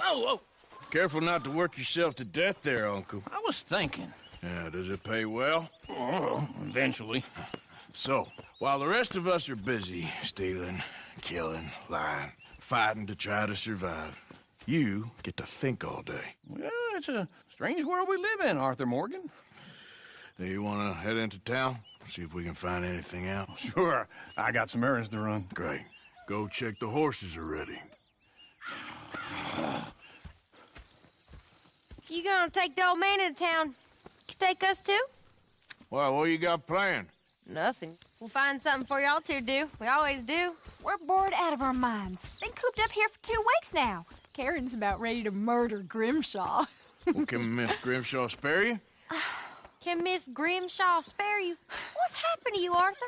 Whoa, whoa. Careful not to work yourself to death there, Uncle. I was thinking. Yeah, does it pay well? Oh, eventually. So, while the rest of us are busy stealing, killing, lying, fighting to try to survive, you get to think all day. Well, it's a strange world we live in, Arthur Morgan. Do you want to head into town? See if we can find anything out? Sure. I got some errands to run. Great. Go check the horses are ready. You gonna take the old man into town? You take us too? Well, what you got planned? Nothing. We'll find something for y'all to do. We always do. We're bored out of our minds. Been cooped up here for 2 weeks now. Karen's about ready to murder Grimshaw. Well, can Miss Grimshaw spare you? Can Miss Grimshaw spare you? What's happened to you, Arthur?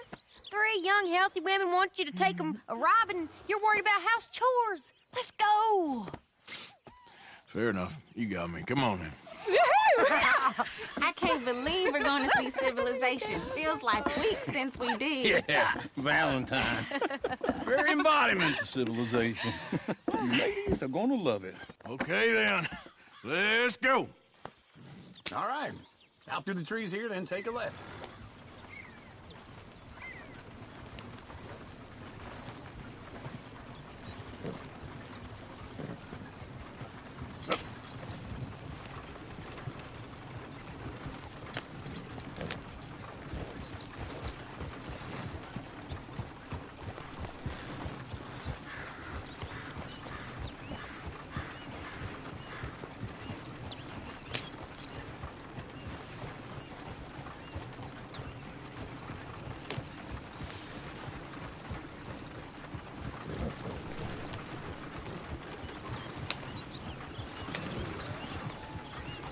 3 young, healthy women want you to take them a robbing. You're worried about house chores. Let's go. Fair enough. You got me. Come on then. I can't believe we're going to see civilization. Feels like weeks since we did. Yeah, Valentine. Very embodiment of civilization. You ladies are going to love it. Okay then. Let's go. All right. Out through the trees here, then take a left.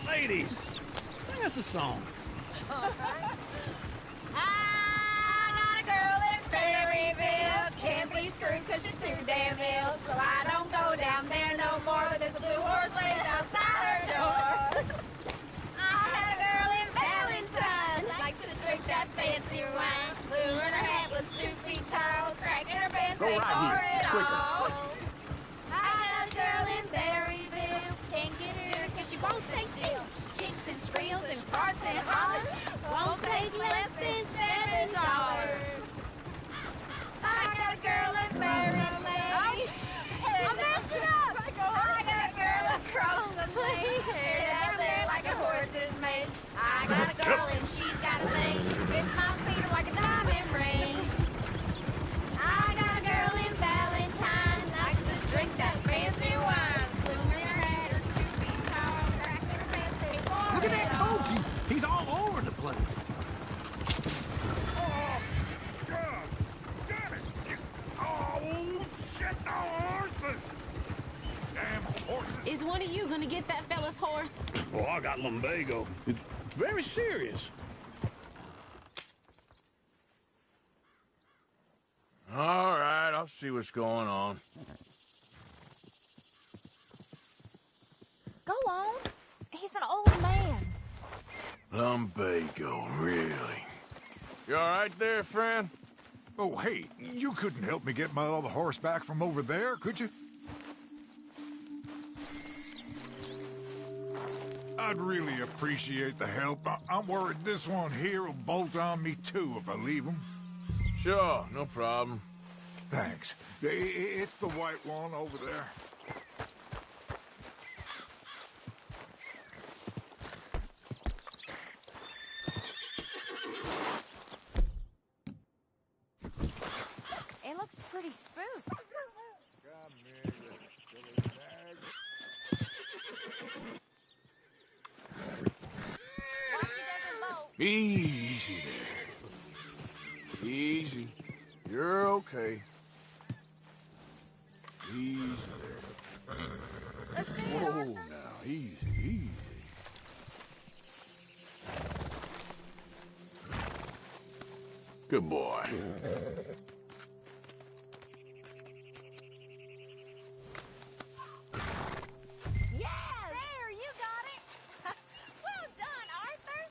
Ladies, sing us a song. I got a girl in Berryville. Can't be screwed cause she's too damn ill. So I don't go down there no more. There's a blue horse laying outside her door. I had a girl in Valentine. Likes to drink that fancy wine. Blue in her hat was 2 feet tall. Cracking her pants Go ain't right for here. it It's quicker. all. I got a girl in Berryville. Can't get her cause she won't stay still. She kicks and squeals and farts and hollers. Won't take less than $7. I got a girl in Berryville. I messed it up. I got a girl across the lane. Hair down there like a horse's mane. I got a girl and she's got a thing. It's my feet are like a diamond ring. I got a girl in Valentine. Likes to drink that fancy wine. Bloom in her hat is 2 feet tall. Cracking her pants ain't for Look at that it all. Koji. He's all over the place. Oh, God! Damn it! Oh, shit, the horses! Damn horses! Is one of you going to get that fella's horse? Oh, I got lumbago. It's very serious. All right, I'll see what's going on. Go on. He's an old man. Lumbago, really? You all right there, friend? Oh, hey, you couldn't help me get my other horse back from over there, could you? I'd really appreciate the help. I'm worried this one here will bolt on me too if I leave him. Sure, no problem. Thanks. It's the white one over there. It looks pretty smooth. Come here, you silly bag. Watch he doesn't bolt. Easy there. Easy. You're okay. Easy there. Let's do it, Whoa, Arthur. now, easy, easy. Good boy. Yeah, there, you got it. Well done, Arthur.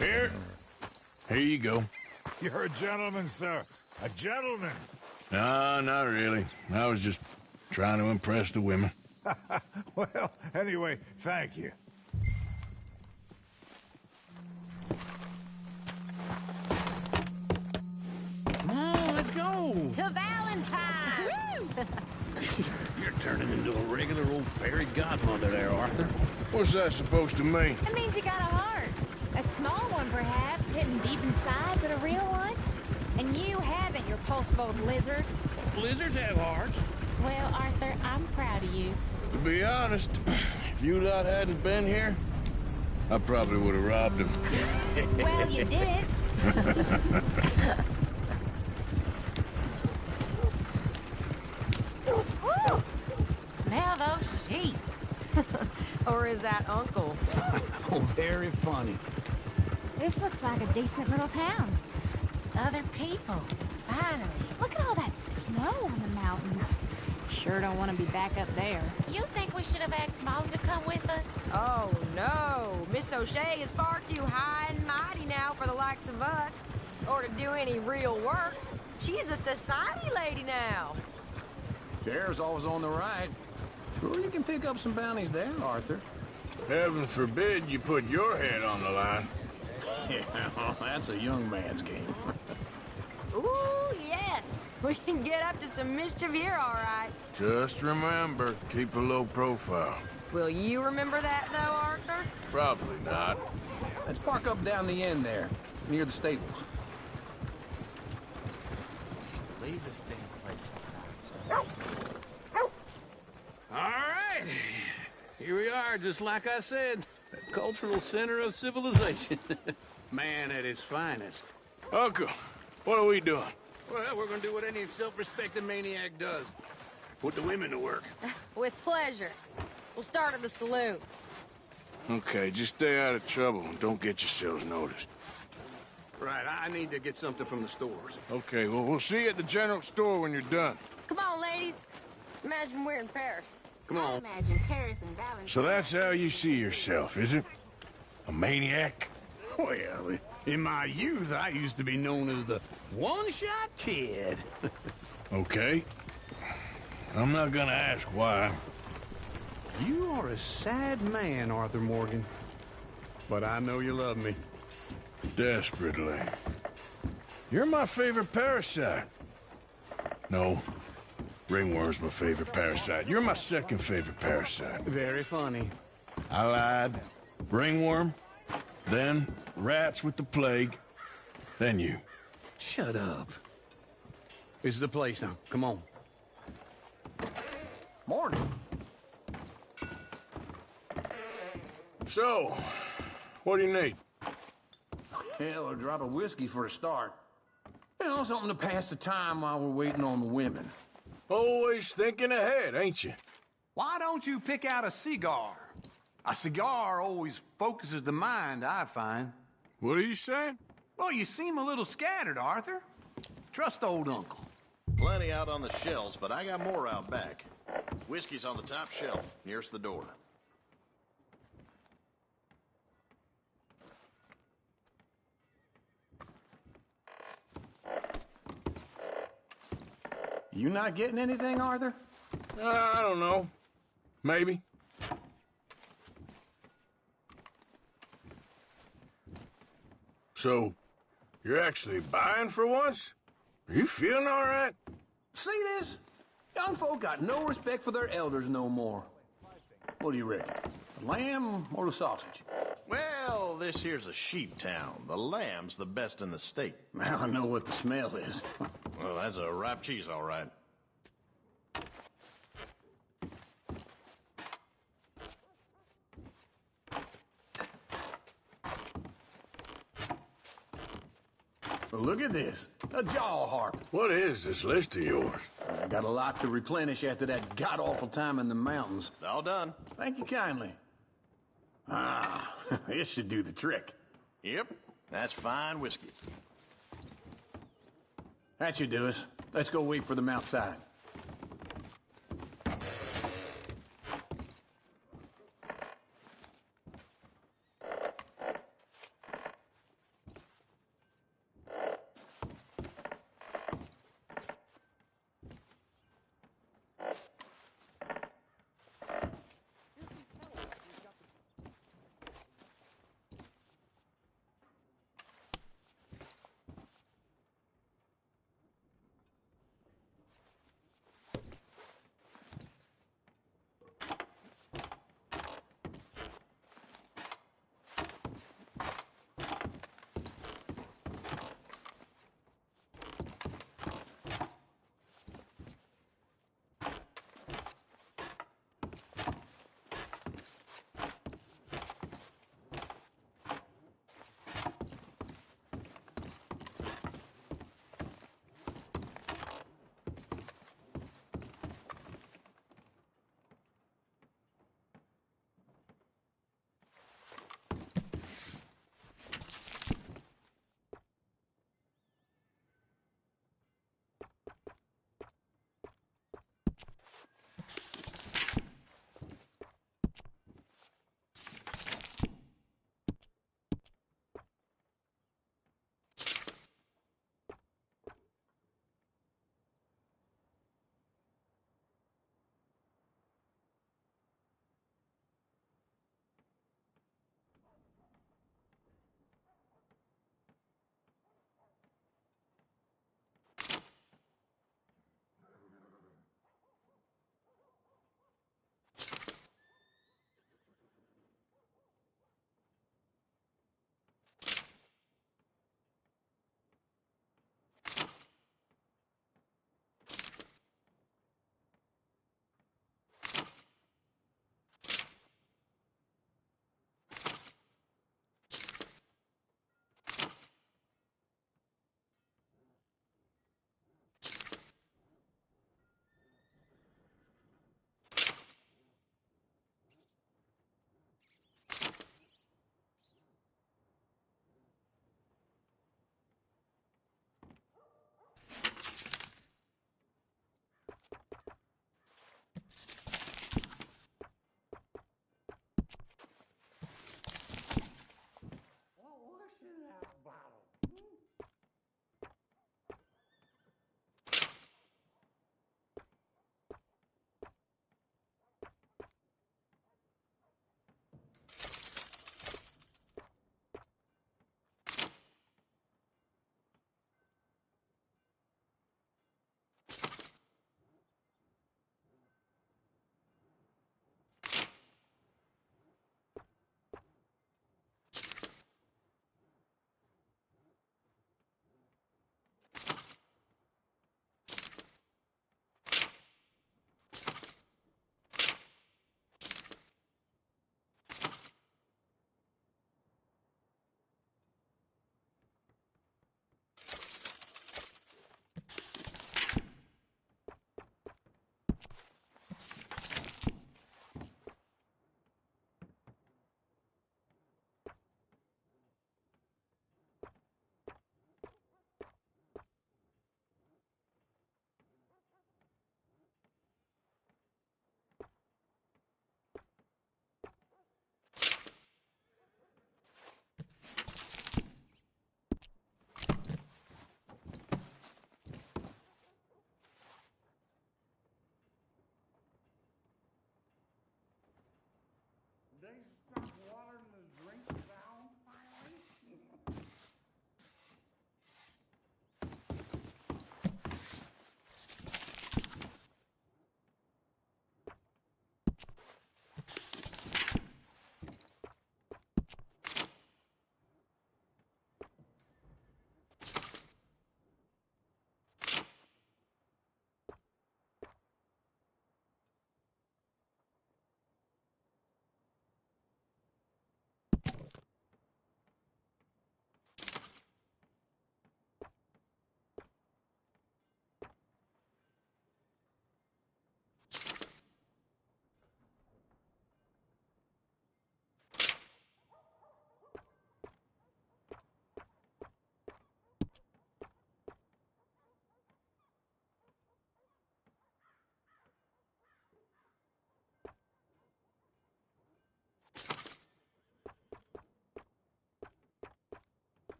Here. Here you go. You're a gentleman, sir. A gentleman. No, not really. I was just trying to impress the women. Well, anyway, thank you. Come on, let's go. To Valentine! You're turning into a regular old fairy godmother there, Arthur. What's that supposed to mean? It means you got a heart. A small one, perhaps, hidden deep inside, but a real one. And you haven't, you repulsive old lizard. Lizards have hearts. Well, Arthur, I'm proud of you. To be honest, if you lot hadn't been here, I probably would have robbed him. Well, you did. Woo! Smell those sheep. Or is that Uncle? Oh, very funny. This looks like a decent little town. Other people. Finally. Look at all that snow on the mountains. Sure don't want to be back up there. You think we should have asked Molly to come with us? Oh, no. Miss O'Shea is far too high and mighty now for the likes of us, or to do any real work. She's a society lady now. Sheriff's always on the right. Sure, you can pick up some bounties there, Arthur. Heaven forbid you put your head on the line. Yeah, that's a young man's game. Ooh, yes. We can get up to some mischief here, all right. Just remember, keep a low profile. Will you remember that, though, Arthur? Probably not. Let's park up down the end there, near the stables. Leave this damn place. All right. Here we are, just like I said. The cultural center of civilization. Man at his finest. Uncle, what are we doing? Well, we're gonna do what any self-respecting maniac does. Put the women to work. With pleasure. We'll start at the saloon. Okay, just stay out of trouble and don't get yourselves noticed. Right, I need to get something from the stores. Okay, well, we'll see you at the general store when you're done. Come on, ladies. Imagine we're in Paris. Come on. Imagine Paris and Valentine. So that's how you see yourself, is it? A maniac? Well, in my youth, I used to be known as the one-shot kid. Okay. I'm not gonna ask why. You are a sad man, Arthur Morgan. But I know you love me. Desperately. You're my favorite parasite. No. Ringworm's my favorite parasite. You're my second favorite parasite. Very funny. I lied. Ringworm. Then rats with the plague. Then you. Shut up. This is the place now. Come on. Morning. So, what do you need? Hell, a drop of whiskey for a start. You know, something to pass the time while we're waiting on the women. Always thinking ahead, ain't you? Why don't you pick out a cigar? A cigar always focuses the mind, I find. What are you saying? Well, you seem a little scattered, Arthur. Trust old Uncle. Plenty out on the shelves, but I got more out back. Whiskey's on the top shelf, nearest the door. You not getting anything, Arthur? I don't know. Maybe. So, you're actually buying for once? Are you feeling all right? See this? Young folk got no respect for their elders no more. What do you reckon? The lamb or the sausage? Well, this here's a sheep town. The lamb's the best in the state. Now I know what the smell is. Well, that's a ripe cheese, all right. Well, look at this. A jaw harp. What is this list of yours? I got a lot to replenish after that god-awful time in the mountains. All done. Thank you kindly. Ah, this should do the trick. Yep, that's fine whiskey. That should do us. Let's go wait for them outside.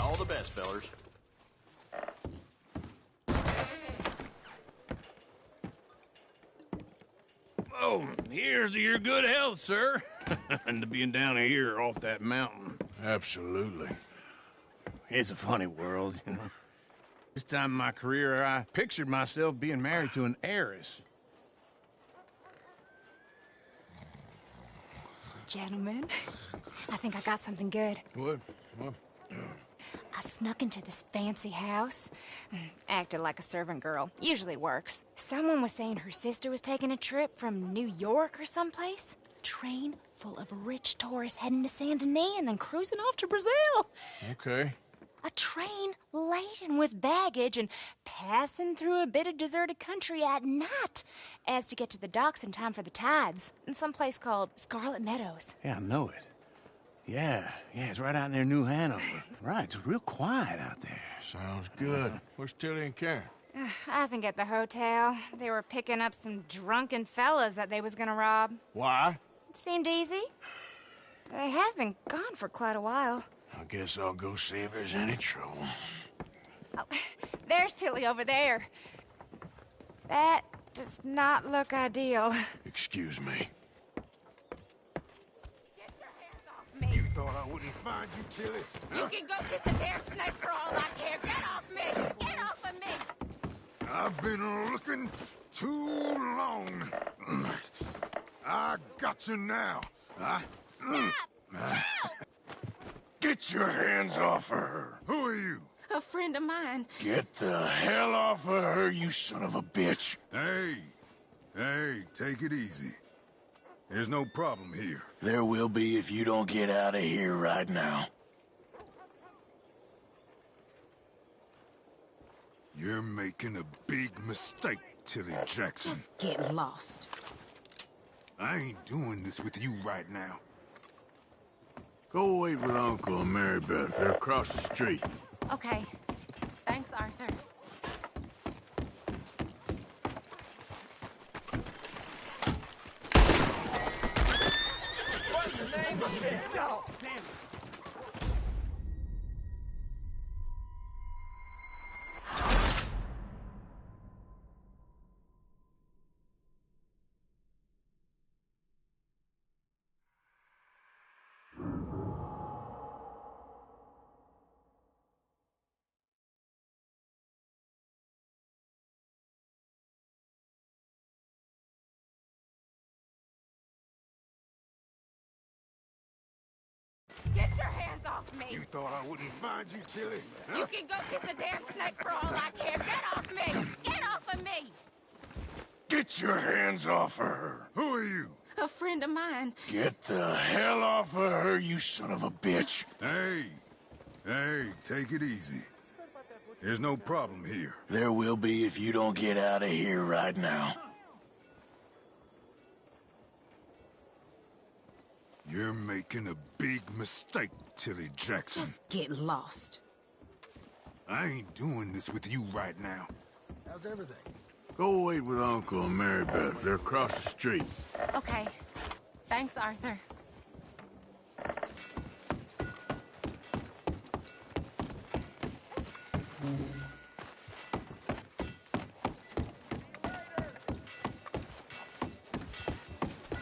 All the best, fellers. Oh, here's to your good health, sir. And to being down here off that mountain. Absolutely. It's a funny world, you know. This time in my career, I pictured myself being married to an heiress. Gentlemen, I think I got something good. What? I snuck into this fancy house. Acted like a servant girl. Usually works. Someone was saying her sister was taking a trip from New York or someplace. Train full of rich tourists heading to Saint Denis and then cruising off to Brazil. Okay. A train laden with baggage and passing through a bit of deserted country at night as to get to the docks in time for the tides in some place called Scarlet Meadows. Yeah, I know it. Yeah, it's right out near New Hanover. Right, it's real quiet out there. Sounds good. Where's Tilly and Karen? I think at the hotel. They were picking up some drunken fellas that they was gonna rob. Why? It seemed easy. They have been gone for quite a while. I guess I'll go see if there's any trouble. Oh, there's Tilly over there. That does not look ideal. Excuse me. Get your hands off me. You thought I wouldn't find you, Tilly? You can go kiss a damn snake for all I care. Get off me! Get off of me! I've been looking too long. I got you now. Get your hands off of her. Who are you? A friend of mine. Get the hell off of her, you son of a bitch. Hey, take it easy. There's no problem here. There will be if you don't get out of here right now. You're making a big mistake, Tilly Jackson. Just get lost. I ain't doing this with you right now. Go wait with Uncle and Mary Beth. They're across the street. Okay. Thanks, Arthur. What's your name? Oh, damn it. Get your hands off me! You thought I wouldn't find you, Tilly? You can go kiss a damn snake for all I care. Get off me! Get off of me! Get your hands off of her. Who are you? A friend of mine. Get the hell off of her, you son of a bitch. Hey, take it easy. There's no problem here. There will be if you don't get out of here right now. You're making a big mistake, Tilly Jackson. Just get lost. I ain't doing this with you right now. How's everything? Go wait with Uncle and Mary Beth. They're across the street. Okay. Thanks, Arthur.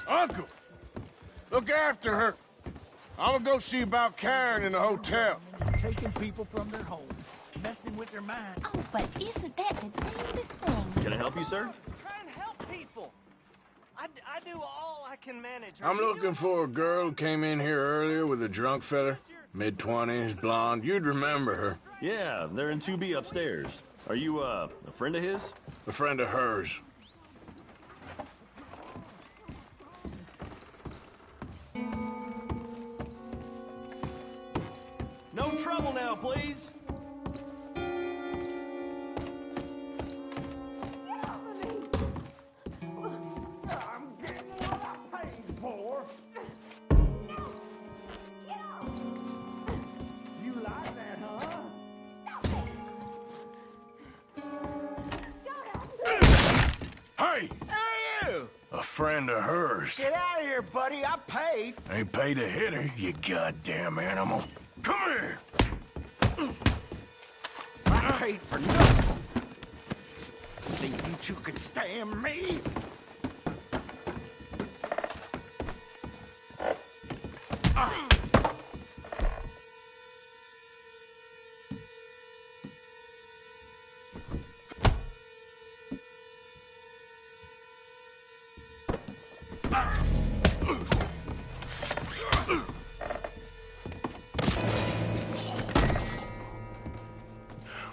Uncle! Look after her. I'm gonna go see about Karen in the hotel. Taking people from their homes, messing with their minds. Oh, but isn't that the damnedest thing? Can I help you, sir? Trying to help people. I do all I can manage. I'm looking for a girl who came in here earlier with a drunk fella. Mid-20s, blonde. You'd remember her. Yeah, they're in 2B upstairs. Are you, a friend of his? A friend of hers. No trouble now, please. I'm getting what I paid for. You like that, huh? Hey! Hey, you! A friend of hers. Get out of here, buddy. I paid. Ain't paid to hit her, you goddamn animal. Come here! I paid for nothing. Think you two could stand me?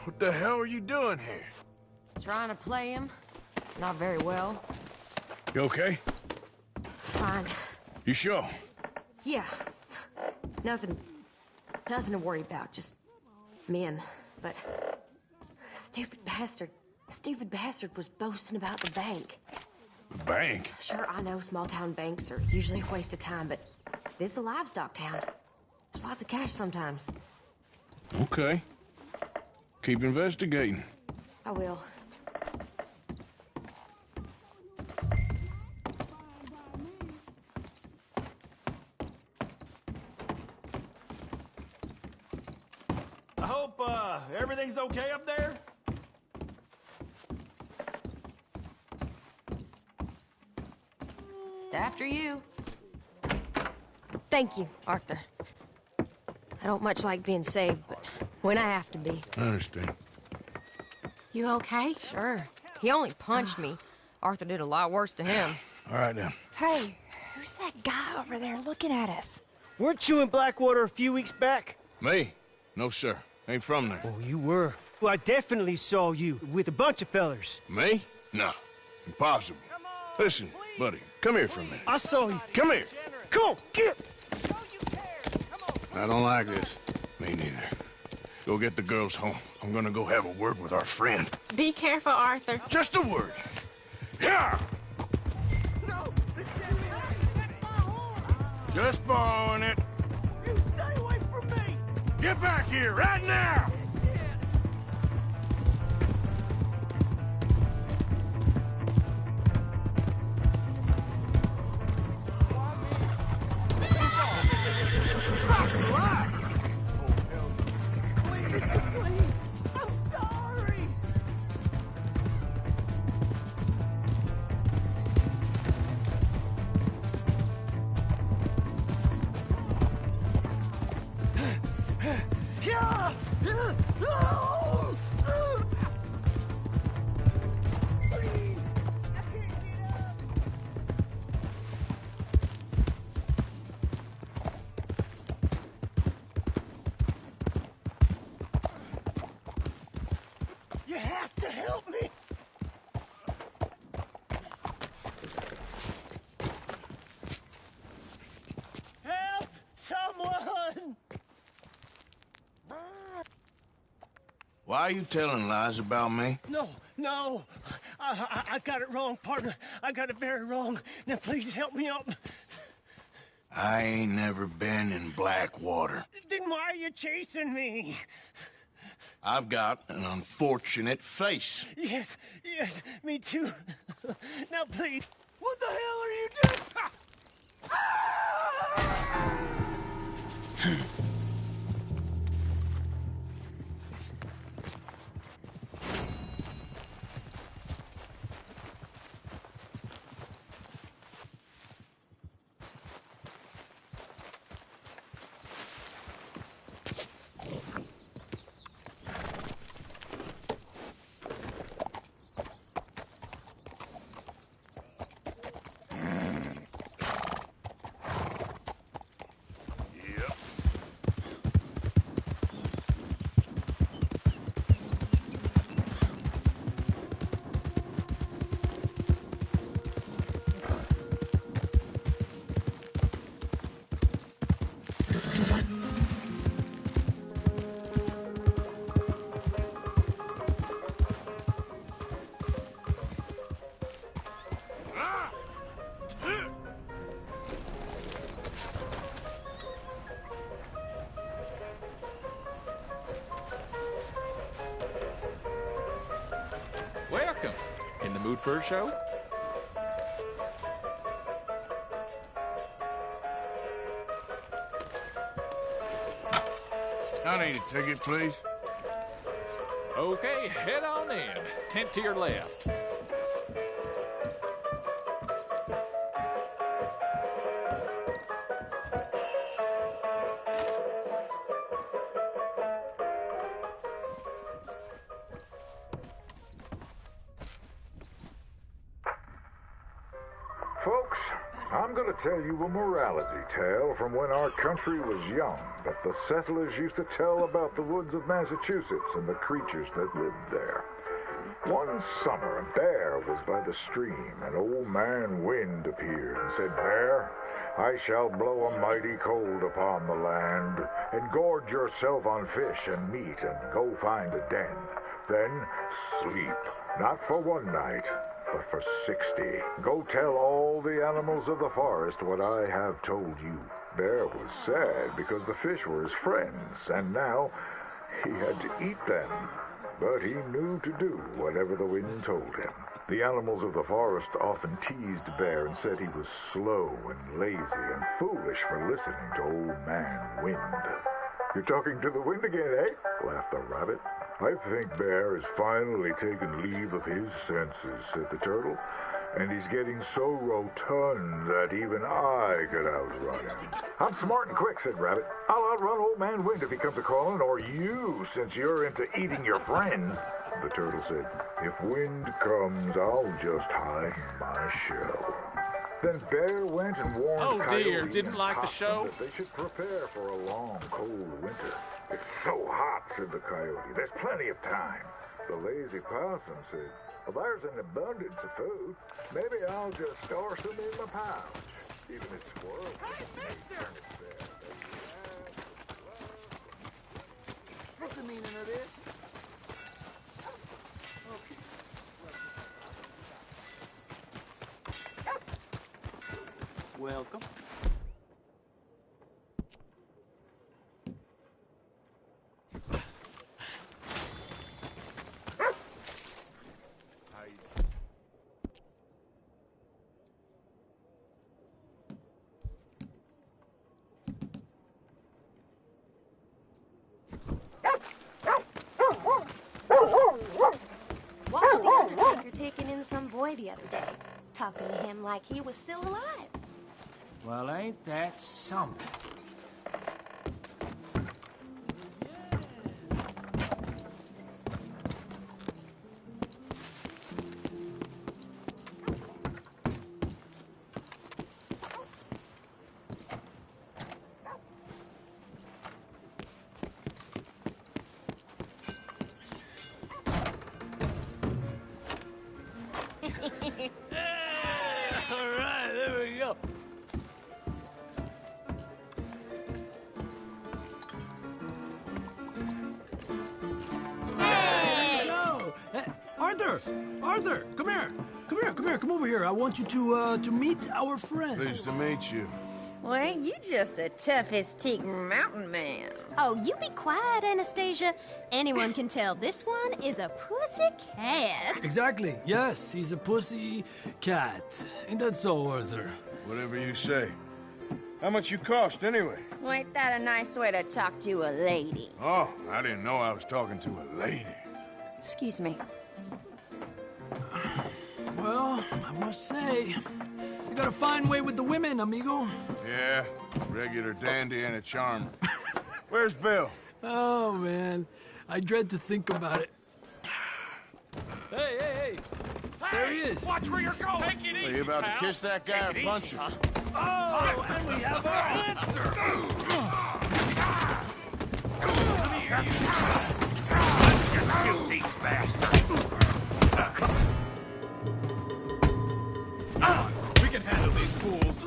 What the hell are you doing here? Trying to play him. Not very well. You okay? Fine. You sure? Yeah. Nothing to worry about. Just men. But stupid bastard was boasting about the bank. The bank? Sure, I know small town banks are usually a waste of time, but this is a livestock town. There's lots of cash sometimes. Okay. Keep investigating. I will. I hope, everything's okay up there? After you. Thank you, Arthur. I don't much like being saved, but when I have to be. I understand. You okay? Sure. He only punched me. Arthur did a lot worse to him. All right, then. Hey, who's that guy over there looking at us? Weren't you in Blackwater a few weeks back? Me? No, sir. Ain't from there. Oh, you were. Well, I definitely saw you with a bunch of fellers. Me? No. Impossible. Listen, buddy, come here for a minute. I saw you. Come here. Come on, get! I don't like this. Me neither. Go get the girls home. I'm gonna go have a word with our friend. Be careful, Arthur. Just a word. Yeah! Just borrowing it. You stay away from me! Get back here right now! You have to help me! Help! Someone! Why are you telling lies about me? No. I got it wrong, partner. I got it very wrong. Now, please help me up. I ain't never been in Blackwater. Then why are you chasing me? I've got an unfortunate face. Yes, me too. Now, please. What the hell are you doing? Welcome. In the mood for a show? I need a ticket, please. Okay, head on in. Tent to your left. Folks, I'm going to tell you a morality tale from when our country was young that the settlers used to tell about the woods of Massachusetts and the creatures that lived there. One summer, a bear was by the stream, and old man Wind appeared and said, "Bear, I shall blow a mighty cold upon the land, and gorge yourself on fish and meat, and go find a den. Then sleep, not for one night, but for 60. Go tell all the animals of the forest what I have told you." Bear was sad because the fish were his friends, and now he had to eat them. But he knew to do whatever the wind told him. The animals of the forest often teased Bear and said he was slow and lazy and foolish for listening to old man Wind. "You're talking to the wind again, eh?" laughed the rabbit. "I think Bear has finally taken leave of his senses," said the turtle. "And he's getting so rotund that even I could outrun him." "I'm smart and quick," said Rabbit. "I'll outrun old man Wind if he comes a-calling, or you, since you're into eating your friends." The turtle said, "If Wind comes, I'll just hide in my shell." Then Bear went and warned Coyote dear, didn't and like the Possum show? that they should prepare for a long, cold winter. "It's so hot," said the Coyote. "There's plenty of time." The lazy Possum said, "Well, there's an abundance of food. Maybe I'll just store some in my pouch." Even its squirrel. Hey, mister! What's the meaning of this? Welcome. Watched the Undertaker taking in some boy the other day, talking to him like he was still alive. Well, ain't that something? All right, there we go. No! Arthur! Arthur! Come here! Come here, come here, come over here. I want you to meet our friends. Pleased to meet you. Well, ain't you just a toughest teak mountain man? Oh, you be quiet, Anastasia. Anyone can tell this one is a pussy cat. Exactly. Yes, he's a pussy cat. Ain't that so, Arthur? Whatever you say. How much you cost, anyway? Well, ain't that a nice way to talk to a lady? Oh, I didn't know I was talking to a lady. Excuse me. Well, I must say, you got a fine way with the women, amigo. Yeah, regular dandy and a charm. Where's Bill? Oh, man. I dread to think about it. Hey! There he is. Watch where you're going. Take it easy, Are you about pal. to kiss that guy or punch him? Oh, and we have our answer. Let's just kill these bastards. We can handle these fools.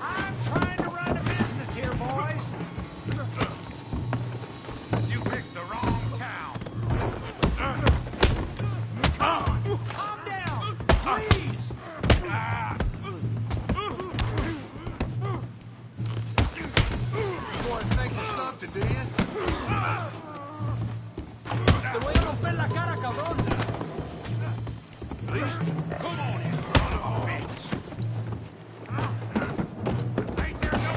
I'm trying to run a business here, boys. You picked the wrong town. Calm down, please. You boys think of something, do you? Te voy a romper la cara, cabrón. Come on, you son of a bitch. Ain't there no...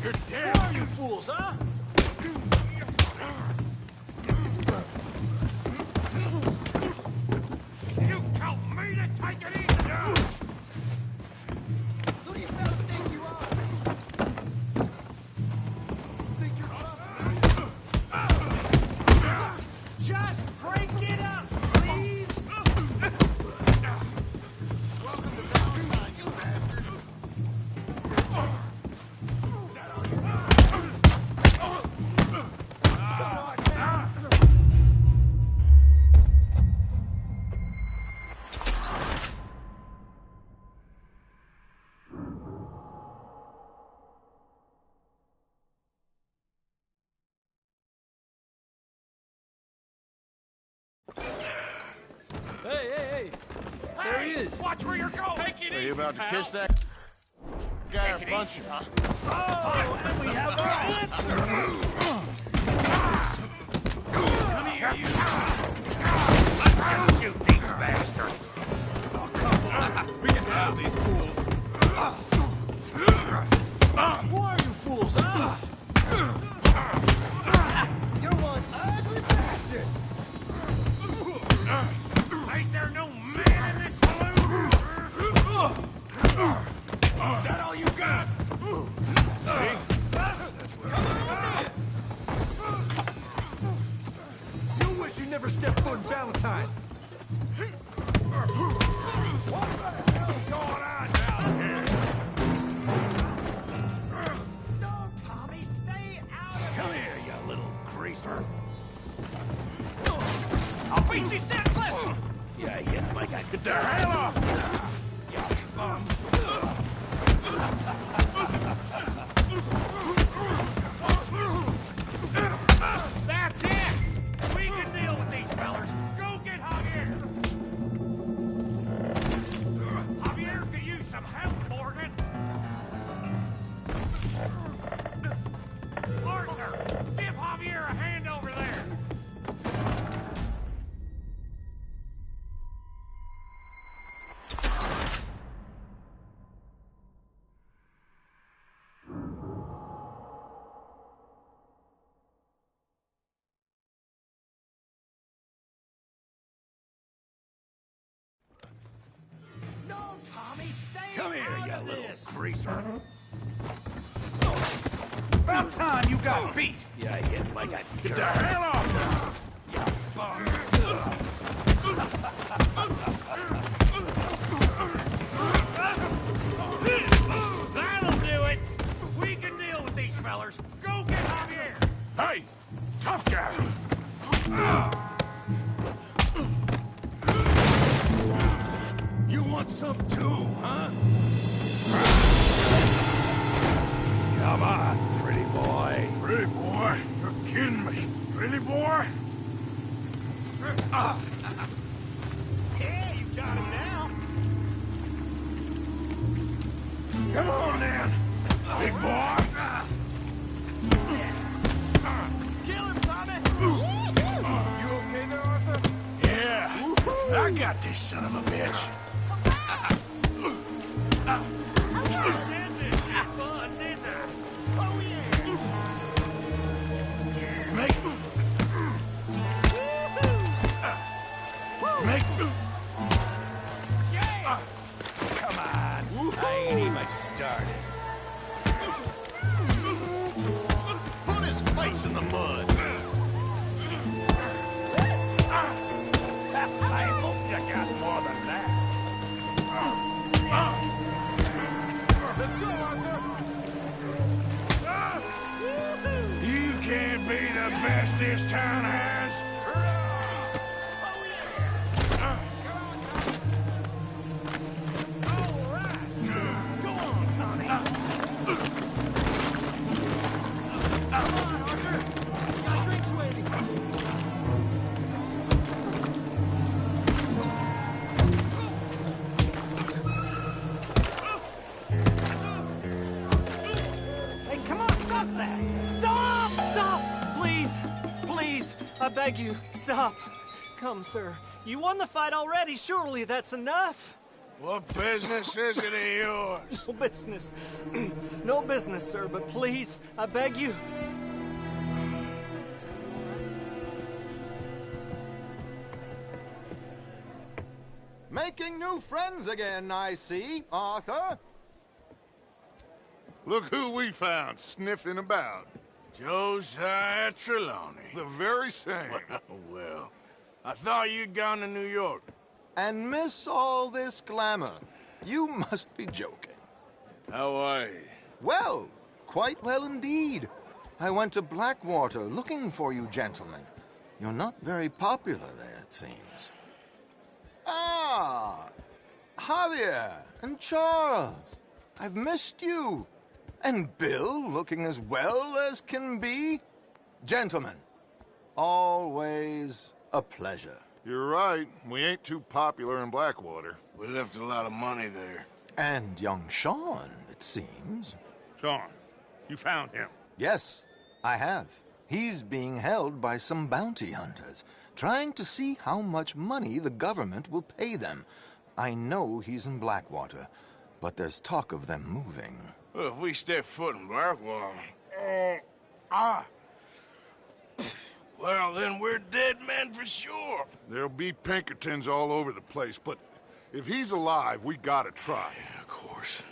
You're dead! Who are you fools, huh? You tell me to take it easy now! Who do you fellas think you are? Think you're tough? Just break it up, please! Welcome to Valentine, you bastard. Hey! There he is! Watch where you're going! Take it Are easy, you about to pal. kiss that guy or Take it punch easy, him? huh? Oh, and we have our answer! Come here, you! Let's just shoot these bastards! Oh, come on! We can handle these fools! Who are you fools, huh? You're one ugly bastard. Ain't there no man in this saloon? Is that all you got? You wish you never stepped foot in Valentine. What the hell's going on down here? No, Tommy, stay out of Come here, you little greaser! I'll beat these senseless! Yeah, like I get the hell off! That's it! We can deal with these fellers. Go get Javier! Javier could use some help, Morgan. Arthur, give Javier a hand over there. No, Tommy, stay Come here, out you of little this. greaser! About time you got beat. Yeah, like I Get the hell off now. That'll do it. We can deal with these fellers. Go get Javier. Hey, tough guy. You want some too, huh? Come on, pretty boy. Pretty boy, you're kidding me. Pretty boy? Yeah, you got him now. Come on, then. Big boy. Kill him, Tommy. You okay there, Arthur? Yeah, I got this son of a bitch. Said this was fun, didn't I? Oh, yeah. Make. Yeah. Come on. I ain't even started. Put his face in the mud. I hope you got more than that. Let's go, Arthur. You can't be the best this town has. Hey, come on, stop! Stop that! Stop! Stop! Please! Please! I beg you, stop. Come, sir. You won the fight already. Surely that's enough. What business is it of yours? No business. No business, sir, but please, I beg you. Making new friends again, I see, Arthur. Look who we found sniffing about. Josiah Trelawney. The very same. Well, I thought you'd gone to New York. And miss all this glamour. You must be joking. How are you? Well, quite well indeed. I went to Blackwater looking for you gentlemen. You're not very popular there, it seems. Ah, Javier and Charles. I've missed you. And Bill looking as well as can be. Gentlemen, always a pleasure. You're right. We ain't too popular in Blackwater. We left a lot of money there. And young Sean, it seems. Sean, you found him? Yes, I have. He's being held by some bounty hunters, trying to see how much money the government will pay them. I know he's in Blackwater, but there's talk of them moving. Well, if we step foot in Blackwater... Well, then we're dead men for sure. There'll be Pinkertons all over the place, but if he's alive, we gotta try. Yeah, of course.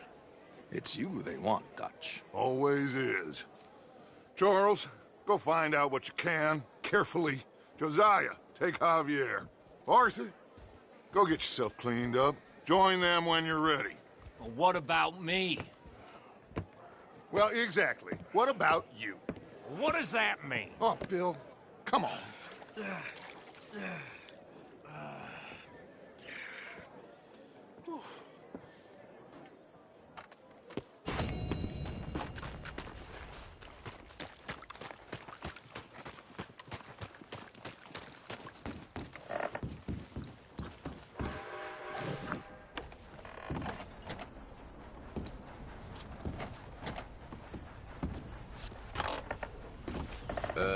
It's you they want, Dutch. Always is. Charles, go find out what you can, carefully. Josiah, take Javier. Arthur, go get yourself cleaned up. Join them when you're ready. Well, what about me? Well, exactly. What about you? What does that mean? Oh, Bill, come on.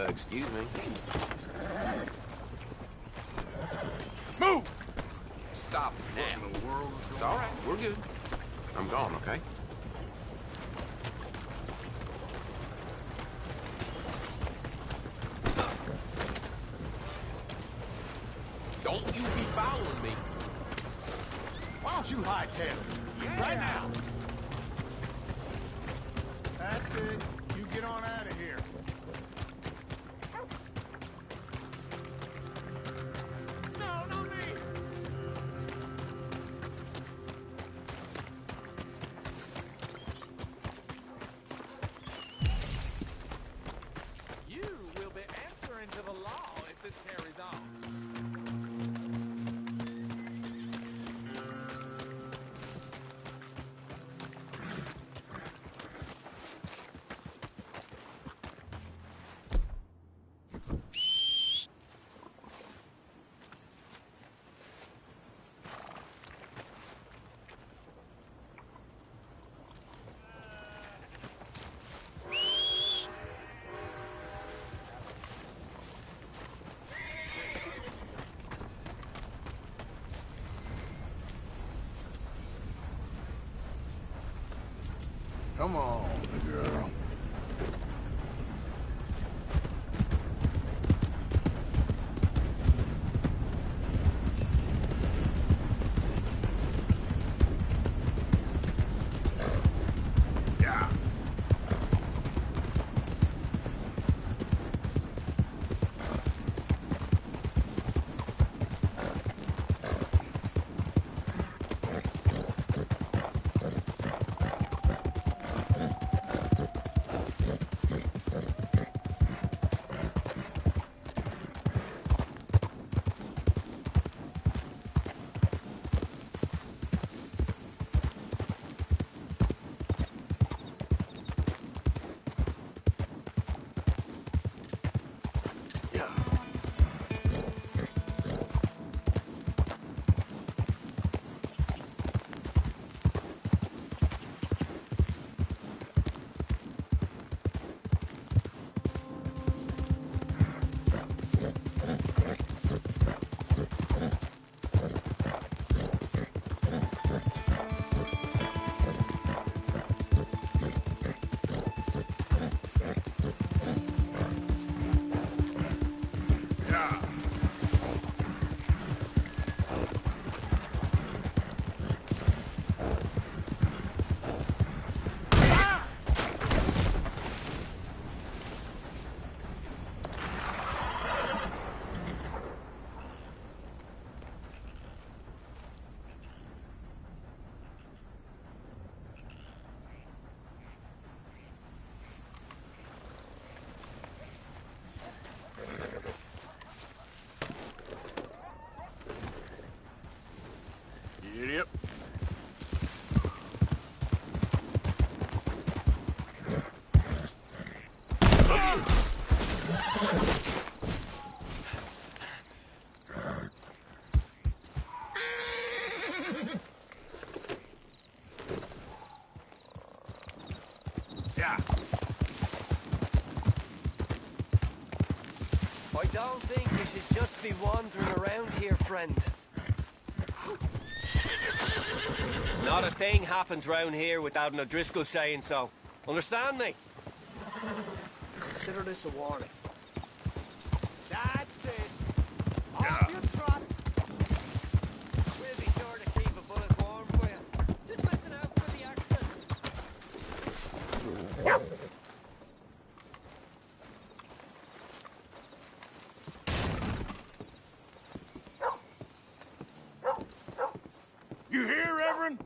Excuse me. Move! Stop now. What in the world is It's going all right. We're good. I'm gone, okay? Don't you be following me. Why don't you hightail it? Right now. That's it. You get on out of here. No, not me. You will be answering to the law if this carries on. Come on, girl. Yeah. I don't think you should just be wandering around here, friend. Not a thing happens round here without an O'Driscoll saying so. Understand me? Consider this a warning. That's it. Off you trot. We'll be sure to keep a bullet warm for you. Just listen out for the accent. You hear, Reverend?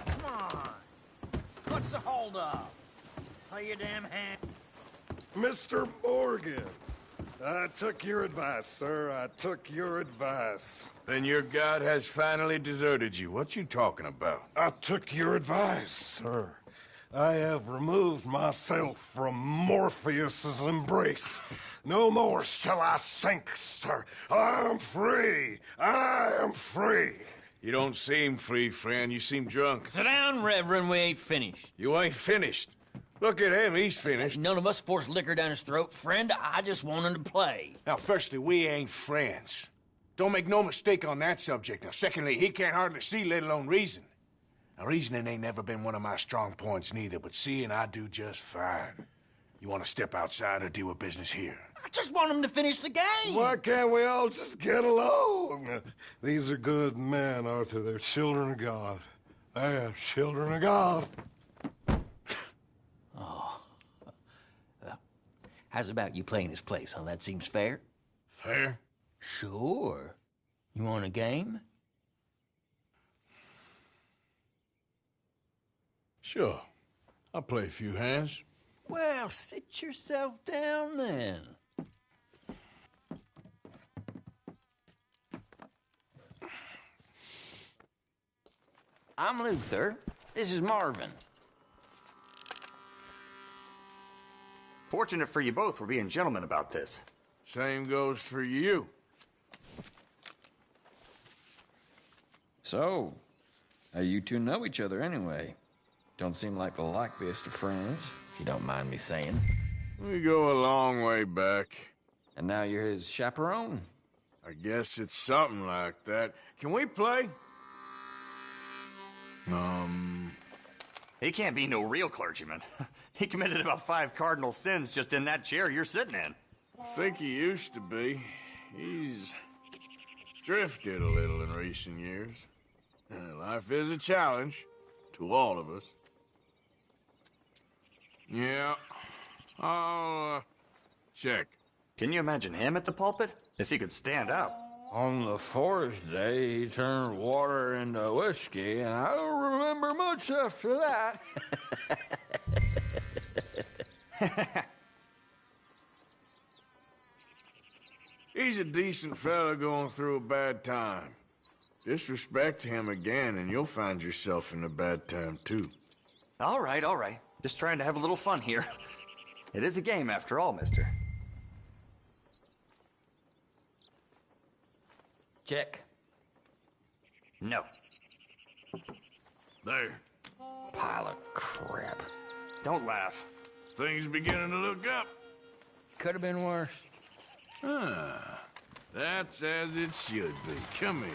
Come on. What's the hold up? Play your damn hand. Mr. Morgan, I took your advice, sir. I took your advice. Then your god has finally deserted you. What you talking about? I took your advice, sir. I have removed myself from Morpheus's embrace. No more shall I sink, sir. I am free. I am free. You don't seem free, friend. You seem drunk. Sit down, Reverend. We ain't finished. You ain't finished. Look at him. He's finished. None of us forced liquor down his throat. Friend, I just want him to play. Now, firstly, we ain't friends. Don't make no mistake on that subject. Now, secondly, he can't hardly see, let alone reason. Now, reasoning ain't never been one of my strong points neither, but seeing I do just fine. You want to step outside or deal with business here? I just want him to finish the game. Why can't we all just get along? These are good men, Arthur. They're children of God. They're children of God. Oh. How's about you playing his place, huh? That seems fair? Fair? Sure. You want a game? Sure. I'll play a few hands. Well, sit yourself down then. I'm Luther. This is Marvin. Fortunate for you both, we're being gentlemen about this. Same goes for you. So, how you two know each other anyway? Don't seem like the likeliest of friends, if you don't mind me saying. We go a long way back. And now you're his chaperone? I guess it's something like that. Can we play? He can't be no real clergyman. He committed about 5 cardinal sins just in that chair you're sitting in. I think he used to be. He's drifted a little in recent years. Life is a challenge to all of us. Yeah, I'll check. Can you imagine him at the pulpit? If he could stand up. On the 4th day, he turned water into whiskey, and I don't remember much after that. He's a decent fella going through a bad time. Disrespect him again, and you'll find yourself in a bad time, too. All right, all right. Just trying to have a little fun here. It is a game after all, mister. Check. No. There. Pile of crap. Don't laugh. Things beginning to look up. Could have been worse. Ah, that's as it should be. Come here.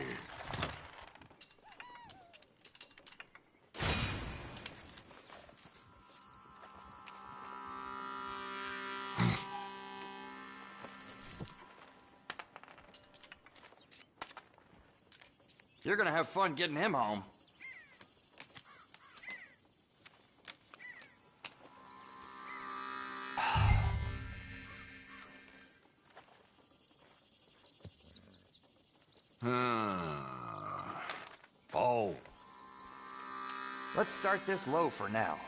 You're gonna have fun getting him home. Fold. Let's start this low for now.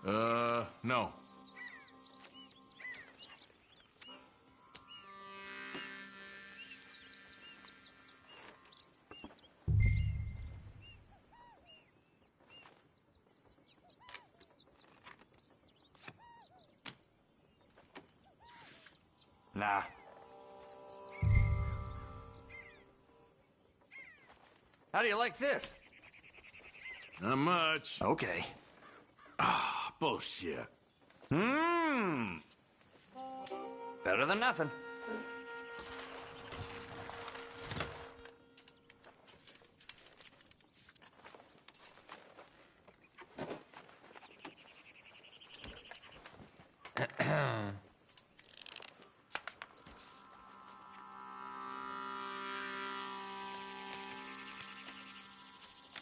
No. Nah. How do you like this? Not much. Okay. Ah, bullshit. Better than nothing.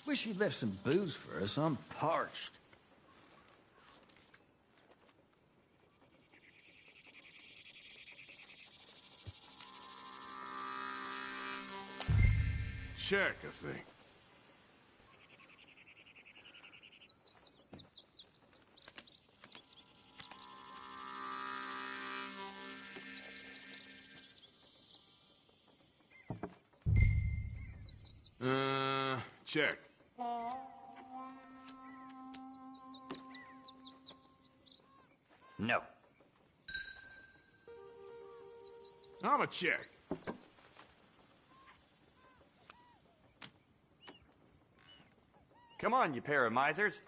Wish he'd left some booze for us. I'm parched. Check, I think. Check. No. I'm a check. Come on, you pair of misers.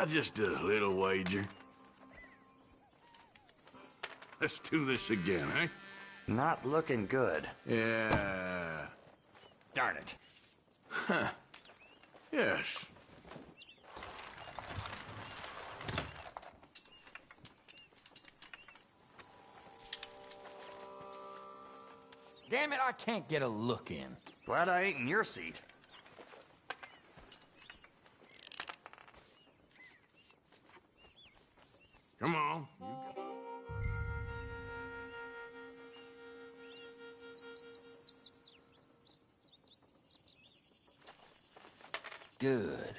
Just a little wager. Let's do this again, eh? Not looking good. Yeah. Darn it. Huh. Yes. Damn it, I can't get a look in. Glad I ain't in your seat. Come on. Good.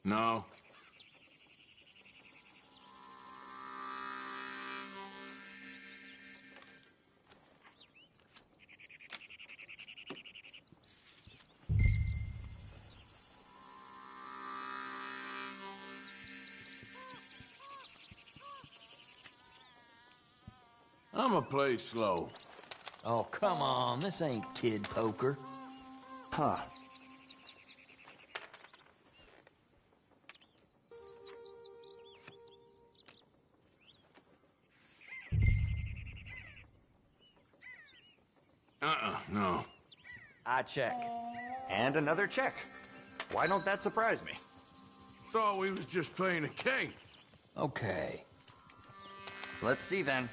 No. I'ma play slow. Oh, come on. This ain't kid poker. Huh. No. I check. And another check. Why don't that surprise me? Thought we was just playing a game. Okay. Let's see then.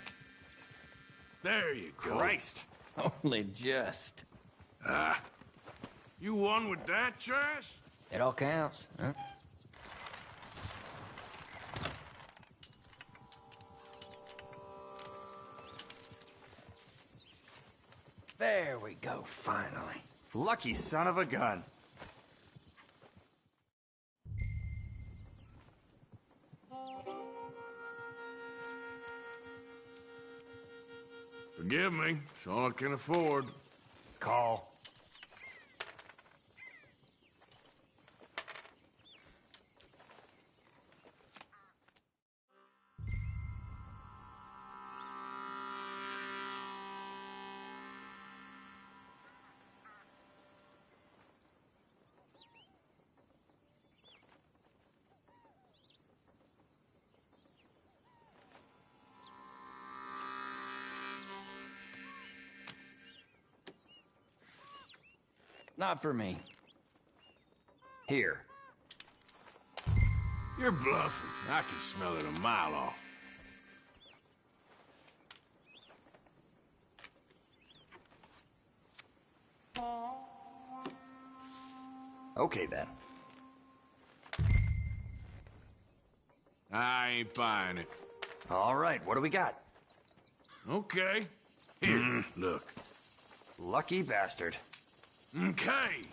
There you go. Christ. Only just. Ah. You won with that trash? It all counts, huh? There we go, finally. Lucky son of a gun. Forgive me. It's all I can afford. Call. Not for me. Here. You're bluffing. I can smell it a mile off. Okay, then. I ain't buying it. All right, what do we got? Okay. Here, look. Lucky bastard. Okay.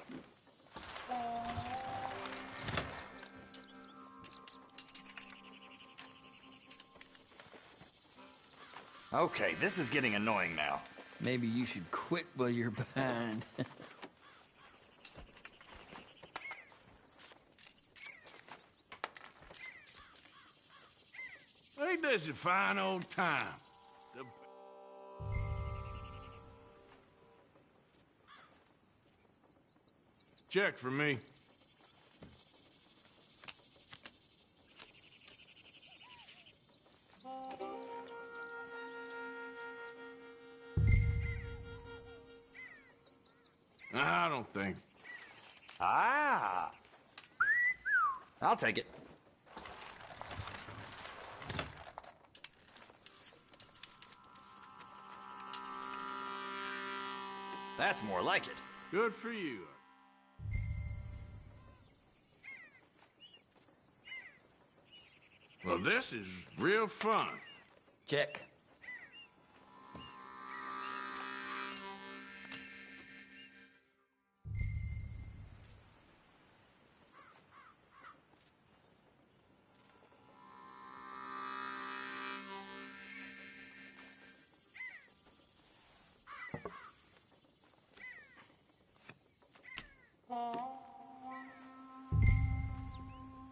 Okay, this is getting annoying now. Maybe you should quit while you're behind. Ain't this a fine old time? The... Check for me. I don't think. Ah! I'll take it. That's more like it. Good for you. Well, this is real fun. Check.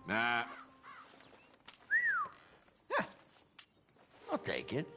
Nah. I'll take it.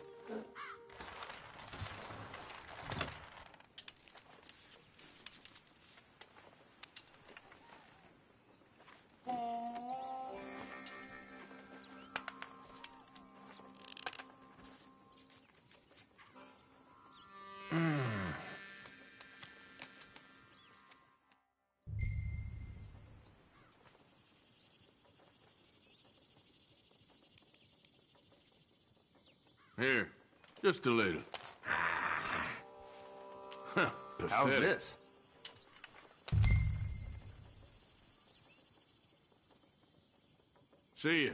Here, just a little. Huh, How's pathetic. this? See ya.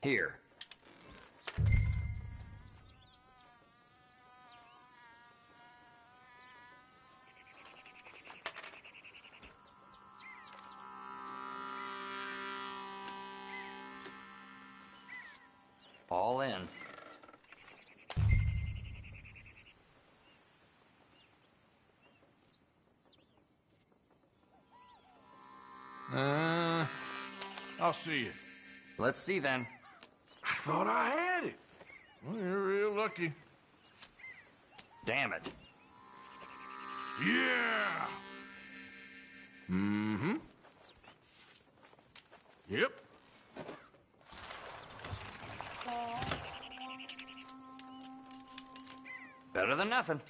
Here. All in. I'll see you. Let's see then. I thought I had it. Well, you're real lucky. Damn it. Yeah! Mm-hmm. Yep. Better than nothing.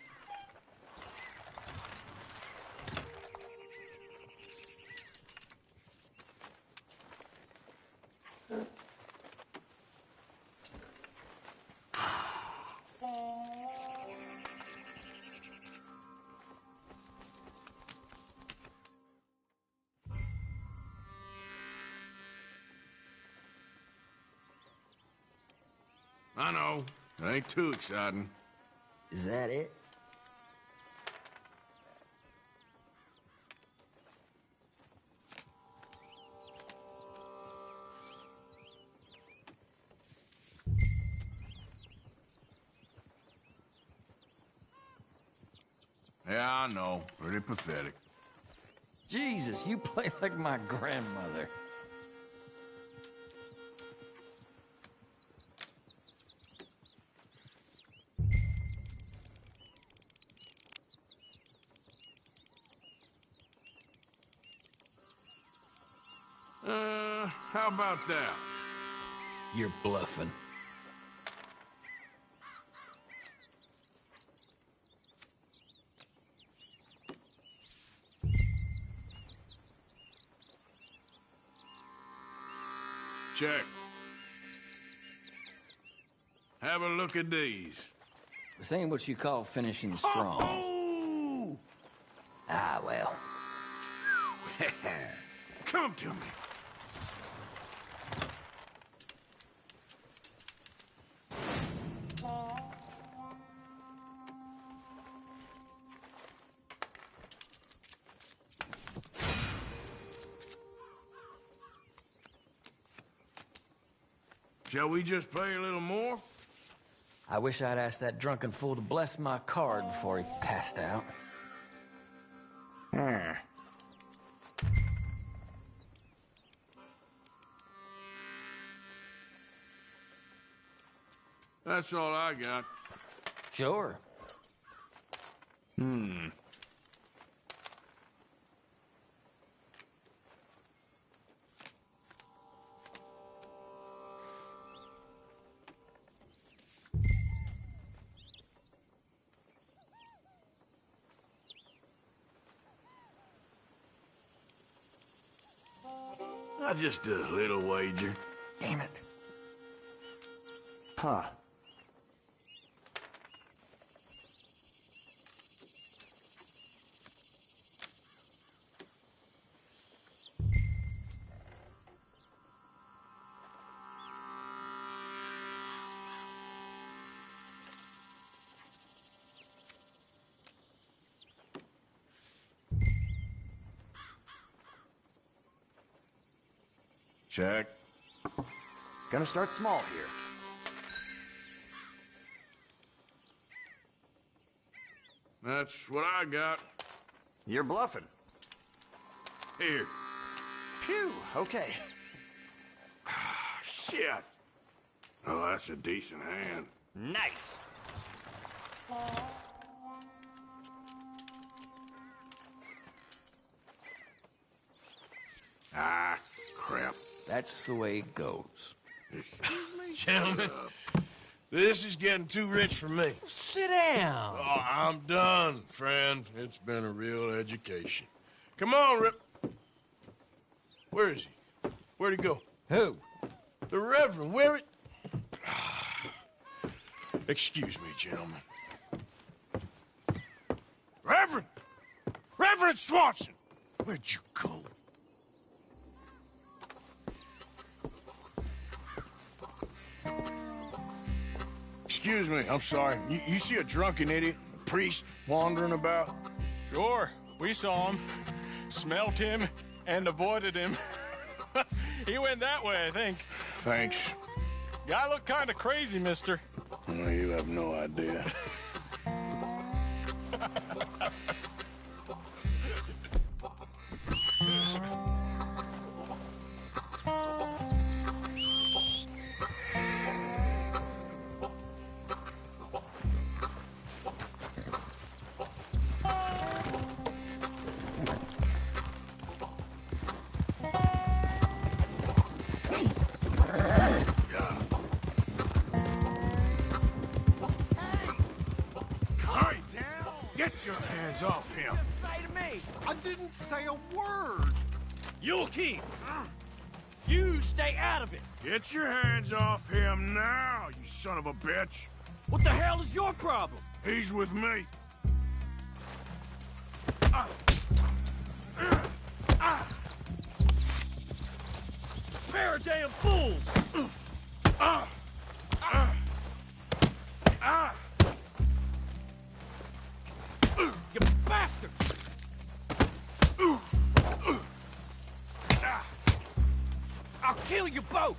I know. It ain't too exciting. Is that it? Yeah, I know. Pretty pathetic. Jesus, you play like my grandmother. How about that? You're bluffing. Check. Have a look at these. This ain't what you call finishing strong. Oh! Ah, well. Come to me. Shall we just pay a little more? I wish I'd asked that drunken fool to bless my card before he passed out. That's all I got. Sure. Just a little wager. Damn it. Huh. Check. Gonna start small here. That's what I got. You're bluffing. Here. Phew, okay. Shit. Oh, that's a decent hand. Nice. Ah, crap. That's the way it goes. Gentlemen, this is getting too rich for me. Sit down. Oh, I'm done, friend. It's been a real education. Come on, Rip. Where is he? Where'd he go? Who? The Reverend. Where it? Excuse me, gentlemen. Reverend! Reverend Swanson! Where'd you go? Excuse me, I'm sorry. You see a drunken idiot, a priest, wandering about? Sure, we saw him, smelt him, and avoided him. He went that way, I think. Thanks. Guy looked kind of crazy, mister. Well, you have no idea. Get your hands off him. Say to me, I didn't say a word. You'll keep. You stay out of it. Get your hands off him now, you son of a bitch. What the hell is your problem? He's with me. Pair of damn fools. You bastard! I'll kill you both!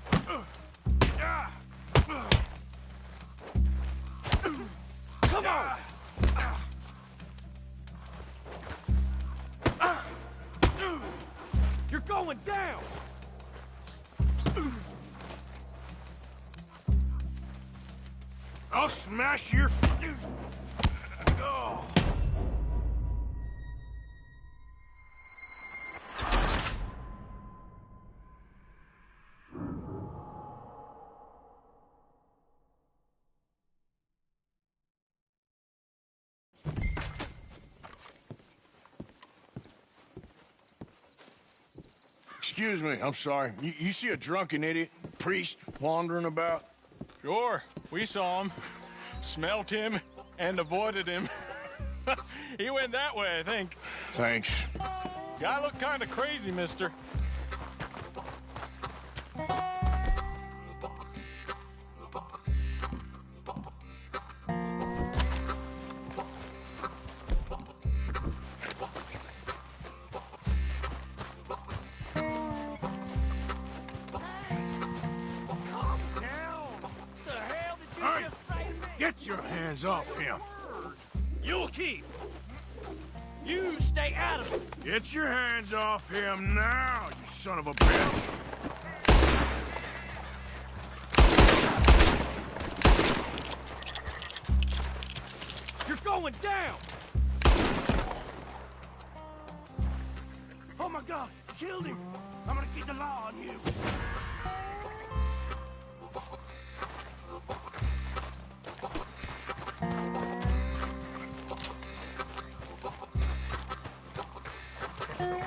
Come on! You're going down! I'll smash your... Oh. Excuse me, I'm sorry. You see a drunken idiot, priest, wandering about? Sure, We saw him, smelt him, and avoided him. He went that way, I think. Thanks. Guy looked kind of crazy, mister. Get your hands off him. You'll keep. You stay out of it. Get your hands off him now, you son of a bitch. You're going down. Oh my God, killed him. I'm gonna get the law on you.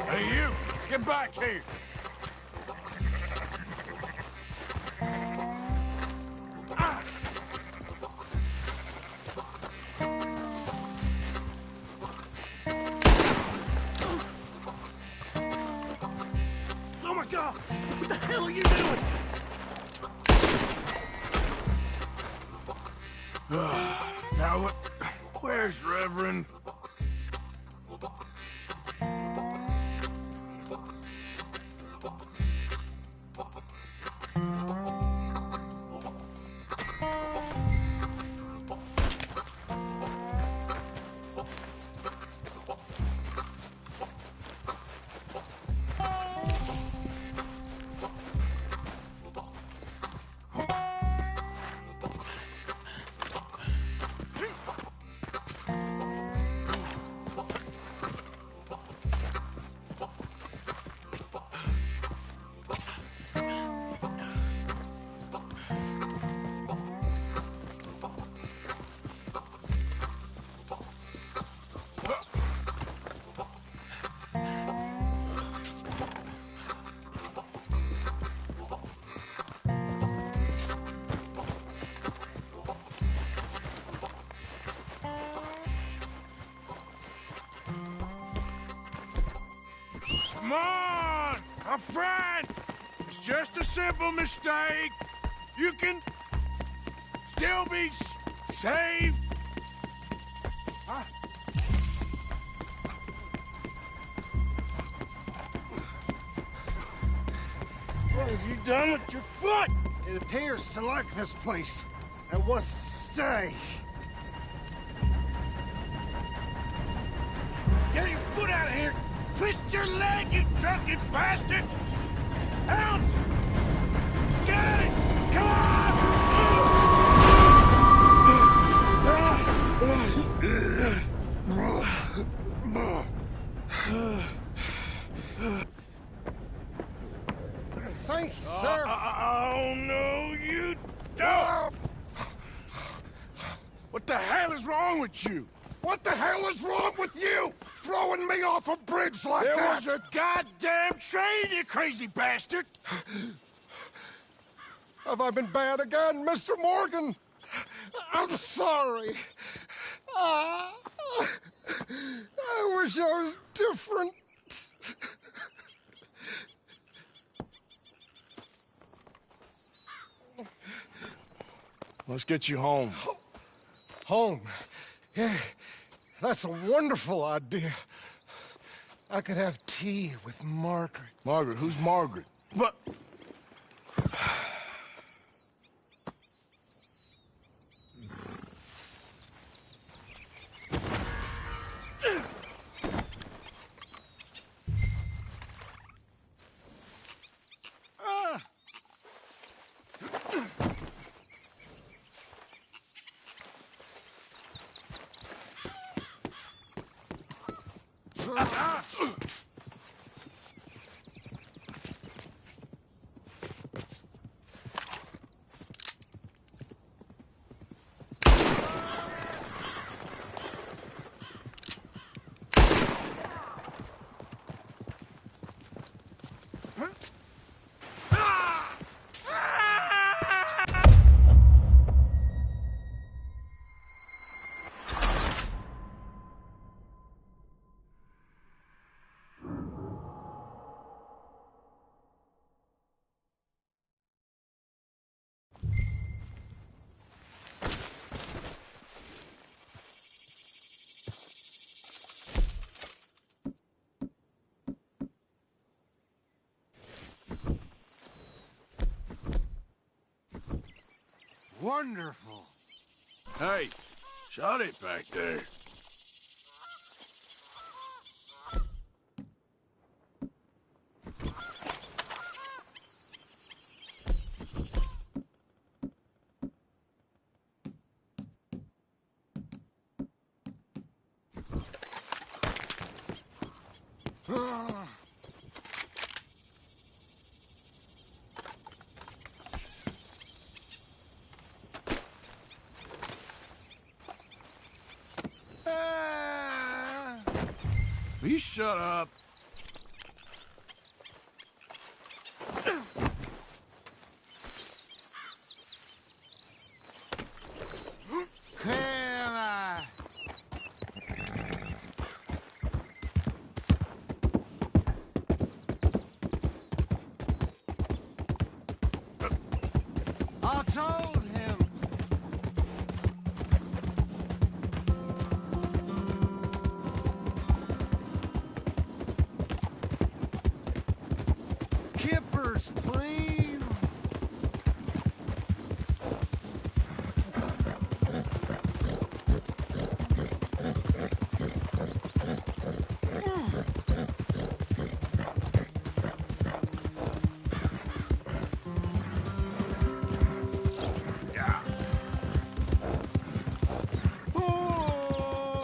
Hey, you! Get back here! Oh my God, what the hell are you doing? Now what? Where's Reverend? Come on! My friend! It's just a simple mistake. You can still be saved. Huh? What have you done with your foot? It appears to like this place and wants to stay. Get your foot out of here! Twist your leg, you drunken bastard! Out! Get it! Come on! Thank you, sir. Oh, no, you don't! What the hell is wrong with you? What the hell is wrong with you? Throwing me off a bridge like There that? was a goddamn train, you crazy bastard! Have I been bad again, Mr. Morgan? I'm sorry. I wish I was different. Let's get you home. Home? Yeah, that's a wonderful idea. I could have tea with Margaret. Margaret? Who's Margaret? But... wonderful. Hey, shut it back there. Will you shut up? I told him. Kippers, please. Oh!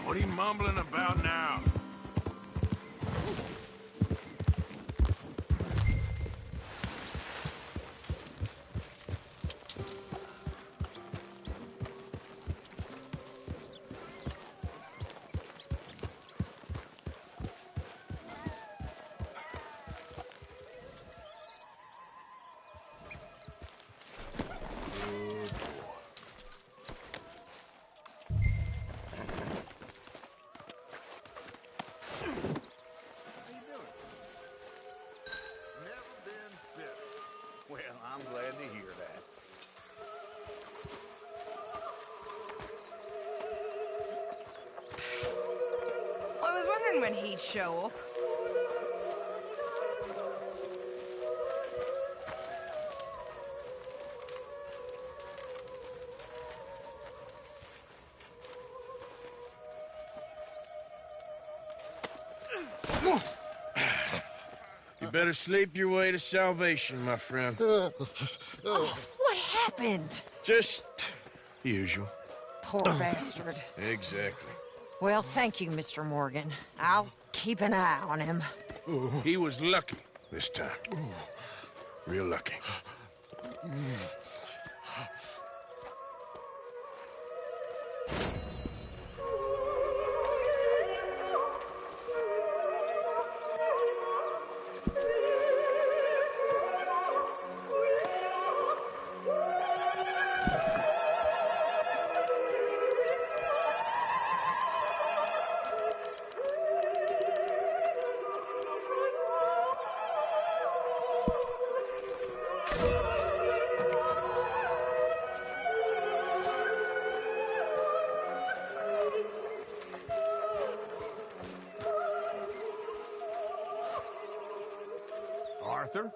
What are you mumbling about now? Well, I'm glad to hear that. Well, I was wondering when he'd show up. You better sleep your way to salvation, my friend. Oh, what happened? Just the usual. Poor bastard. Exactly. Well, thank you, Mr. Morgan. I'll keep an eye on him. He was lucky this time. Real lucky. Arthur?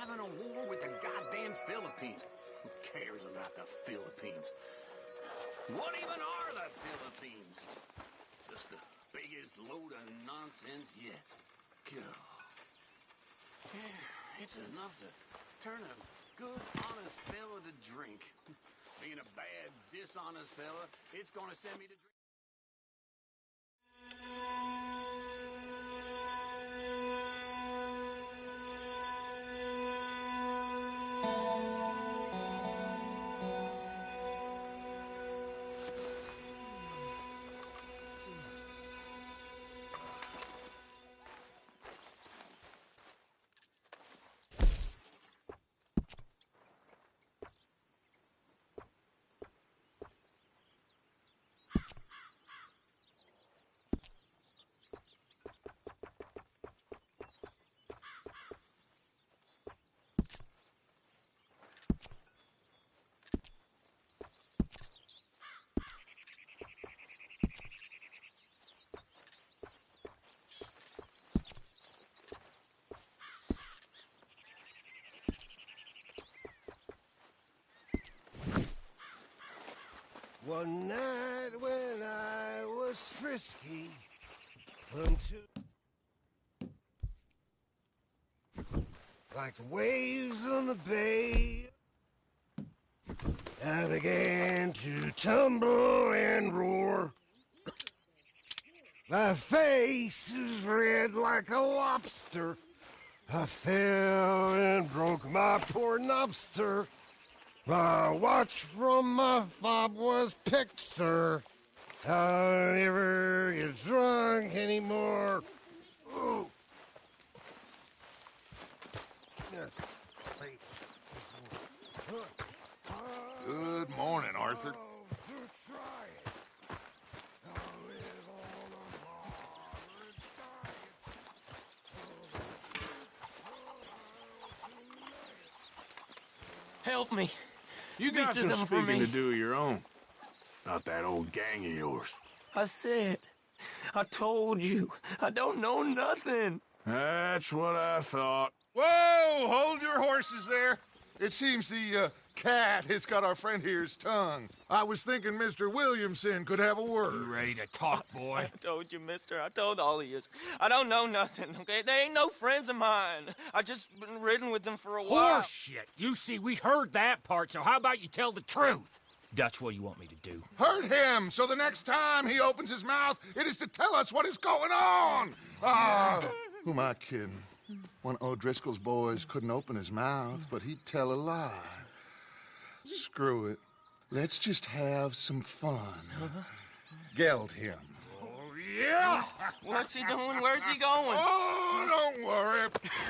Having a war with the goddamn Philippines. Who cares about the Philippines? What even are the Philippines? Just the biggest load of nonsense yet. God. Yeah, it's enough to turn a good, honest fella to drink. Being a bad, dishonest fella, it's gonna send me to... One night when I was frisky, like the waves on the bay, I began to tumble and roar. My face was red like a lobster. I fell and broke my poor knobster. My watch from my fob was picked, sir. I'll never get drunk anymore. Ooh. Good morning, Arthur. Help me. You Speak got to some them for speaking me. to do of your own. Not that old gang of yours. I said, I told you, I don't know nothing. That's what I thought. Whoa! Hold your horses there. It seems the cat has got our friend here's tongue. I was thinking Mr. Williamson could have a word. You ready to talk, boy? I told you, mister. I told all of you. I don't know nothing, okay? They ain't no friends of mine. I just been ridden with them for a while. Horseshit. You see, we heard that part, so how about you tell the truth? Dutch, what do you want me to do? Hurt him, so the next time he opens his mouth, it is to tell us what is going on. Ah, who am I kidding? One of O'Driscoll's boys couldn't open his mouth, but he'd tell a lie. Screw it. Let's just have some fun. Geld him. Yeah! What's he doing? Where's he going? Oh, don't worry.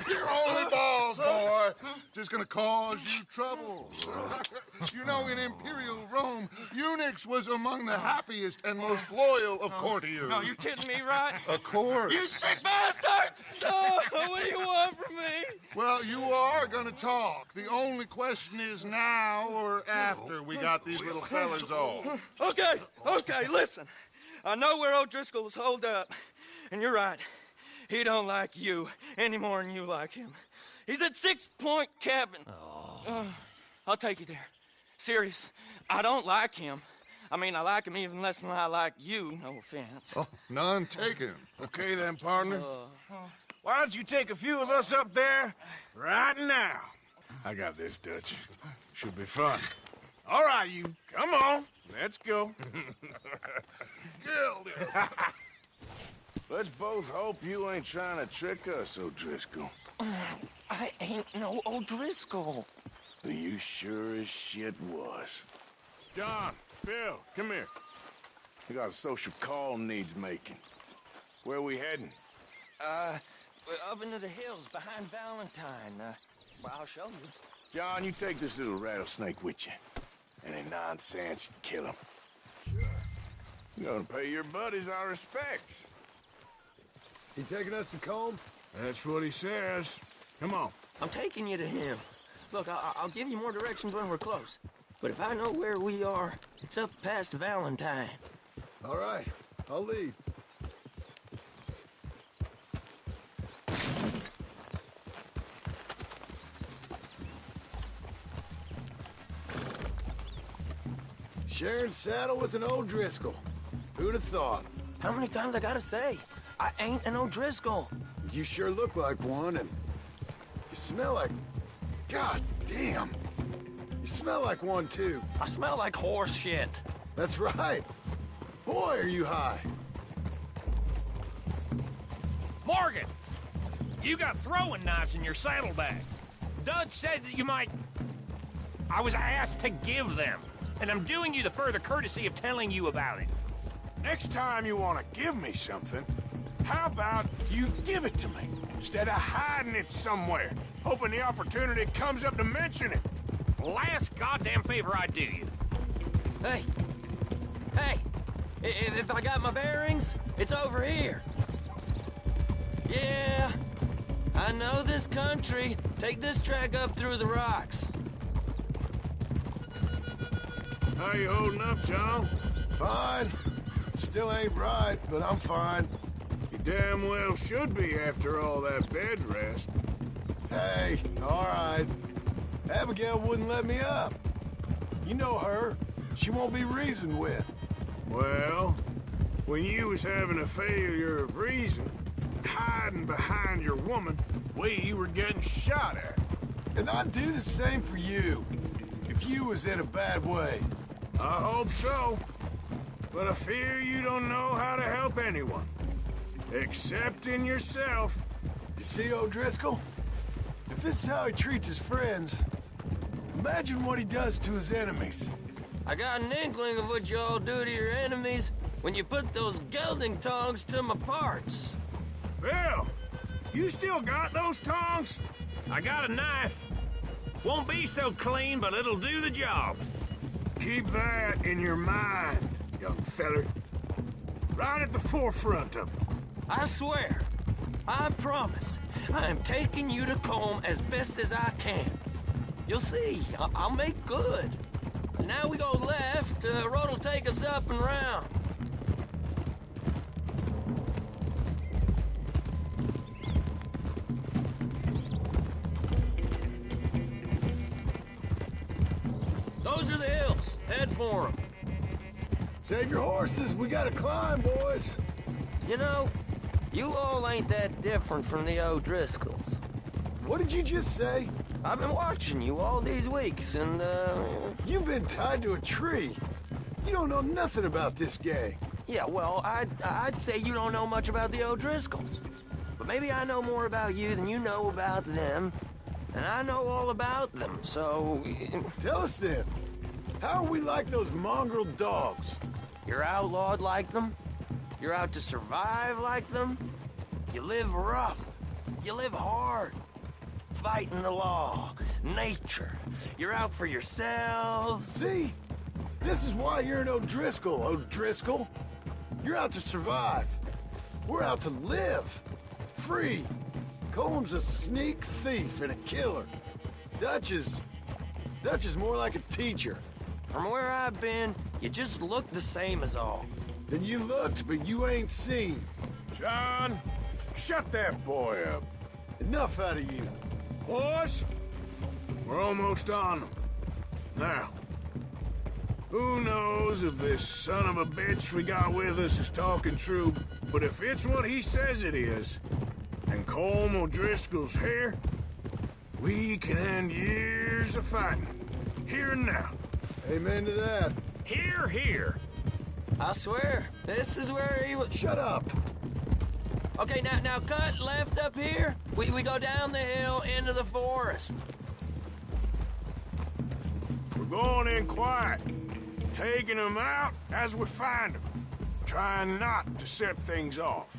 You're only balls, boy. Just gonna cause you trouble. You know, in Imperial Rome, eunuchs was among the happiest and most loyal of courtiers. No, you kidding me, right? Of course. You sick bastards! Oh, what do you want from me? Well, you are gonna talk. The only question is now or after we got these little fellas off. Okay, listen. I know where O'Driscoll's holed up, and you're right. He don't like you any more than you like him. He's at 6 Point Cabin. I'll take you there. Serious, I don't like him. I mean, I like him even less than I like you, no offense. Oh, none taken. Okay then, partner. Why don't you take a few of us up there right now? I got this, Dutch. Should be fun. All right, you. Come on. Let's go. Let's both hope you ain't trying to trick us, O'Driscoll. I ain't no O'Driscoll. You sure as shit was. John, Bill, come here. We got a social call needs making. Where are we heading? Up into the hills behind Valentine. Well, I'll show you. John, you take this little rattlesnake with you. Any nonsense, you kill him. You're gonna pay your buddies our respects. He taking us to Combe? That's what he says. Come on. I'm taking you to him. Look, I'll give you more directions when we're close. But if I know where we are, it's up past Valentine. All right, I'll lead. Sharing saddle with an O'Driscoll. Who'd have thought? How many times I gotta say? I ain't an O'Driscoll. You sure look like one, and you smell like... God damn. You smell like one, too. I smell like horse shit. That's right. Boy, are you high. Morgan! You got throwing knives in your saddlebag. Dud said that you might... I was asked to give them, and I'm doing you the further courtesy of telling you about it. Next time you want to give me something, how about you give it to me, instead of hiding it somewhere, hoping the opportunity comes up to mention it? Last goddamn favor I do you. Hey! Hey! If I got my bearings, it's over here. Yeah, I know this country. Take this track up through the rocks. How you holding up, John? Fine. Still ain't right, but I'm fine. You damn well should be after all that bed rest. Hey, all right. Abigail wouldn't let me up. You know her. She won't be reasoned with. Well, when you was having a failure of reason, hiding behind your woman, we were getting shot at. And I'd do the same for you, if you was in a bad way. I hope so. But I fear you don't know how to help anyone. Except in yourself. You see, O'Driscoll? If this is how he treats his friends, imagine what he does to his enemies. I got an inkling of what you all do to your enemies when you put those gelding tongs to my parts. Bill, you still got those tongs? I got a knife. Won't be so clean, but it'll do the job. Keep that in your mind, young feller. Right at the forefront of it. I swear, I promise, I am taking you to Combe as best as I can. You'll see, I'll make good. Now we go left, road'll take us up and round. Those are the hills. Head for them. Save your horses. We gotta climb, boys. You know, you all ain't that different from the O'Driscolls. What did you just say? I've been watching you all these weeks, and, You've been tied to a tree. You don't know nothing about this gang. Yeah, well, I'd say you don't know much about the O'Driscolls. But maybe I know more about you than you know about them. And I know all about them, so... Tell us then. How are we like those mongrel dogs? You're outlawed like them. You're out to survive like them. You live rough. You live hard. Fighting the law, nature. You're out for yourselves. See? This is why you're an O'Driscoll, O'Driscoll. You're out to survive. We're out to live. Free. Comb's a sneak thief and a killer. Dutch is more like a teacher. From where I've been, you just look the same as all. Then you looked, but you ain't seen. John, shut that boy up. Enough out of you. Boys, we're almost on them. Now, who knows if this son of a bitch we got with us is talking true, but if it's what he says it is, and Colm O'Driscoll's here, we can end years of fighting. Here and now. Amen to that. Here, here. I swear, this is where he was... Shut up. Okay, now cut left up here. We go down the hill into the forest. We're going in quiet, taking them out as we find them, trying not to set things off.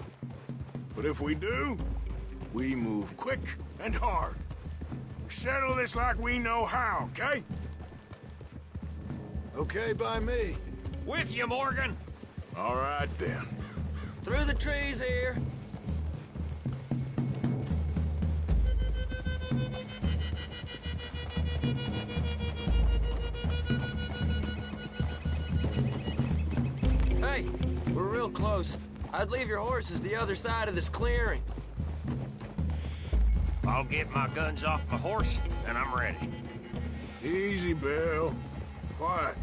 But if we do, we move quick and hard. We settle this like we know how, okay? Okay by me. With you, Morgan. All right, then. Through the trees here. Hey, we're real close. I'd leave your horses the other side of this clearing. I'll get my guns off my horse, and I'm ready. Easy, Bill. Quiet.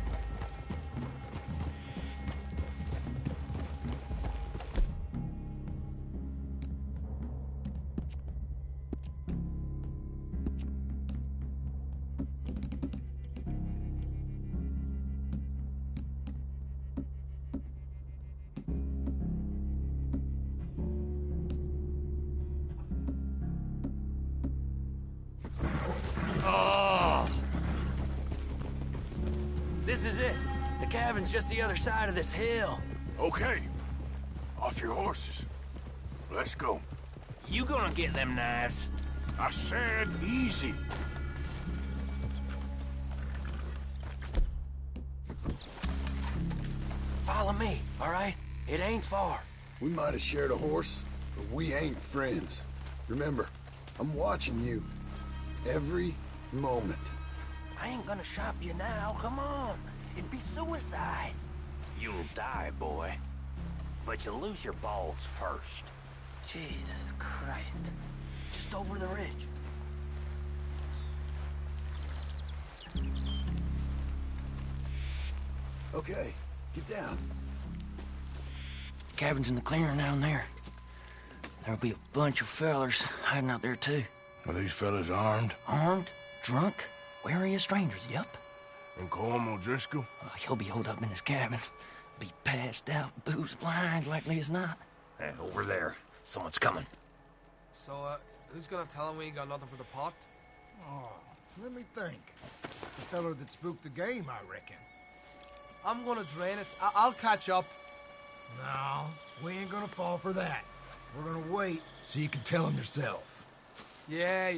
cabin's just the other side of this hill. Okay. Off your horses. Let's go. You gonna get them knives? I said easy. Follow me, all right? It ain't far. We might have shared a horse, but we ain't friends. Remember, I'm watching you. Every moment. I ain't gonna shop you now, come on. It'd be suicide. You'll die, boy. But you'll lose your balls first. Jesus Christ. Just over the ridge. Okay, get down. Cabin's in the clearing down there. There'll be a bunch of fellers hiding out there, too. Are these fellas armed? Armed? Drunk? Wary of strangers, yup. And Colm O'Driscoll? He'll be holed up in his cabin. Be passed out, booze blind, likely as not. Over there. Someone's coming. So, who's gonna tell him we ain't got nothing for the pot? Oh, let me think. The fellow that spooked the game, I reckon. I'm gonna drain it. I'll catch up. No, we ain't gonna fall for that. We're gonna wait so you can tell him yourself. Yeah.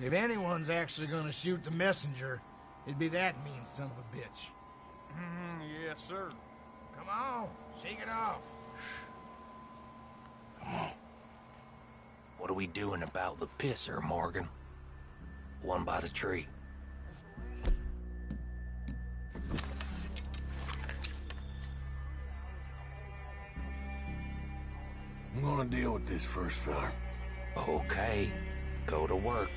If anyone's actually gonna shoot the messenger, it'd be that mean son of a bitch. Yes, sir. Come on, shake it off. Come on. What are we doing about the pisser, Morgan? One by the tree. I'm gonna deal with this first fella. Okay, go to work.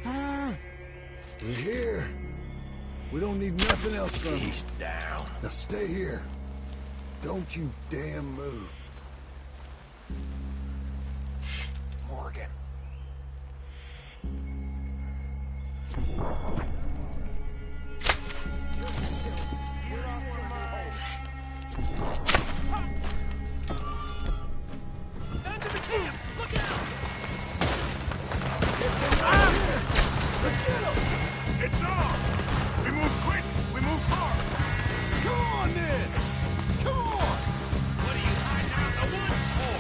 We're here. We don't need nothing else from you. He's down. Now stay here. Don't you damn move. Morgan. End of the camp! Look out! It's on! We move quick! We move hard! Come on, then! Come on! What are you hiding out in the woods for?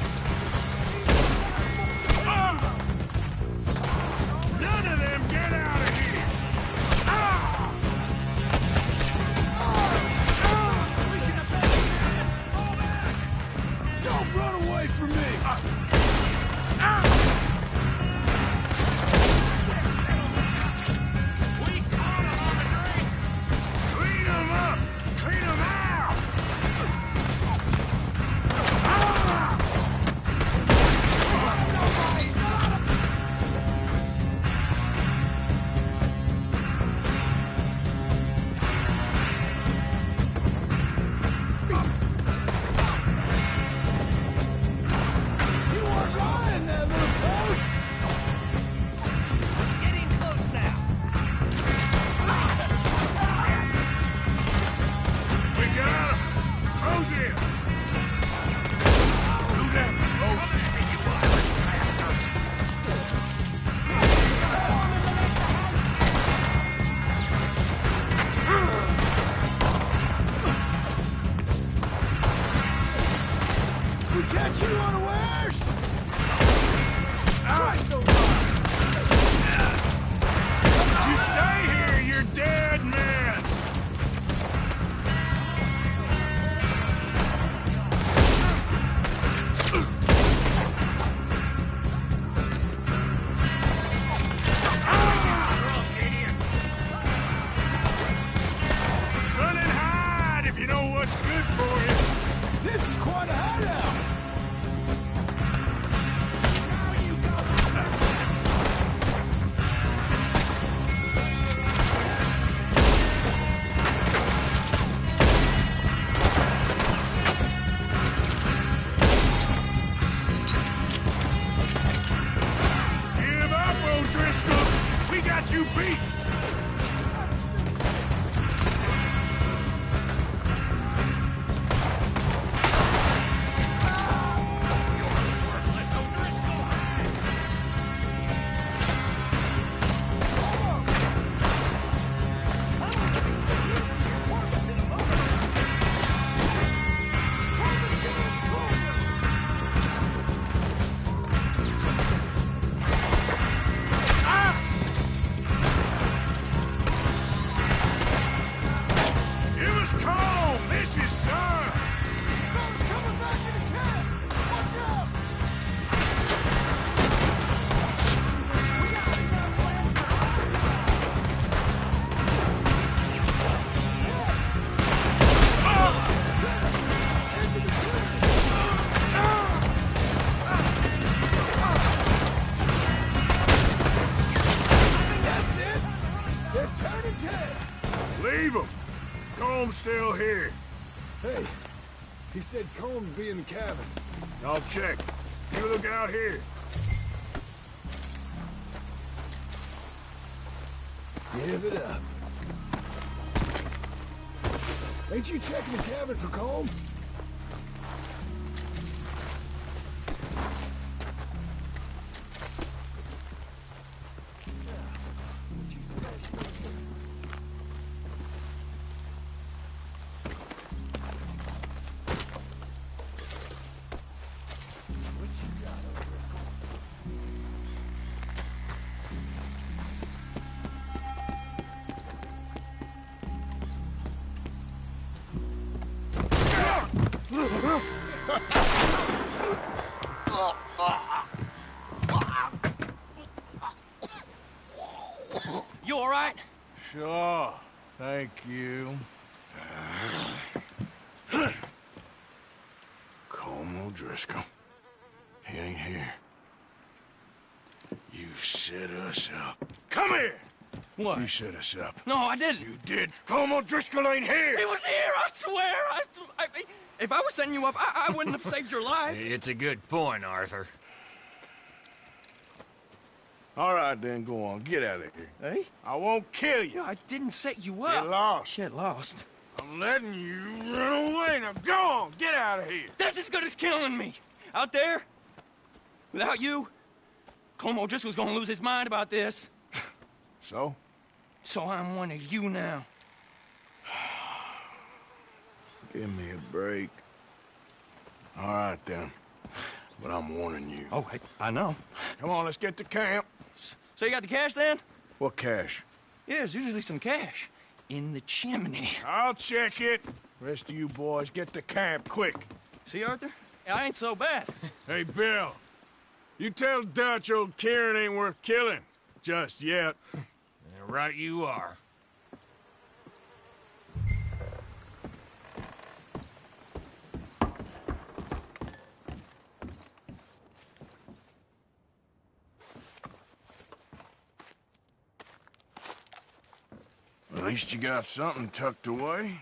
None of them get out of here! Ah! We can defend it, man! Fall back! Ted! Leave him! Comb's still here. Hey, he said Colm would be in the cabin. I'll check. You look out here. Give it up. Ain't you checking the cabin for Colm? You all right? Sure. Thank you. Colm O'Driscoll. He ain't here. You set us up. Come here! What? You set us up. No, I didn't. You did. Colm O'Driscoll ain't here! He was here, I swear! If I was setting you up, I wouldn't have saved your life. It's a good point, Arthur. All right, then, go on. Get out of here. Hey? I won't kill you. No, I didn't set you up. Get lost. Get lost. I'm letting you run away. Now go on. Get out of here. That's as good as killing me. Out there, without you, Colm O'Driscoll's gonna lose his mind about this. So? So I'm one of you now. Give me a break. All right, then. But I'm warning you. Oh, I know. Come on, let's get to camp. So you got the cash, then? What cash? Yeah, there's usually some cash. In the chimney. I'll check it. Rest of you boys, get to camp, quick. See, Arthur? I ain't so bad. Hey, Bill. You tell Dutch old Kieran ain't worth killing. Just yet. Right you are. At least you got something tucked away.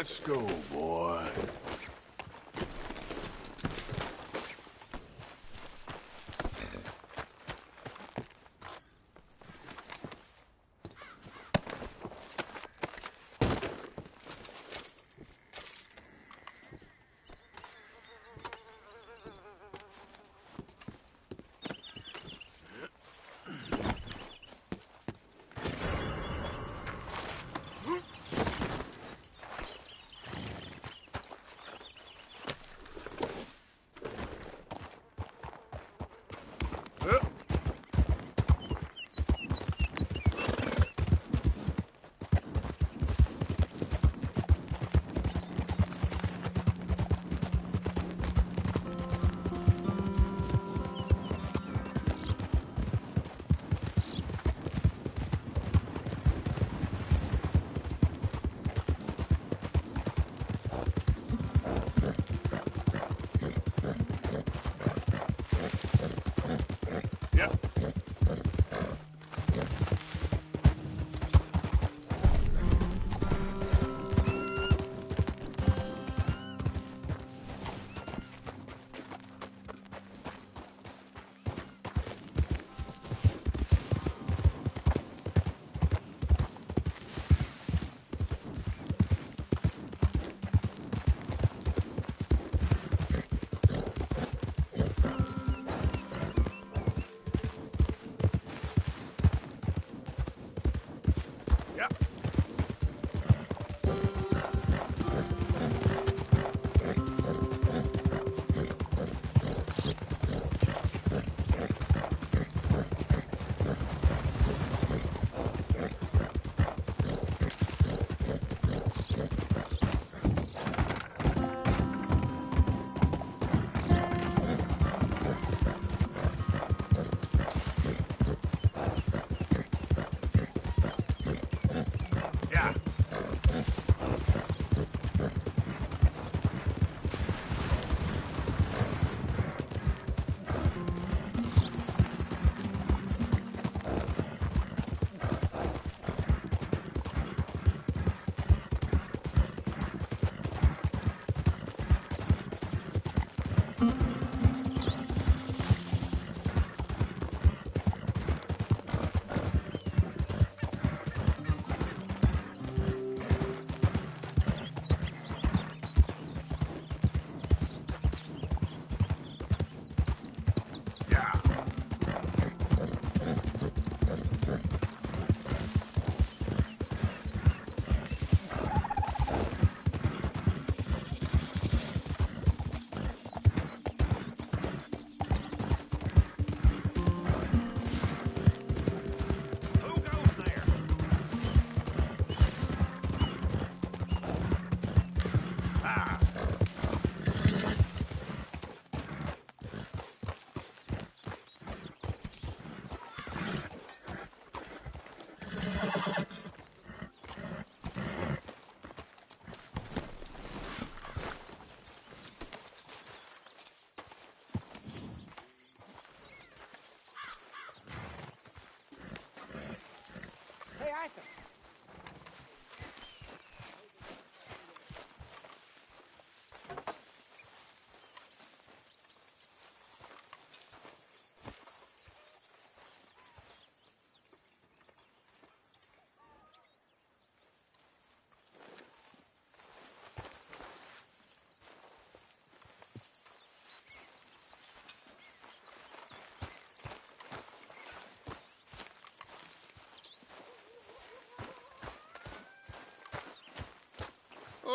Let's go, boy.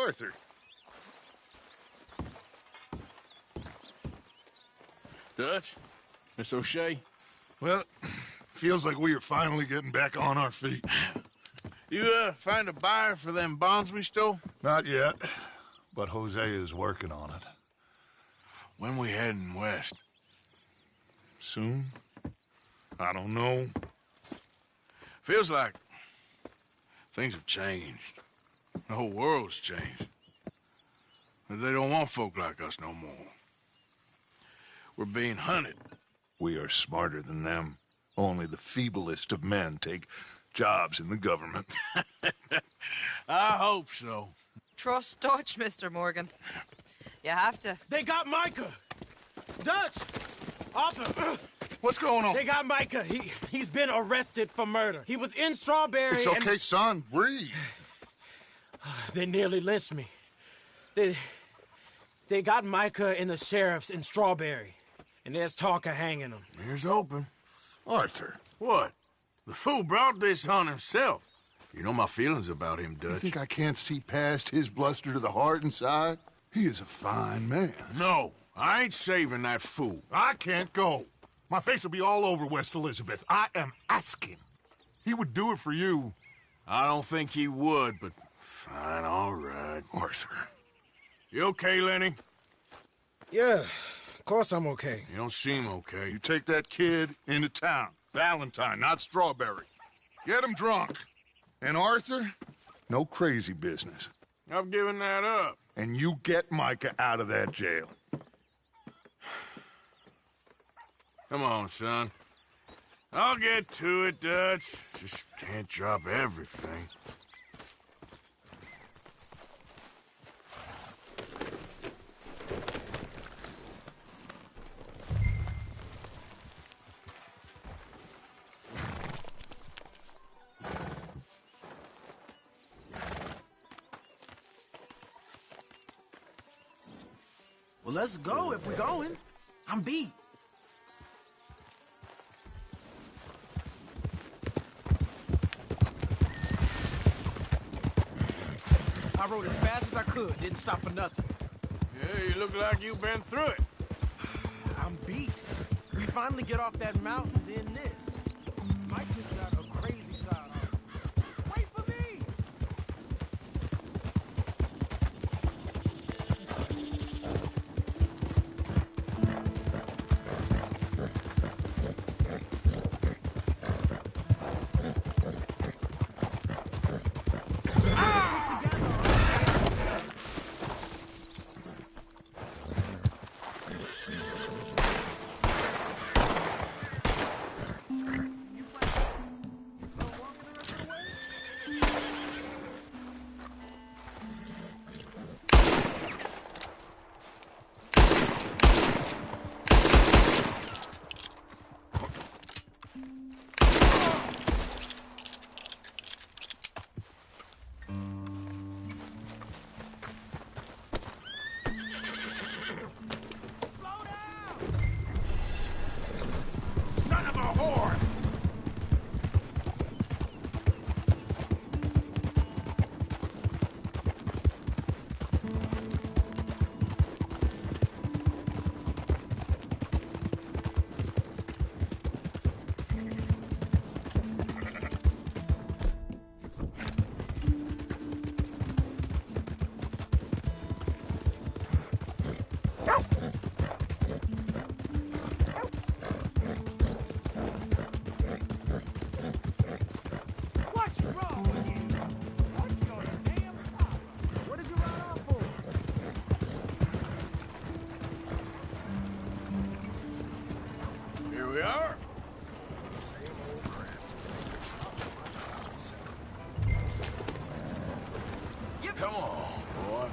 Arthur. Dutch? Miss O'Shea? Well, feels like we are finally getting back on our feet. You, find a buyer for them bonds we stole? Not yet, but Jose is working on it. When we heading west? Soon? I don't know. Feels like things have changed. The whole world's changed. They don't want folk like us no more. We're being hunted. We are smarter than them. Only the feeblest of men take jobs in the government. I hope so. Trust Dutch, Mr. Morgan. You have to. They got Micah! Dutch! Arthur! What's going on? They got Micah. He's been arrested for murder. He was in Strawberry. It's okay, son. Breathe. They nearly lynched me. They got Micah and the sheriffs in Strawberry. And there's talk of hanging him. Here's open. Arthur. What? The fool brought this on himself. You know my feelings about him, Dutch. You think I can't see past his bluster to the heart inside? He is a fine man. No, I ain't saving that fool. I can't go. My face will be all over West Elizabeth. I am asking. He would do it for you. I don't think he would, but fine, all right. Arthur. You okay, Lenny? Yeah, of course I'm okay. You don't seem okay. You take that kid into town. Valentine, not Strawberry. Get him drunk. And Arthur, no crazy business. I've given that up. And you get Micah out of that jail. Come on, son. I'll get to it, Dutch. Just can't drop everything. Well, let's go if we're going. I'm beat. I rode as fast as I could, didn't stop for nothing. Yeah, you look like you've been through it. I'm beat. We finally get off that mountain, then this. Mike just got a crazy side on. Wait for me! Here we are. Come on, boy.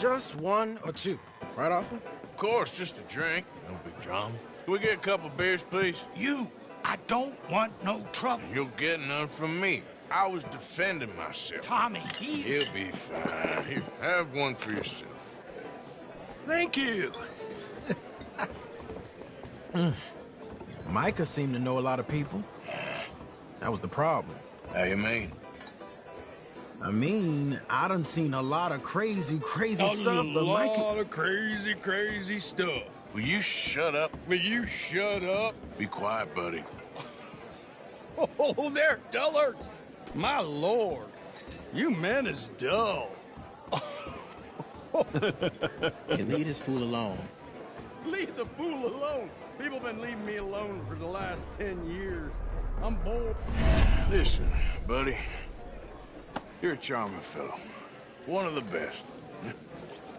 Just one or two, right, Arthur? Of course, just a drink. No big drama. Can we get a couple beers, please? I don't want no trouble. You'll get none from me. I was defending myself. Tommy, he's... He'll be fine. Here, have one for yourself. Thank you. Micah seemed to know a lot of people. That was the problem. How you mean? I mean, I done seen a lot of crazy stuff, but Micah... A lot of crazy stuff. Will you shut up? Will you shut up? Be quiet, buddy. Oh, they're dullards. My lord, you men is dull. Hey, leave this fool alone. Leave the fool alone. People been leaving me alone for the last 10 years. I'm bored. Listen, buddy. You're a charming fellow. One of the best.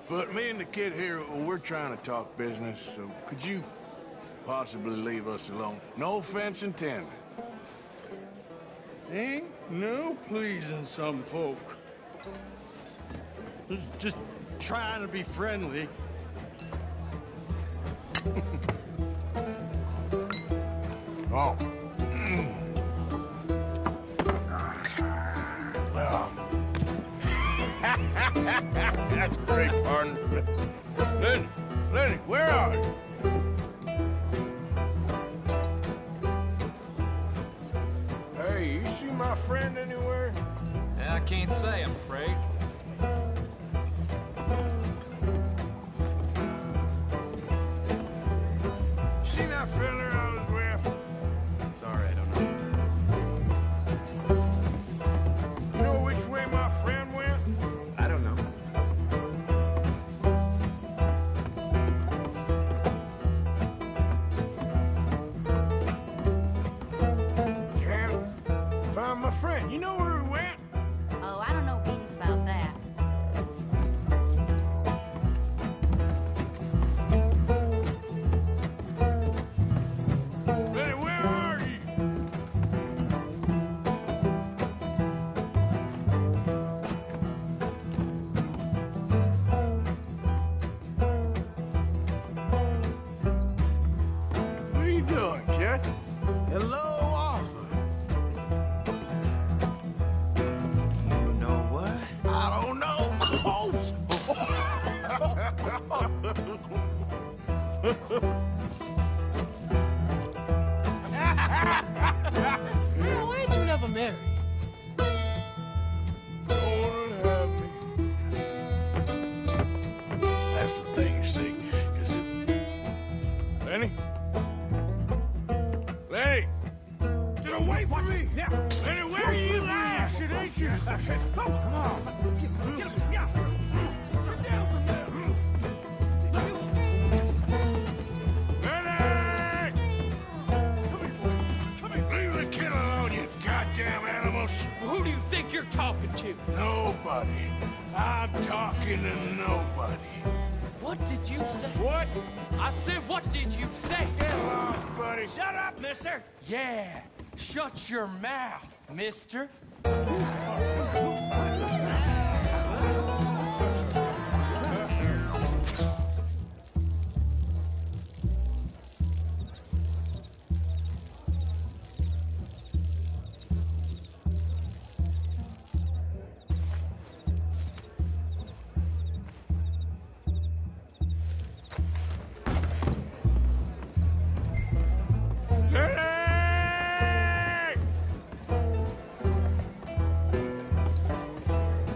But me and the kid here, we're trying to talk business, so could you possibly leave us alone? No offense intended. Ain't no pleasing some folk. Just trying to be friendly. Oh. That's great, partner. Lenny, where are you? Hey, you see my friend anywhere? I can't say, I'm afraid. See that fella I was with? Sorry, I don't know. You know which way my friend went? I don't know. Can't find my friend. You know where he went? Oh, I don't know beans about that. Lenny, where are you? What are you doing, kid? Hello, Arthur. You know what? I don't know. Man, why ain't you never married? Don't wanna have me. That's the thing, you see, 'cause it... Lenny? Lenny! Get away from me! Yeah. Lenny, where are you at? Shit, ain't you? Oh, come on. Get him. Yeah. Get down from there. Lenny! Come here. Leave the kid alone, you goddamn animals. Who do you think you're talking to? Nobody. I'm talking to nobody. What did you say? What? I said, what did you say? Get lost, buddy. Shut up, mister. Yeah, shut your mouth, mister.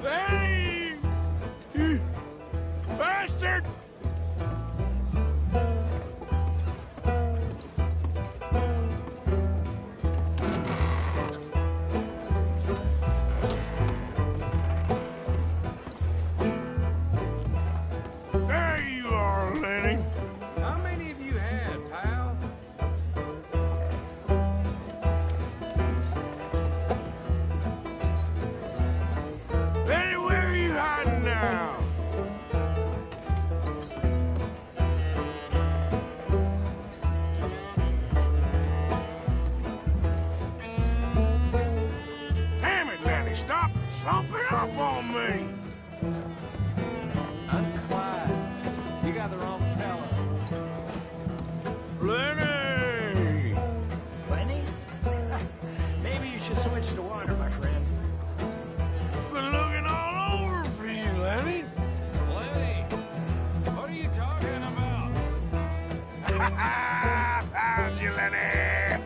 Lenny! You bastard! There you are, Lenny. How many of you had, pal? Lenny, where are you hiding now? Damn it, Lenny, stop slumping off on me. I'm Clyde. You got the wrong fella. Lenny! Lenny? Maybe you should switch to water, my friend. Been looking all over for you, Lenny. Lenny, what are you talking about? Found you, Lenny.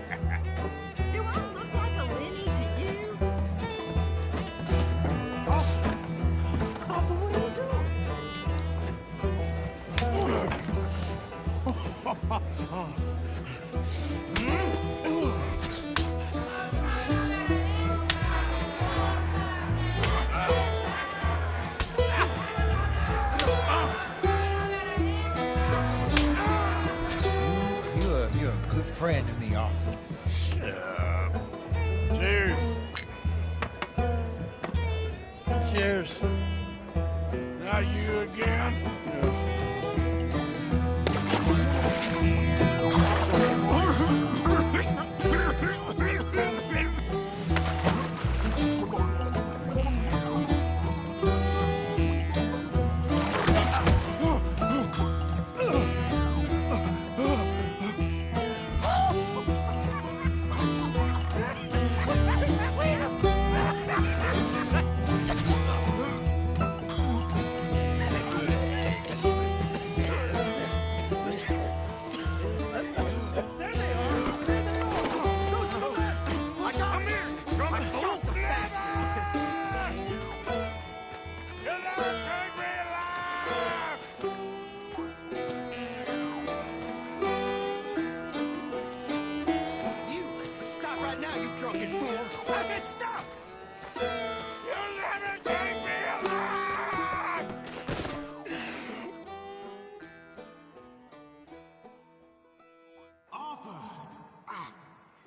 Do I look like a Lenny to you? Arthur, what are you doing? Cheers. Now you again?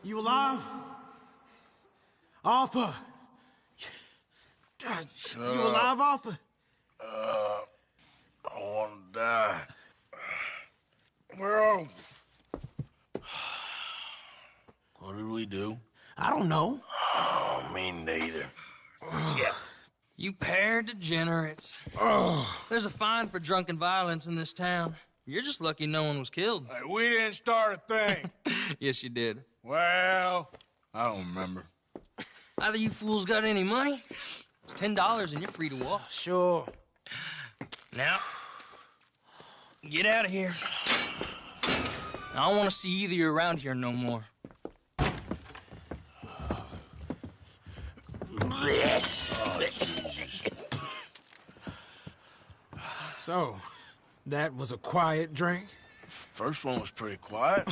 You alive? Arthur! You alive, Arthur? I want to die. Well, what did we do? I don't know. Oh, me neither. Yeah. You pair degenerates. There's a fine for drunken violence in this town. You're just lucky no one was killed. Hey, we didn't start a thing. Yes, you did. Well, I don't remember. Either you fools got any money? It's $10 and you're free to walk. Sure. Now, get out of here. I don't want to see either of you around here no more. Oh, Jesus. So, that was a quiet drink? First one was pretty quiet.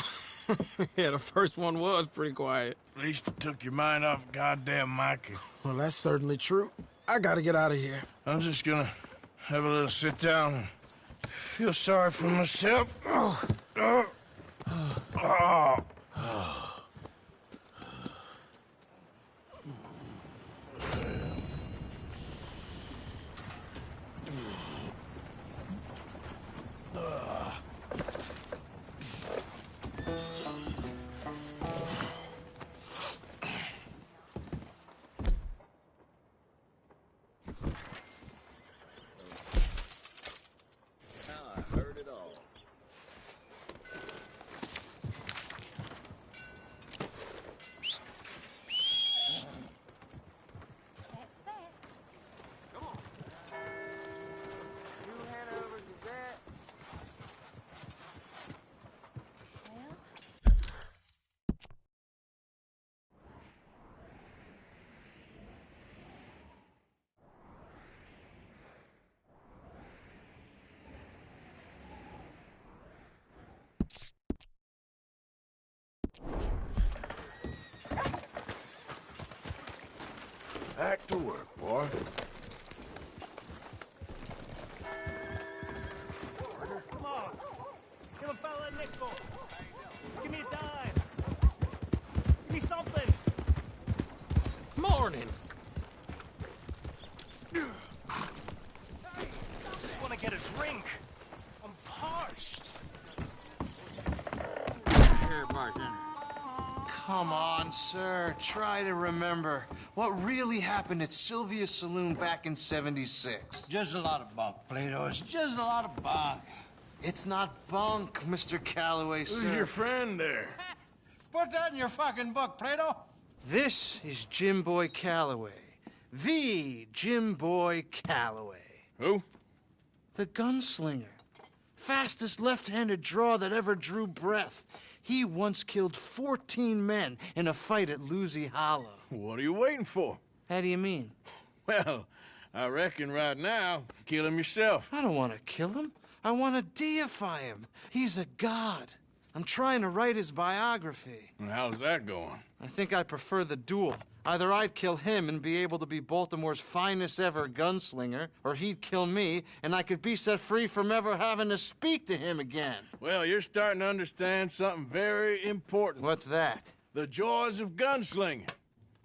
Yeah, the first one was pretty quiet. At least it took your mind off goddamn Mikey. Well, that's certainly true. I gotta get out of here. I'm just gonna have a little sit down and feel sorry for myself. Back to work, boy. Come on. Give a fella a nickel. Give me a dime. Give me something. Morning. Just want to get a drink. I'm parched. Here, bartender. Come on, sir. Try to remember what really happened at Sylvia's Saloon back in '76. Just a lot of bunk, Plato. It's just a lot of bunk. It's not bunk, Mr. Calloway, sir. Who's your friend there? Put that in your fucking book, Plato. This is Jim Boy Calloway. The Jim Boy Calloway. Who? The gunslinger. Fastest left-handed draw that ever drew breath. He once killed 14 men in a fight at Lucy Hollow. What are you waiting for? How do you mean? Well, I reckon right now, kill him yourself. I don't want to kill him. I want to deify him. He's a god. I'm trying to write his biography. And how's that going? I think I prefer the duel. Either I'd kill him and be able to be Baltimore's finest ever gunslinger, or he'd kill me and I could be set free from ever having to speak to him again. Well, you're starting to understand something very important. What's that? The joys of gunslinging.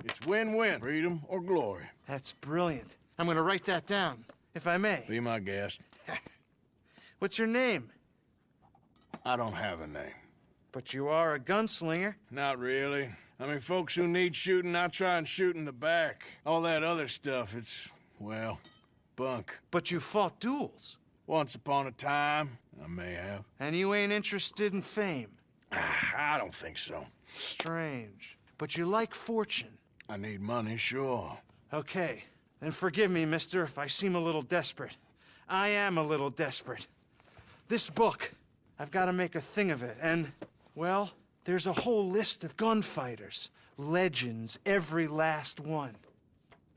It's win-win, freedom or glory. That's brilliant. I'm gonna write that down, if I may. Be my guest. What's your name? I don't have a name. But you are a gunslinger. Not really. I mean, folks who need shooting, I try and shoot in the back. All that other stuff, it's, well, bunk. But you fought duels. Once upon a time, I may have. And you ain't interested in fame. I don't think so. Strange. But you like fortune. I need money, sure. Okay. Then forgive me, mister, if I seem a little desperate. I am a little desperate. This book, I've got to make a thing of it, and, well, there's a whole list of gunfighters. Legends, every last one.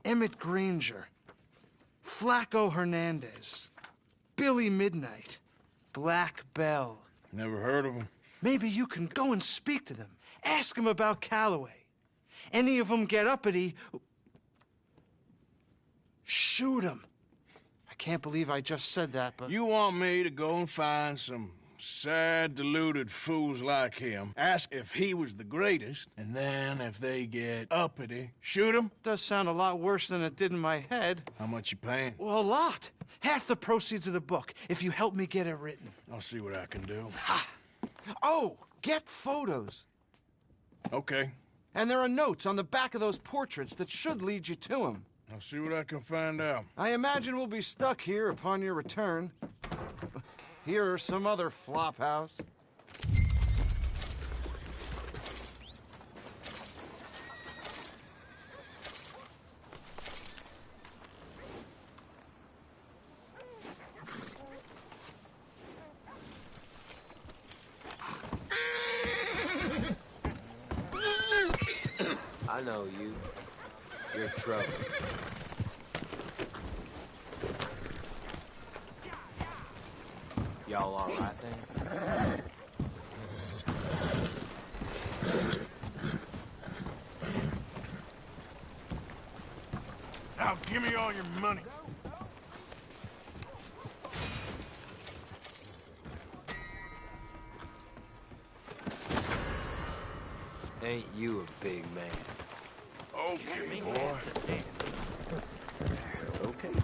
Emmett Granger. Flaco Hernandez. Billy Midnight. Black Bell. Never heard of him. Maybe you can go and speak to them. Ask them about Calloway. Any of them get uppity, shoot them. I can't believe I just said that, but... You want me to go and find some sad, deluded fools like him, ask if he was the greatest, and then if they get uppity, shoot him? Does sound a lot worse than it did in my head. How much you paying? Well, a lot. Half the proceeds of the book, if you help me get it written. I'll see what I can do. Ha! Oh, get photos. Okay. And there are notes on the back of those portraits that should lead you to him. I'll see what I can find out. I imagine we'll be stuck here upon your return. Here or some other flop house. I know you. You're trouble. Y'all all right then? Now give me all your money. Ain't you a big man? Okay, boy. Okay then.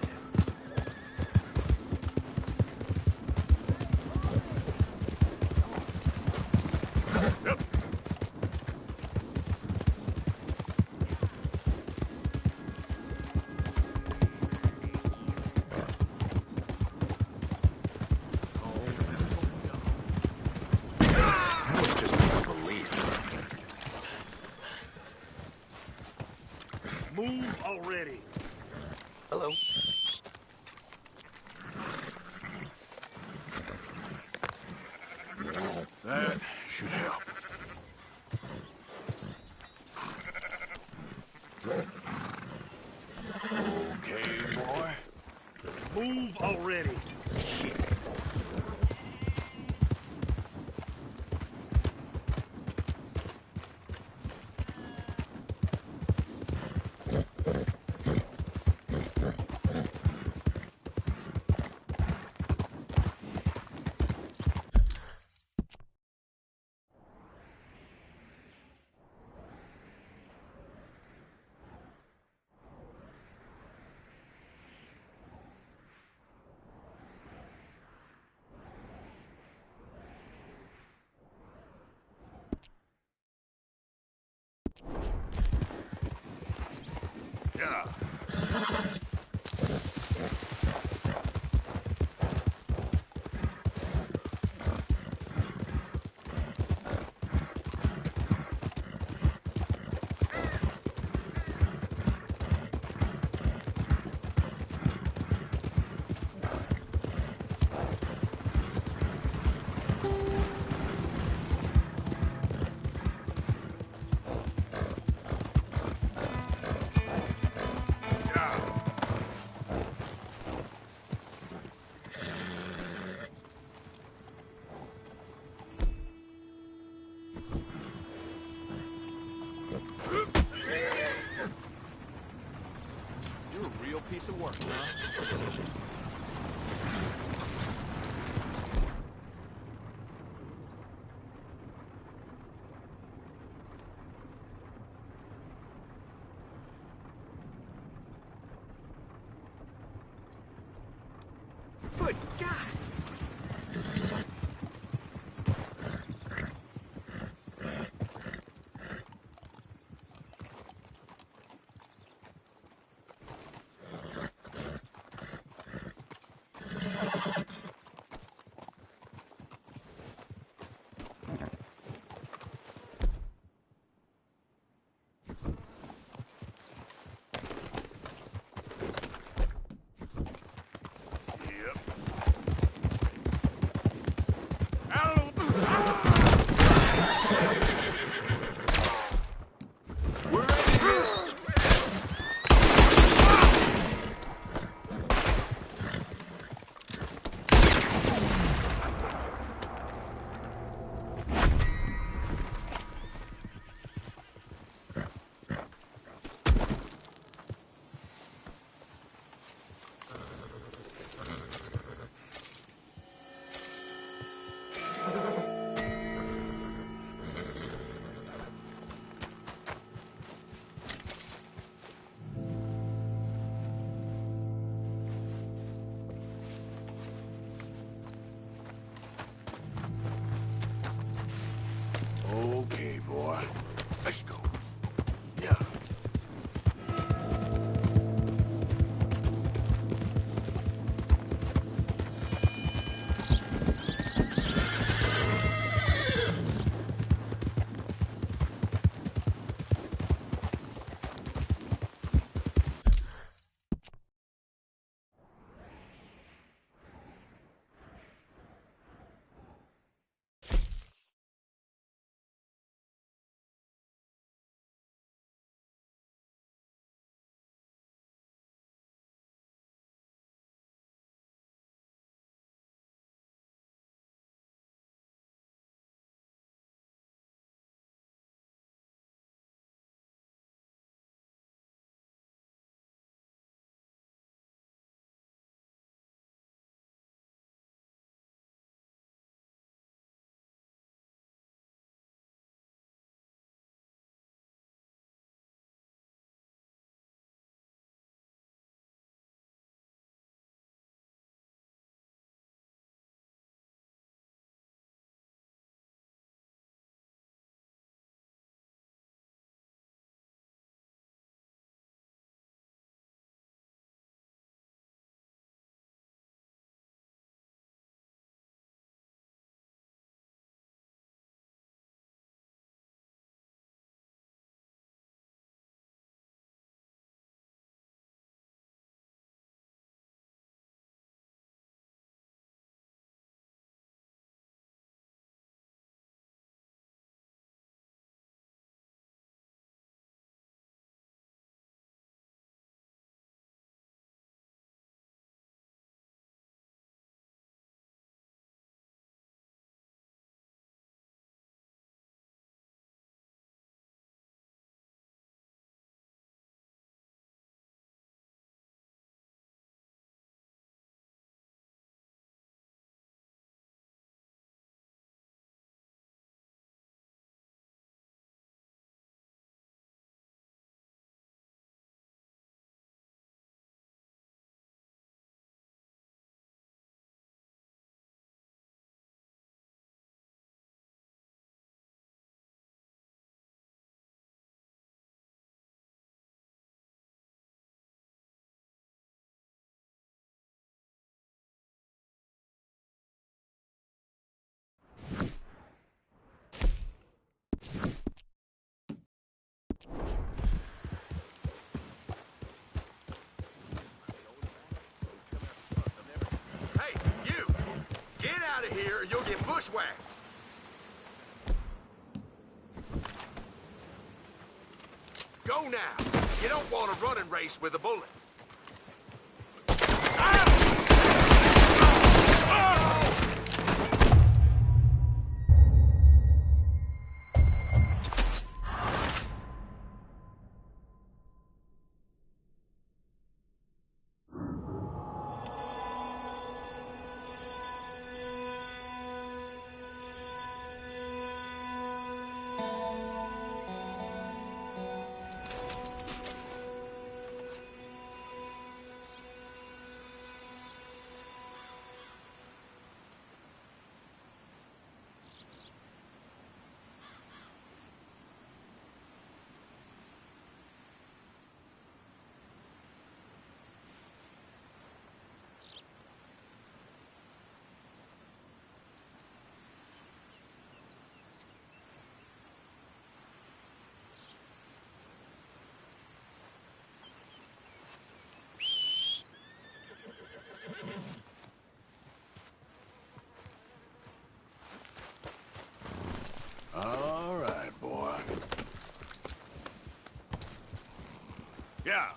Move already. Hello. That should help. Okay, boy. Move already. Yeah. You're a real piece of work, huh? you'll get bushwhacked. Go now. You don't want a running race with a bullet. All right, boy. Yeah.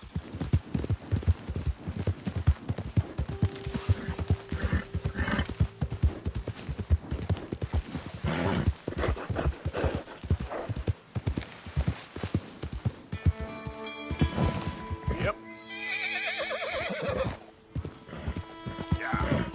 Yep. Yeah.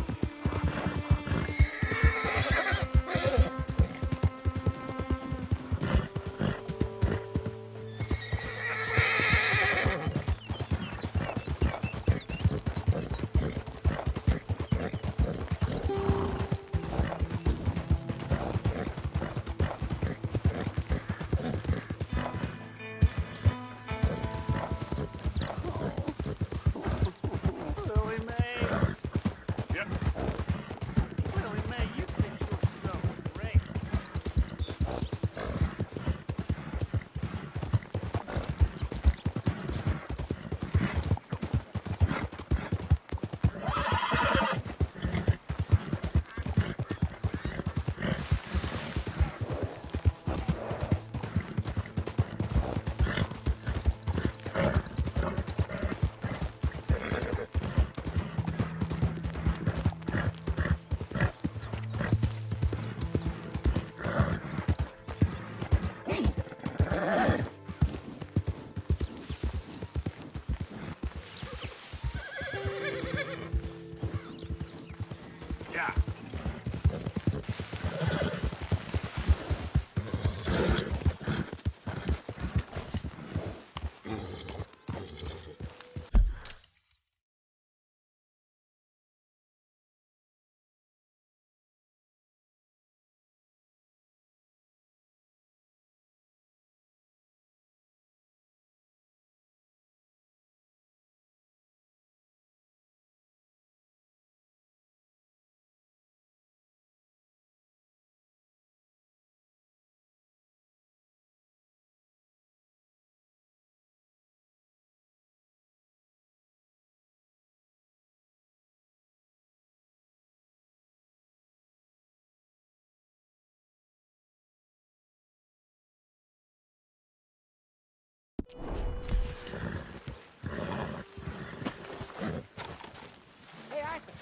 Hey, Arthur.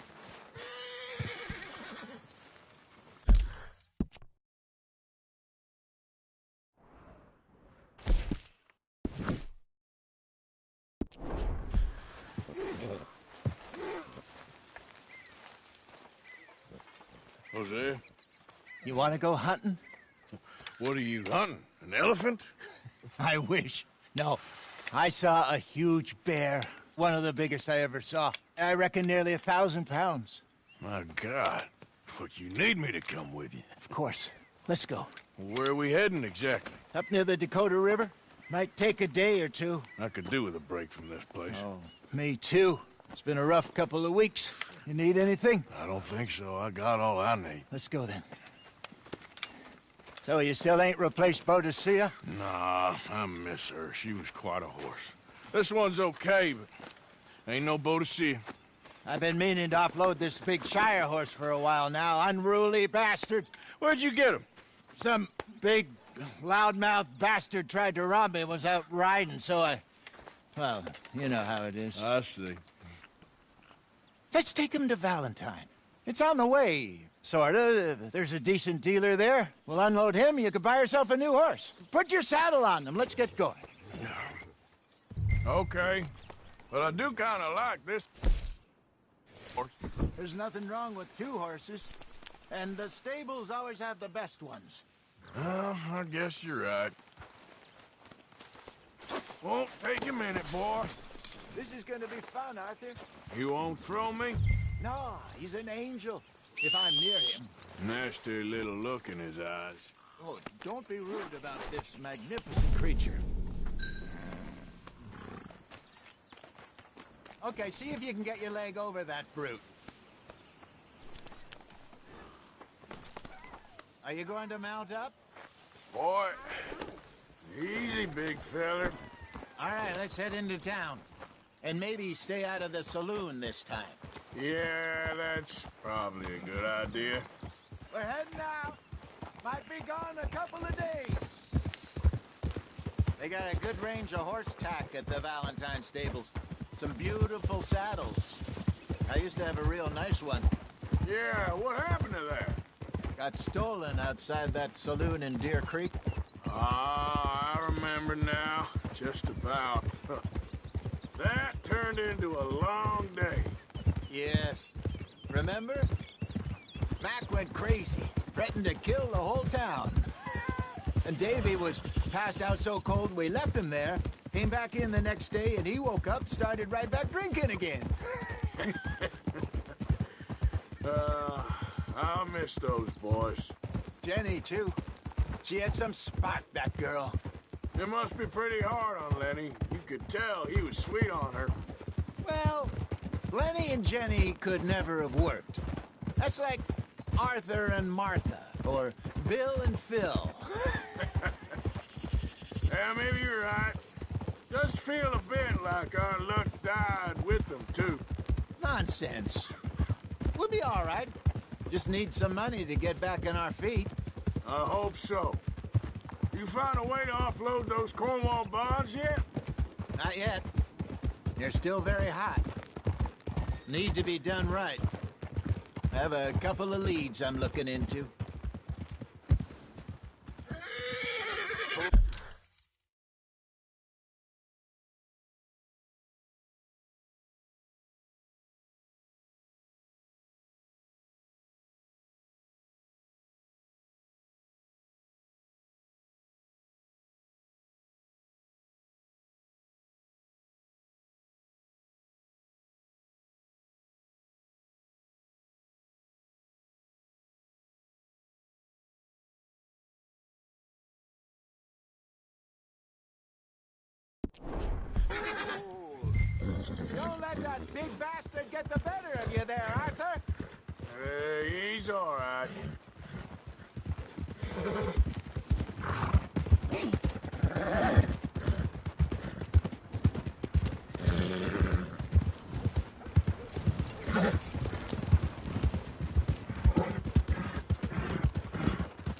Jose? You want to go hunting? What are you hunting? An elephant? I wish. No. I saw a huge bear. One of the biggest I ever saw. I reckon nearly 1,000 pounds. My God. But you need me to come with you. Of course. Let's go. Where are we heading exactly? Up near the Dakota River. Might take a day or two. I could do with a break from this place. Oh, me too. It's been a rough couple of weeks. You need anything? I don't think so. I got all I need. Let's go then. So you still ain't replaced Boadicea? Nah, I miss her. She was quite a horse. This one's okay, but ain't no Boadicea. I've been meaning to offload this big Shire horse for a while now. Unruly bastard. Where'd you get him? Some big, loudmouth bastard tried to rob me and was out riding, so I... Well, you know how it is. I see. Let's take him to Valentine. It's on the way, sorta. There's a decent dealer there. We'll unload him, you could buy yourself a new horse. Put your saddle on him, let's get going. Okay. But I do kind of like this horse. There's nothing wrong with two horses. And the stables always have the best ones. Well, I guess you're right. Won't take a minute, boy. This is gonna be fun, Arthur. You won't throw me? No, he's an angel. If I'm near him. Nasty little look in his eyes. Oh, don't be rude about this magnificent creature. Okay, see if you can get your leg over that brute. Are you going to mount up? Boy, easy, big feller. All right, let's head into town. And maybe stay out of the saloon this time. Yeah, that's probably a good idea. We're heading out. Might be gone a couple of days. They got a good range of horse tack at the Valentine stables. Some beautiful saddles. I used to have a real nice one. Yeah, what happened to that? Got stolen outside that saloon in Deer Creek. Ah, I remember now. Just about. That turned into a long day. Yes. Remember? Mac went crazy, threatened to kill the whole town. And Davy was passed out so cold we left him there, came back in the next day, and he woke up, started right back drinking again. I'll miss those boys. Jenny, too. She had some spot, that girl. It must be pretty hard on Lenny. You could tell he was sweet on her. Well, Lenny and Jenny could never have worked. That's like Arthur and Martha, or Bill and Phil. Yeah, maybe you're right. Does feel a bit like our luck died with them, too. Nonsense. We'll be all right. Just need some money to get back on our feet. I hope so. You found a way to offload those Cornwall bonds yet? Not yet. They're still very hot. Need to be done right. I have a couple of leads I'm looking into. Don't let that big bastard get the better of you there, Arthur. He's all right.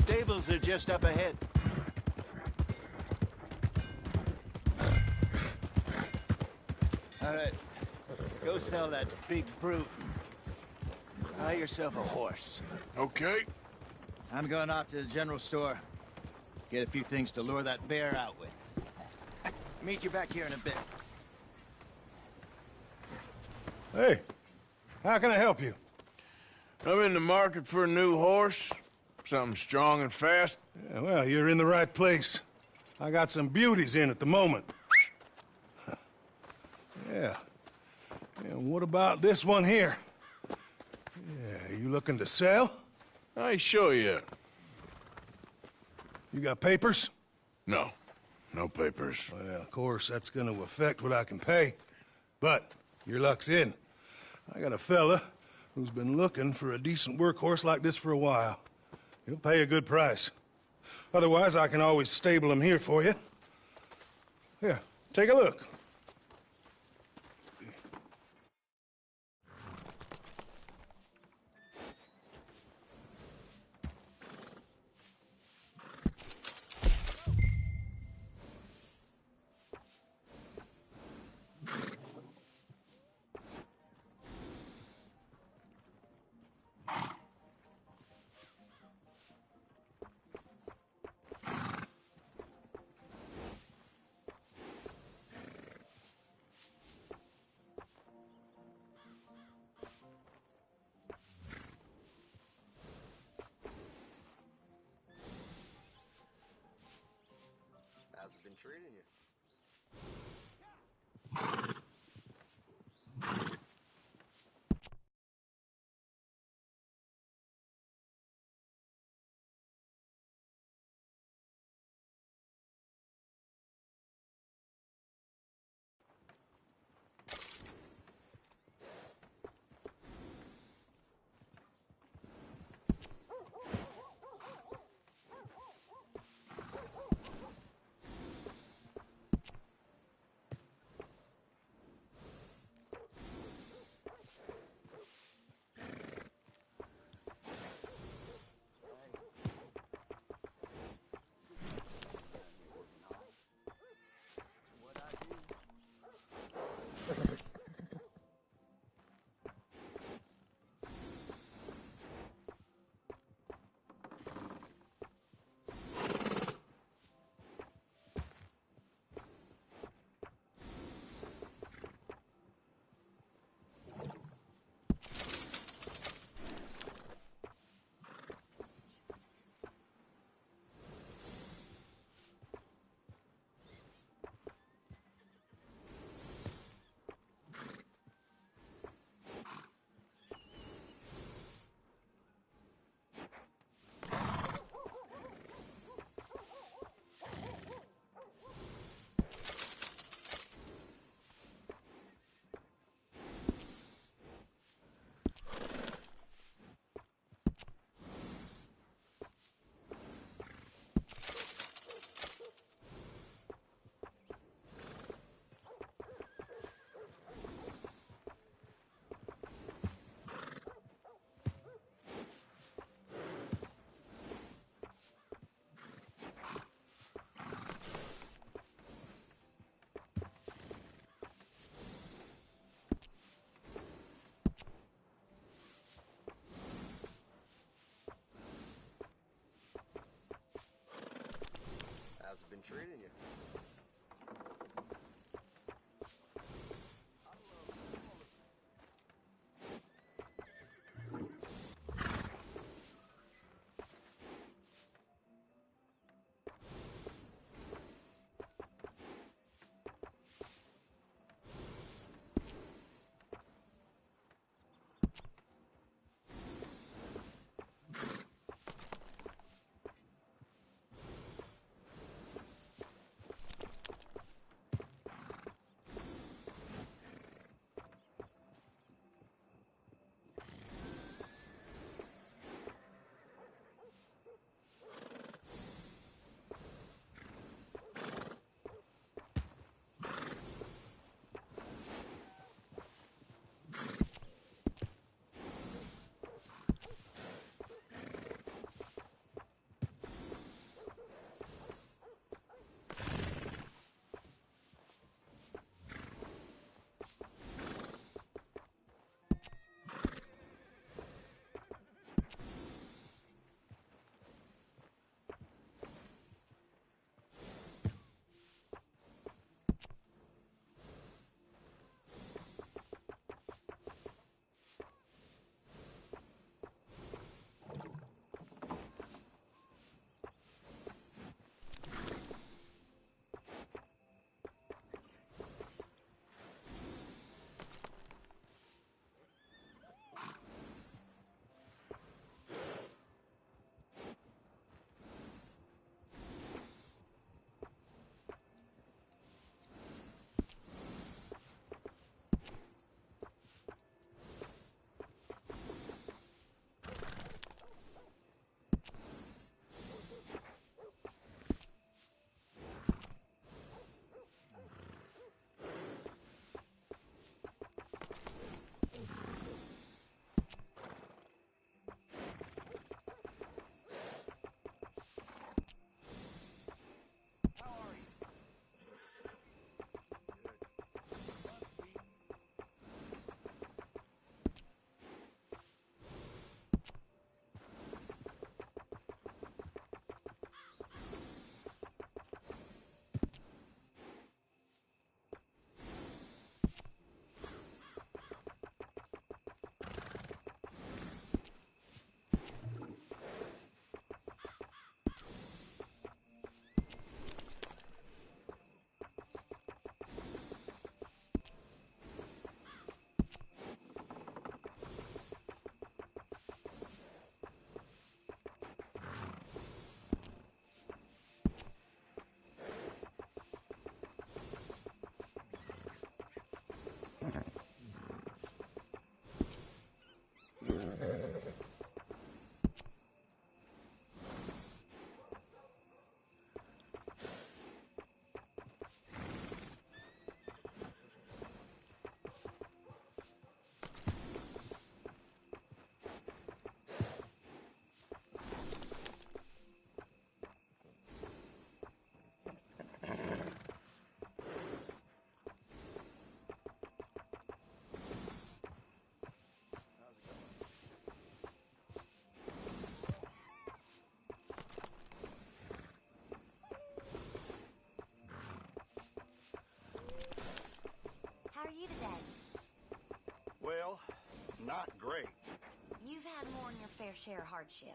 Stables are just up ahead. All right, go sell that big brute. Buy yourself a horse. Okay. I'm going off to the general store. Get a few things to lure that bear out with. Meet you back here in a bit. Hey, how can I help you? I'm in the market for a new horse. Something strong and fast. Yeah, well, you're in the right place. I got some beauties in at the moment. Yeah. And what about this one here? Yeah, you looking to sell? I ain't sure yet. You got papers? No. No papers. Well, of course, that's gonna affect what I can pay. But your luck's in. I got a fella who's been looking for a decent workhorse like this for a while. He'll pay a good price. Otherwise, I can always stable him here for you. Here, take a look. been treating you? How's it been treating you? not great. You've had more than your fair share of hardship.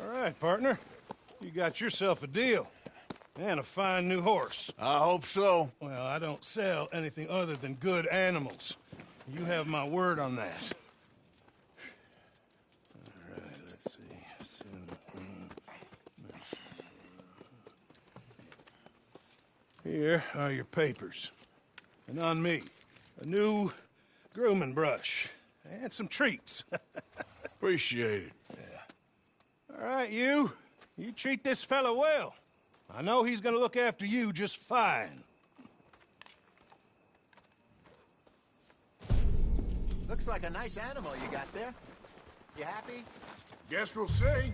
All right, partner. You got yourself a deal. And a fine new horse. I hope so. Well, I don't sell anything other than good animals. You have my word on that. All right, let's see. Here are your papers. And on me, a new grooming brush. And some treats. Appreciate it. Yeah. All right, you. You treat this fella well. I know he's gonna look after you just fine. Looks like a nice animal you got there. You happy? Guess we'll see.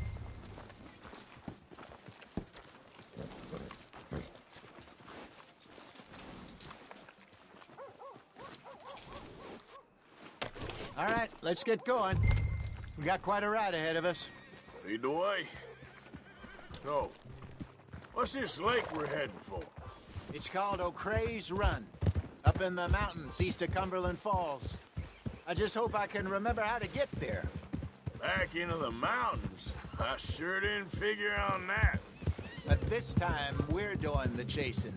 All right, let's get going. We got quite a ride ahead of us. Lead the way. So, what's this lake we're heading for? It's called O'Creagh's Run, up in the mountains east of Cumberland Falls. I just hope I can remember how to get there. Back into the mountains? I sure didn't figure on that. But this time, we're doing the chasing.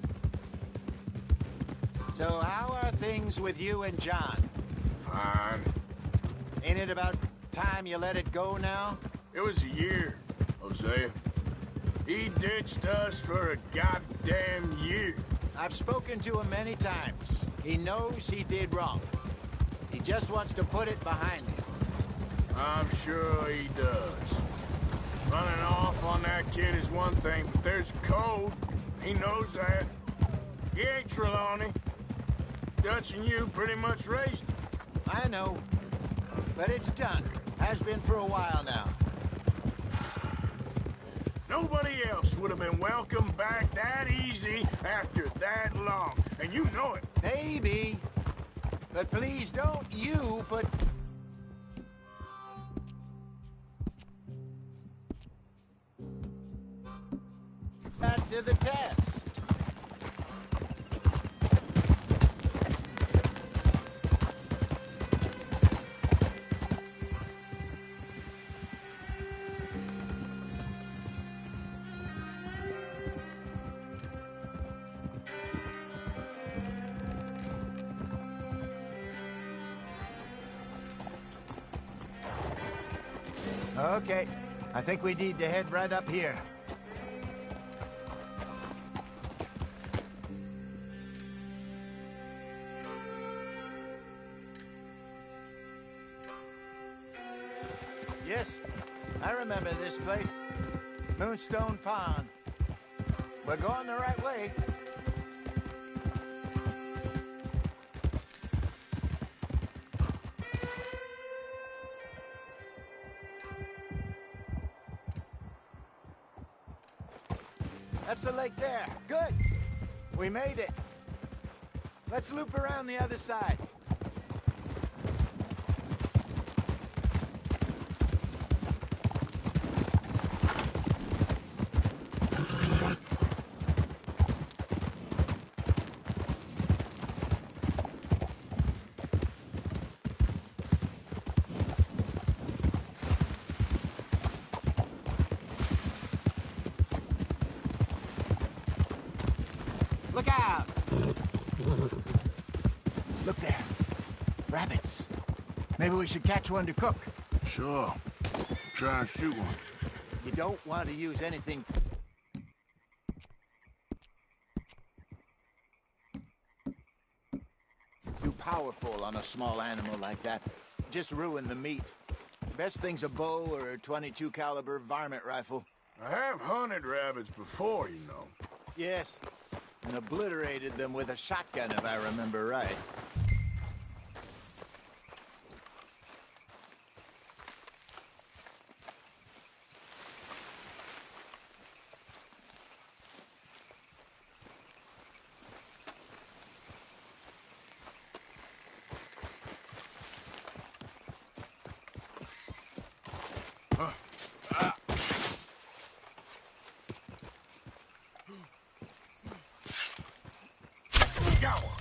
So how are things with you and John? Fine. Ain't it about time you let it go now? It was a year, Hosea. He ditched us for a goddamn year. I've spoken to him many times. He knows he did wrong. He just wants to put it behind him. I'm sure he does. Running off on that kid is one thing, but there's code. He knows that. He ain't Trelawney. Dutch and you pretty much raised him. I know. But it's done. Has been for a while now. Nobody else would have been welcomed back that easy after that long. And you know it. Maybe. But please don't you put... that to the test. Okay, I think we need to head right up here. Yes, I remember this place. Moonstone Pond. We're going the right way. That's the lake there. Good. We made it. Let's loop around the other side. Look out! Look there. Rabbits. Maybe we should catch one to cook. Sure. Try and shoot one. You don't want to use anything too powerful on a small animal like that. Just ruin the meat. Best thing's a bow or a .22 caliber varmint rifle. I have hunted rabbits before, you know. Yes. And obliterated them with a shotgun, if I remember right. Got one.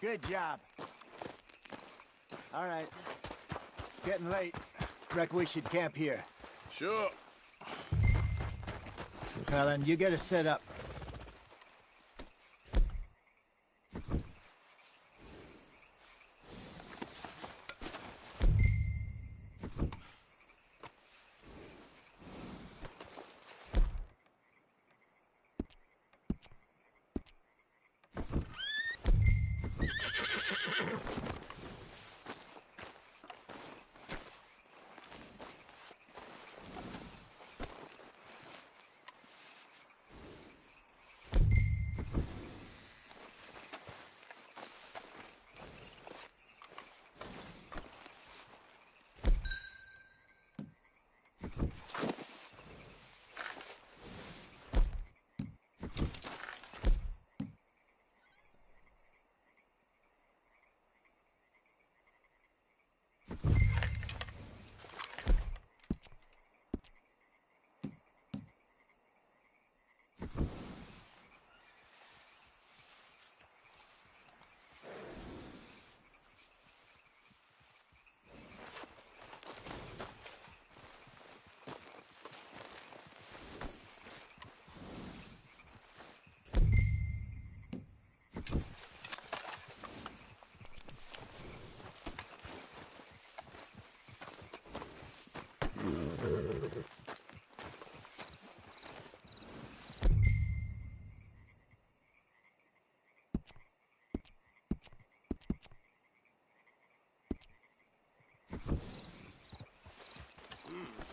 Good job. All right. It's getting late. Reckon we should camp here. Sure. Well, then, you get us set up.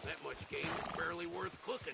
That much game is barely worth cooking.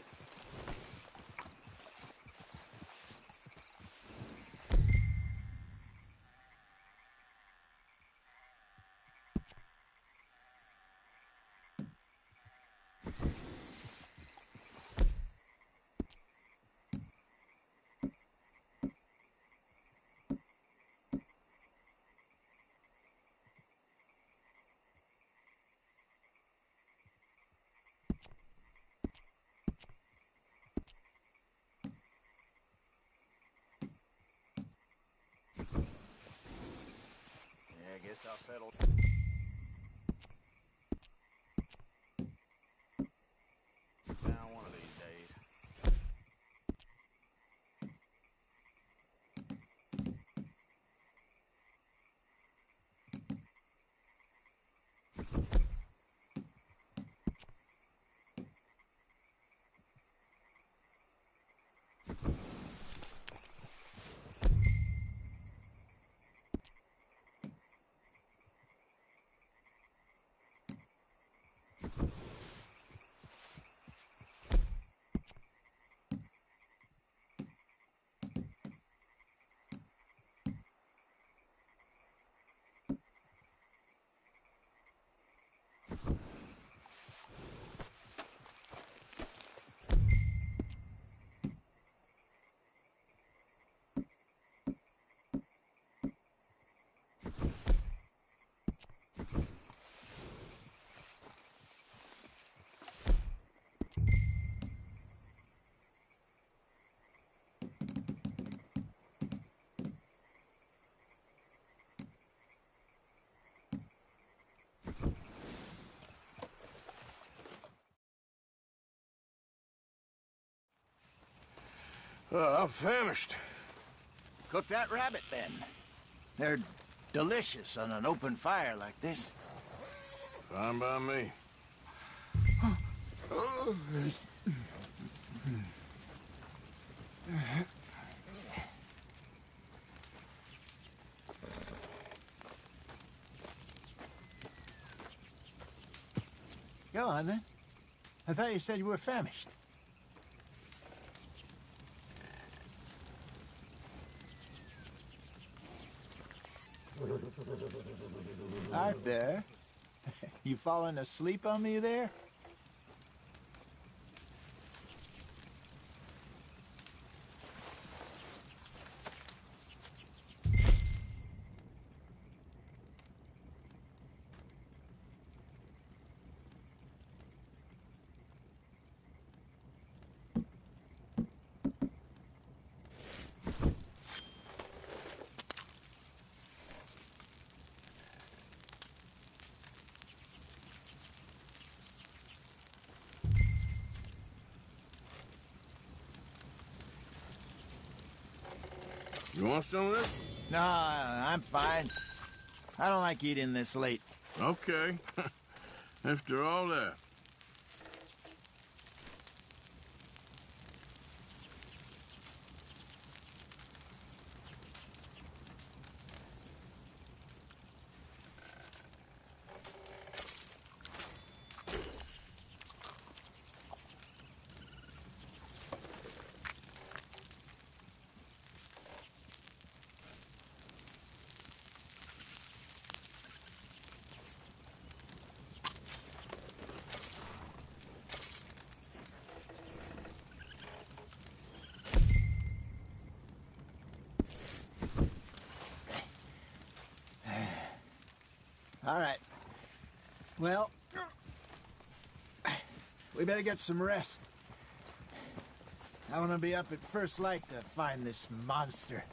I guess I'll settle. Down one of these days. I'm famished. Cook that rabbit, then. They're delicious on an open fire like this. Fine by me. Go on, then. I thought you said you were famished. Arthur, you falling asleep on me there? You want some of this? No, I'm fine. I don't like eating this late. Okay. After all that. All right. Well, we better get some rest. I want to be up at first light to find this monster.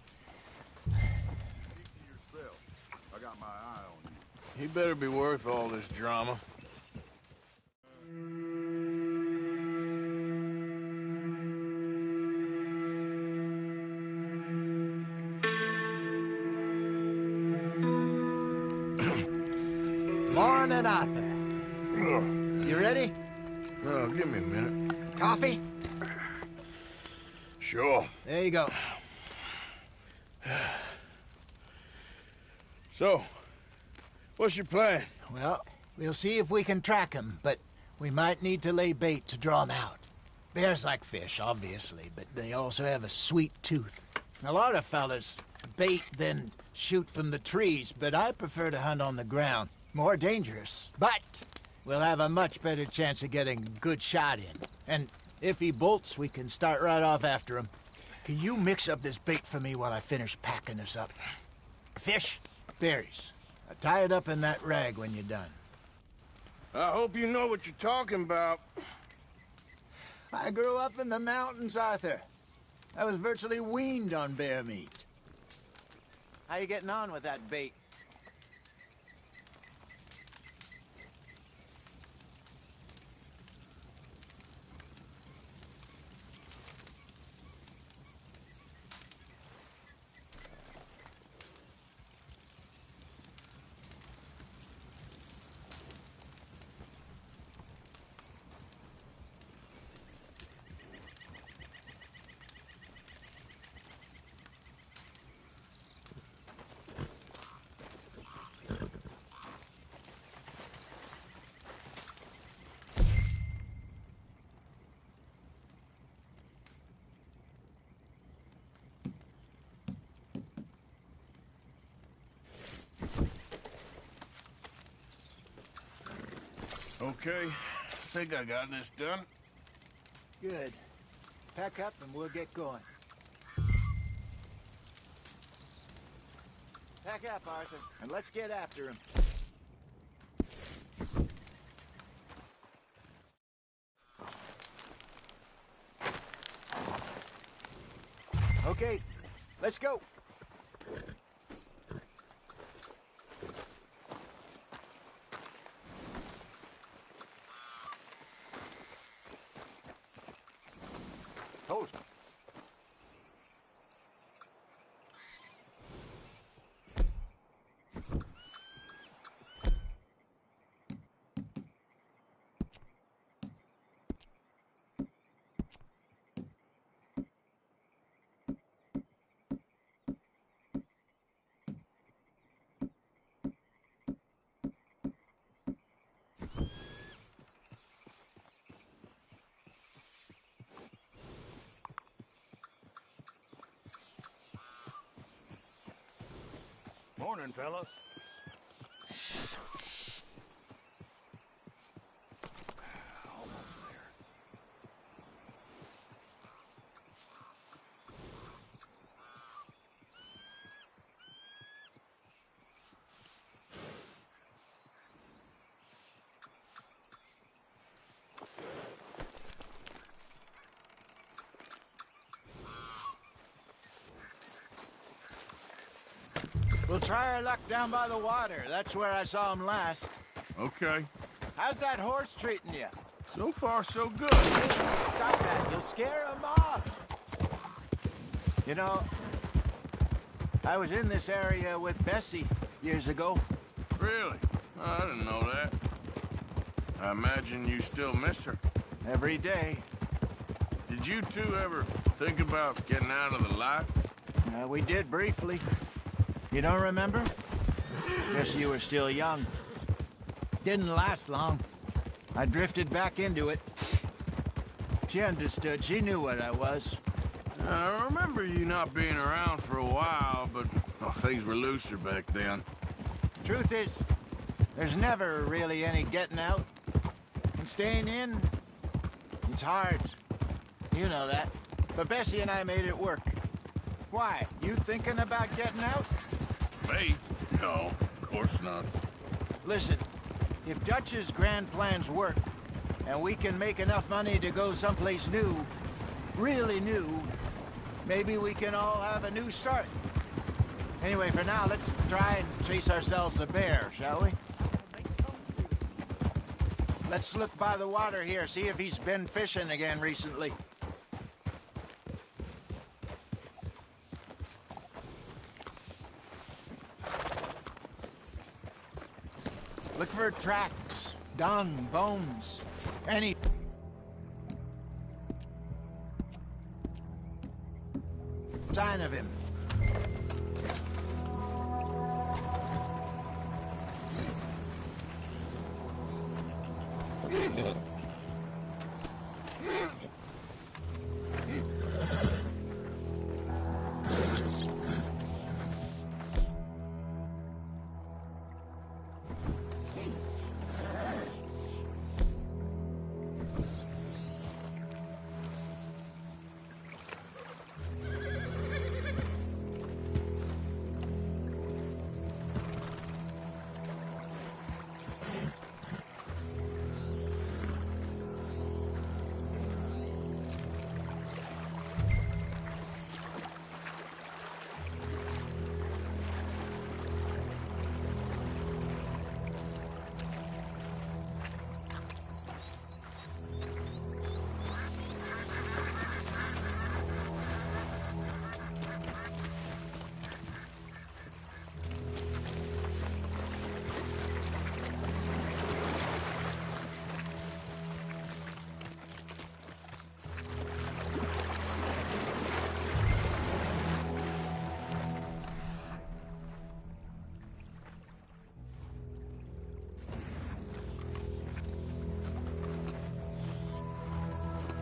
Yourself. I got my eye on you. He better be worth all this drama. Morning, Arthur. You ready? Oh, give me a minute. Coffee? Sure. There you go. So, what's your plan? Well, we'll see if we can track him, but we might need to lay bait to draw him out. Bears like fish, obviously, but they also have a sweet tooth. A lot of fellas bait, then shoot from the trees, but I prefer to hunt on the ground. More dangerous, but we'll have a much better chance of getting a good shot in. And if he bolts, we can start right off after him. Can you mix up this bait for me while I finish packing this up? Fish, berries. Tie it up in that rag when you're done. I hope you know what you're talking about. I grew up in the mountains, Arthur. I was virtually weaned on bear meat. How you getting on with that bait? Okay, I think I got this done. Good. Pack up and we'll get going. Pack up, Arthur, and let's get after him. Okay, let's go. Hold. Morning, fellas. We'll try our luck down by the water. That's where I saw him last. Okay. How's that horse treating you? So far, so good. Stop that. You'll scare him off. You know, I was in this area with Bessie years ago. Really? Oh, I didn't know that. I imagine you still miss her. Every day. Did you two ever think about getting out of the life? We did briefly. You don't remember? Guess you were still young. Didn't last long. I drifted back into it. She understood. She knew what I was. I remember you not being around for a while, but well, things were looser back then. Truth is, there's never really any getting out. And staying in, it's hard. You know that. But Bessie and I made it work. Why? You thinking about getting out? Me? No, of course not. Listen, if Dutch's grand plans work, and we can make enough money to go someplace new, really new, maybe we can all have a new start. Anyway, for now, let's try and chase ourselves a bear, shall we? Let's look by the water here, see if he's been fishing again recently. Look for tracks, dung, bones, any... sign of him.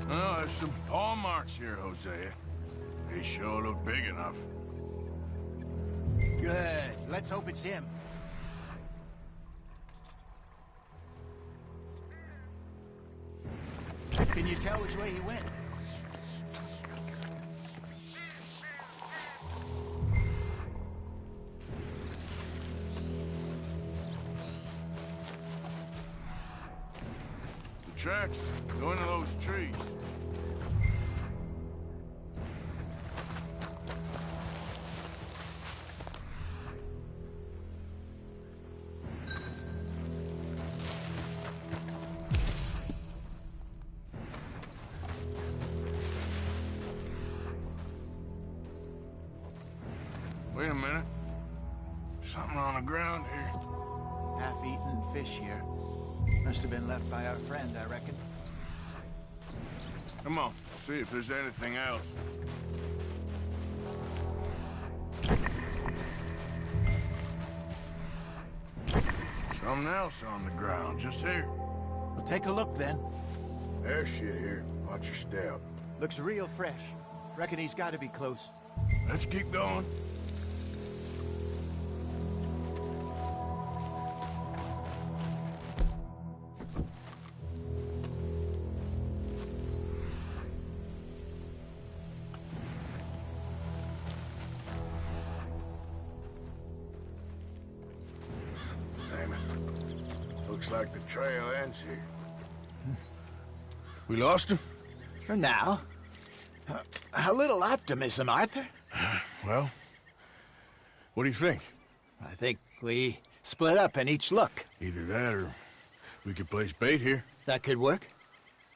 Well, there's some paw marks here, Hosea. They sure look big enough. Good. Let's hope it's him. Can you tell which way he went? The tracks go into those trees. Wait a minute. Something on the ground here. Half-eaten fish here. Must have been left by our friend, I reckon. Come on, see if there's anything else. Something else on the ground, just here. Well, take a look, then. There's shit here. Watch your step. Looks real fresh. Reckon he's got to be close. Let's keep going. Damn it. Looks like the trail ends here. We lost him? For now. A little optimism, Arthur. Well, what do you think? I think we split up and each look. Either that or we could place bait here. That could work.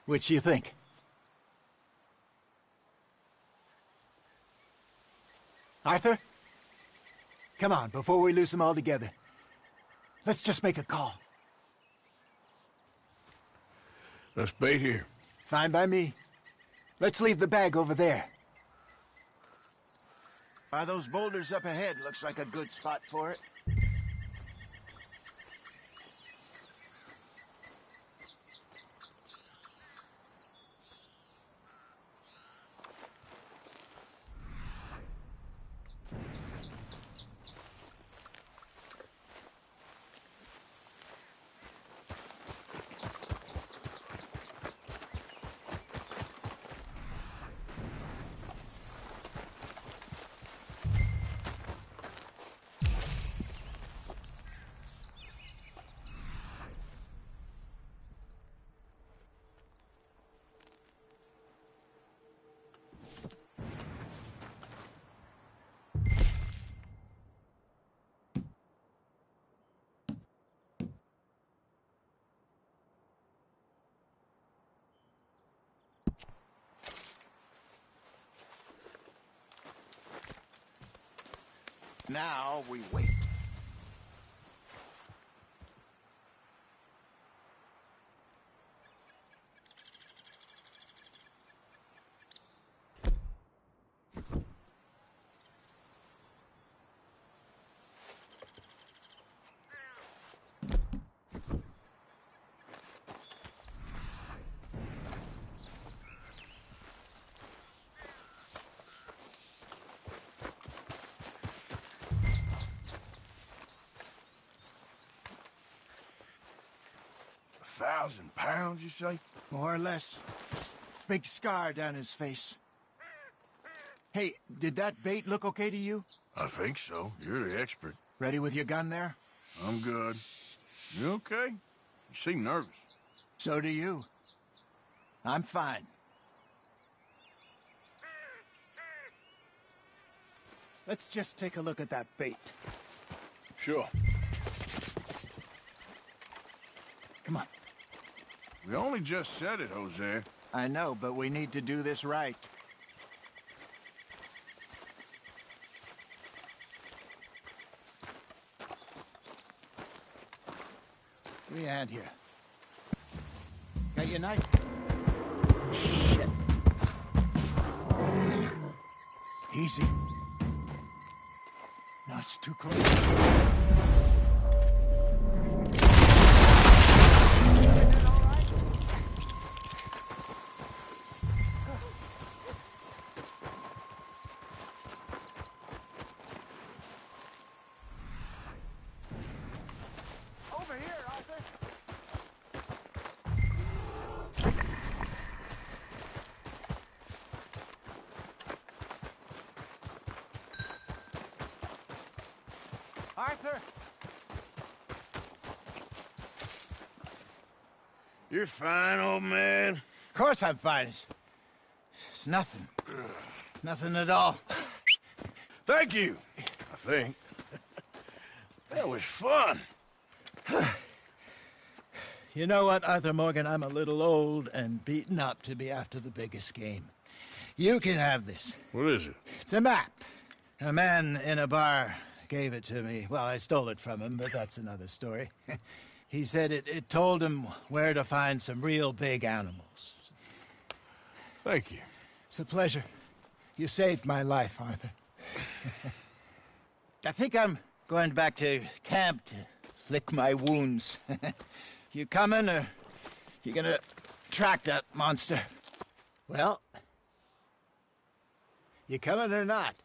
Which you think? Arthur? Come on, before we lose them altogether. Let's just make a call. Let's bait here. Fine by me. Let's leave the bag over there. Those boulders up ahead looks like a good spot for it. Now we wait. £1,000, you say? More or less. Big scar down his face. Hey, did that bait look okay to you? I think so. You're the expert. Ready with your gun there? I'm good. You okay? You seem nervous. So do you. I'm fine. Let's just take a look at that bait. Sure. Come on. We only just said it, Jose. I know, but we need to do this right. Give me a hand here. Got your knife? Shit. Easy. No, it's too close. Arthur! You're fine, old man. Of course I'm fine. It's nothing. Nothing at all. Thank you, I think. That was fun. You know what, Arthur Morgan? I'm a little old and beaten up to be after the biggest game. You can have this. What is it? It's a map. A man in a bar gave it to me. Well, I stole it from him, but that's another story. He said it told him where to find some real big animals. Thank you. It's a pleasure. You saved my life, Arthur. I think I'm going back to camp to lick my wounds. You coming, or you gonna track that monster? Well, you coming or not?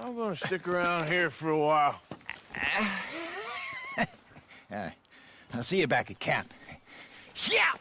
I'm gonna stick around here for a while. All right. I'll see you back at camp. Yeah!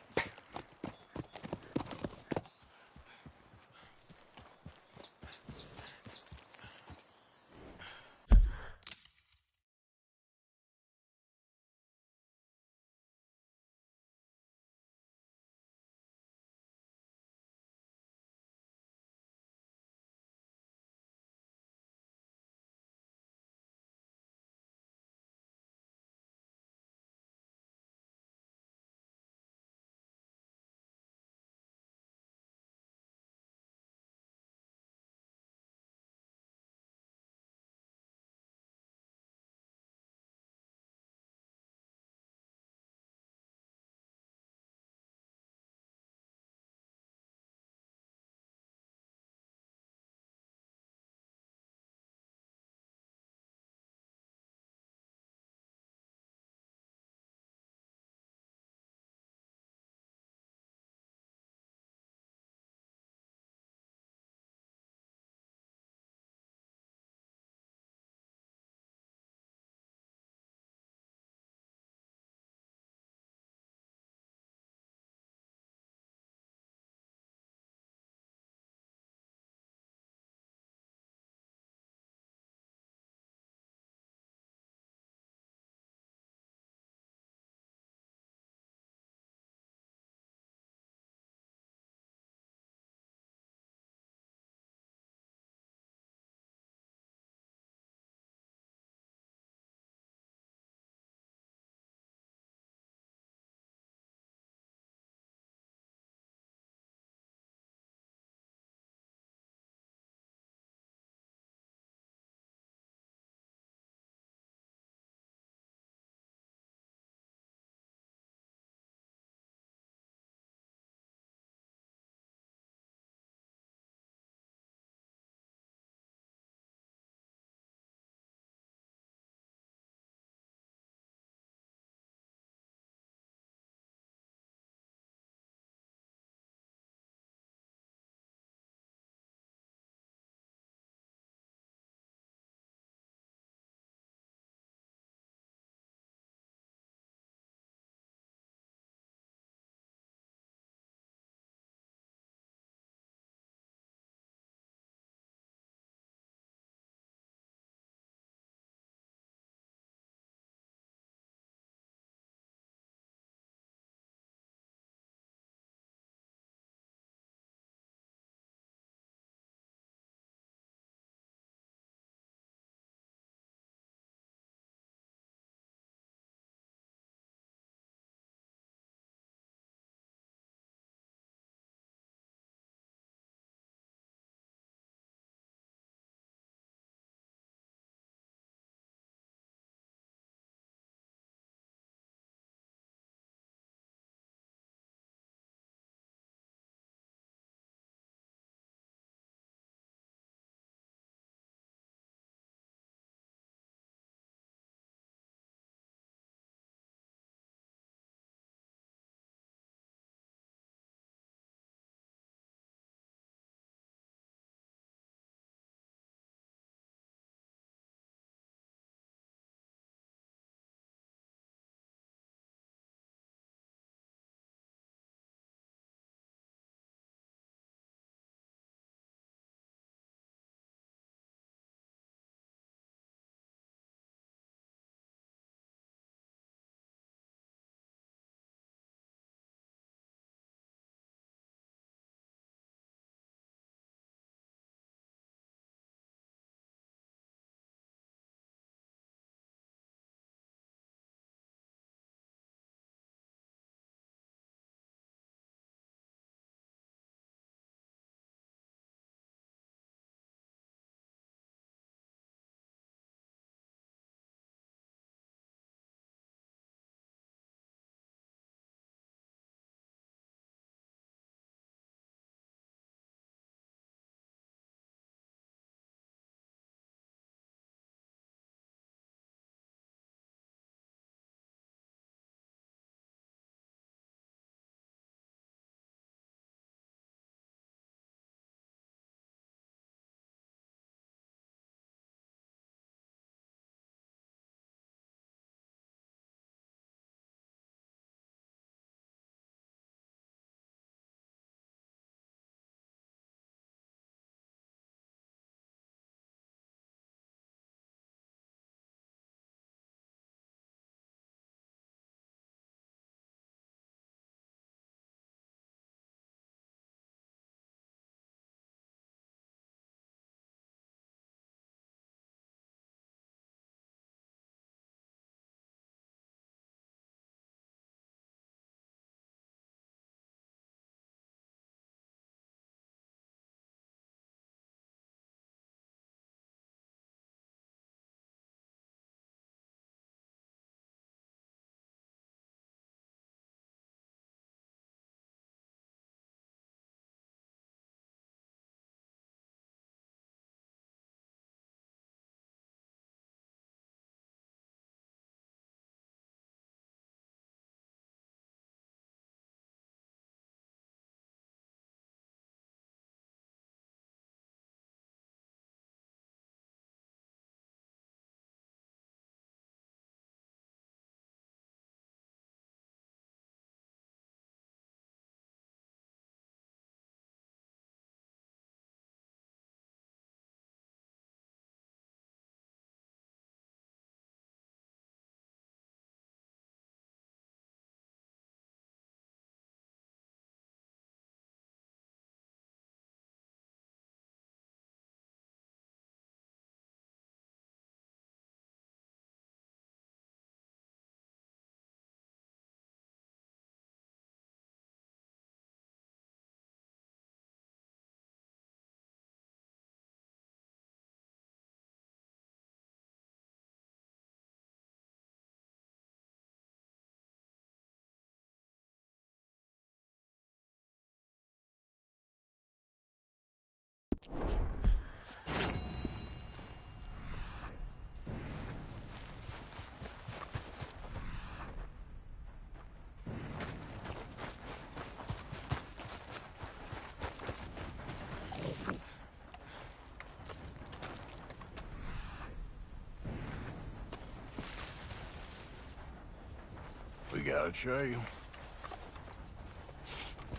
We got a trail.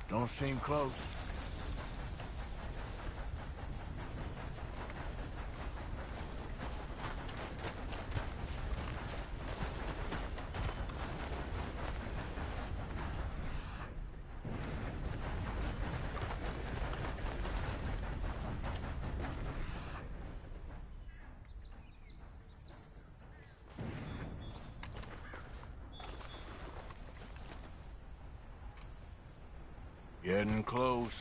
Don't seem close. Getting close.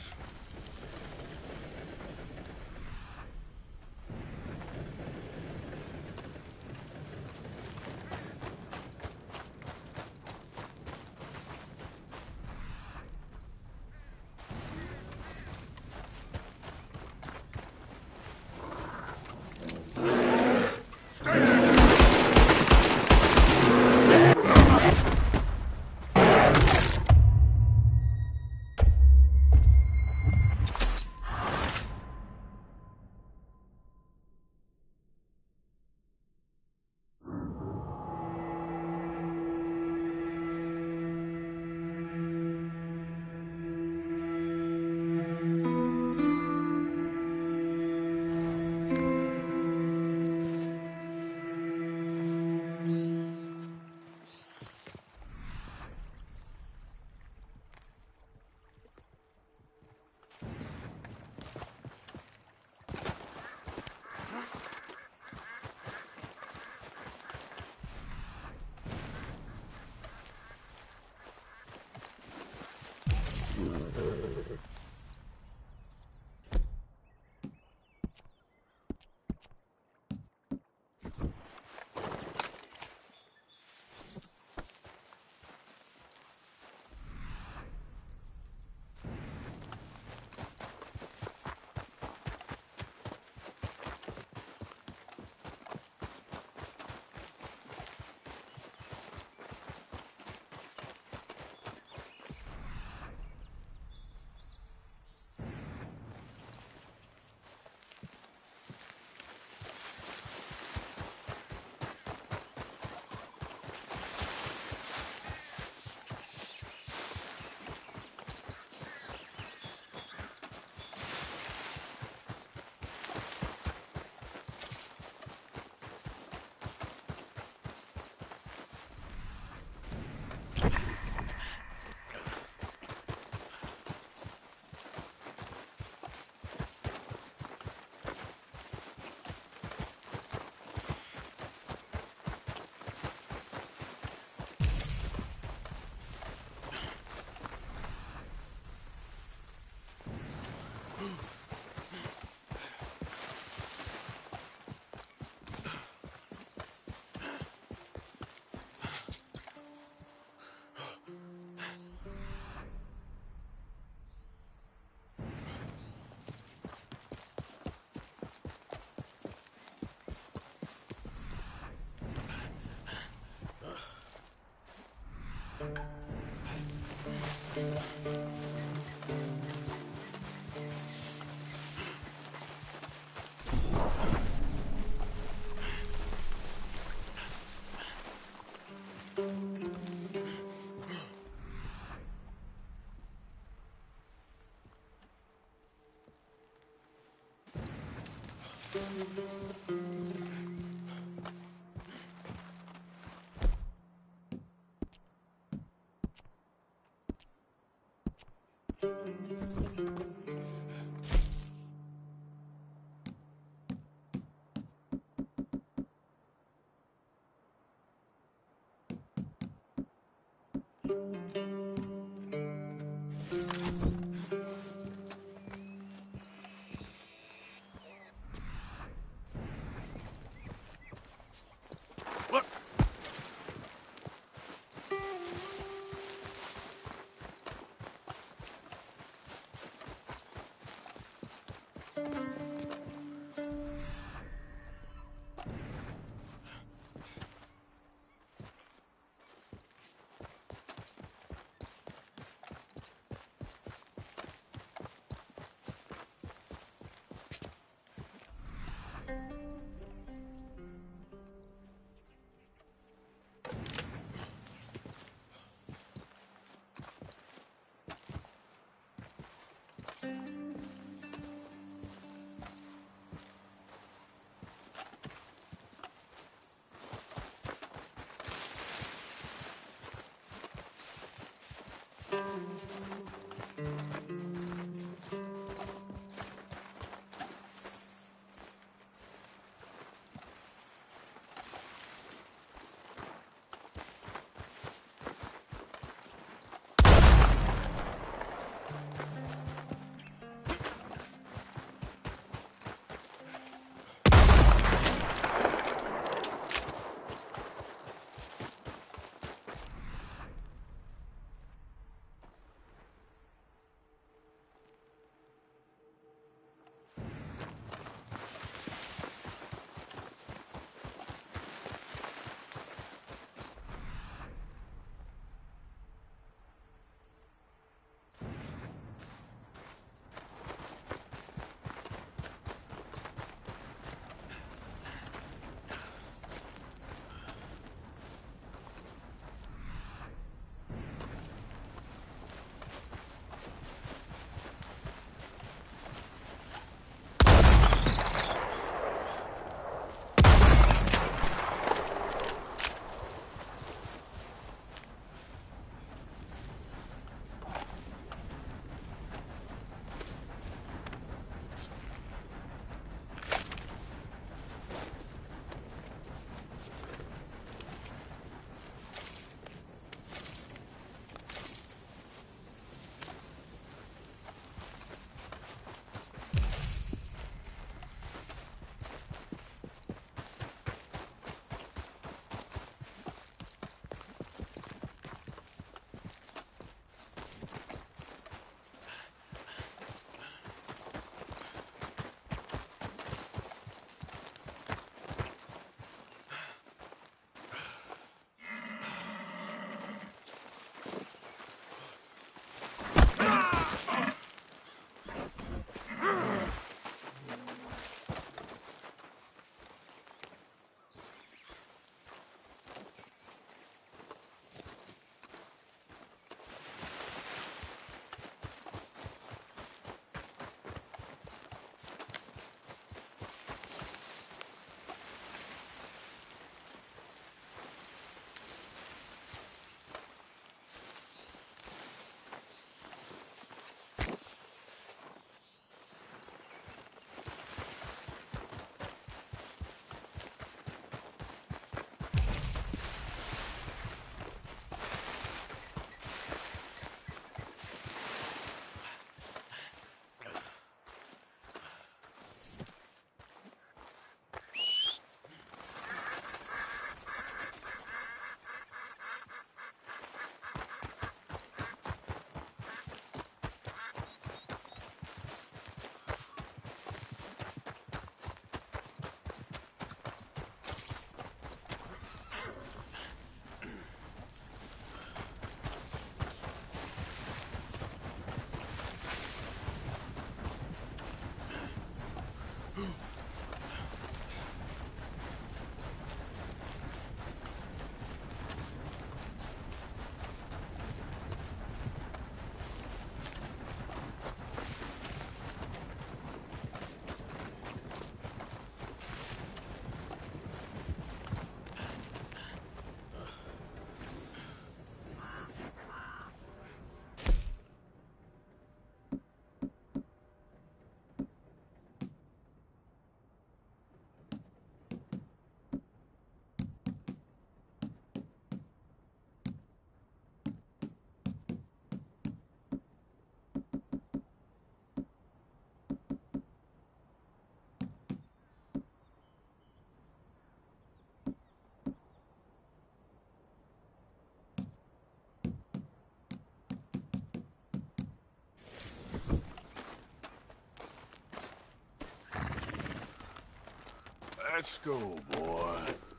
Let's go, boy.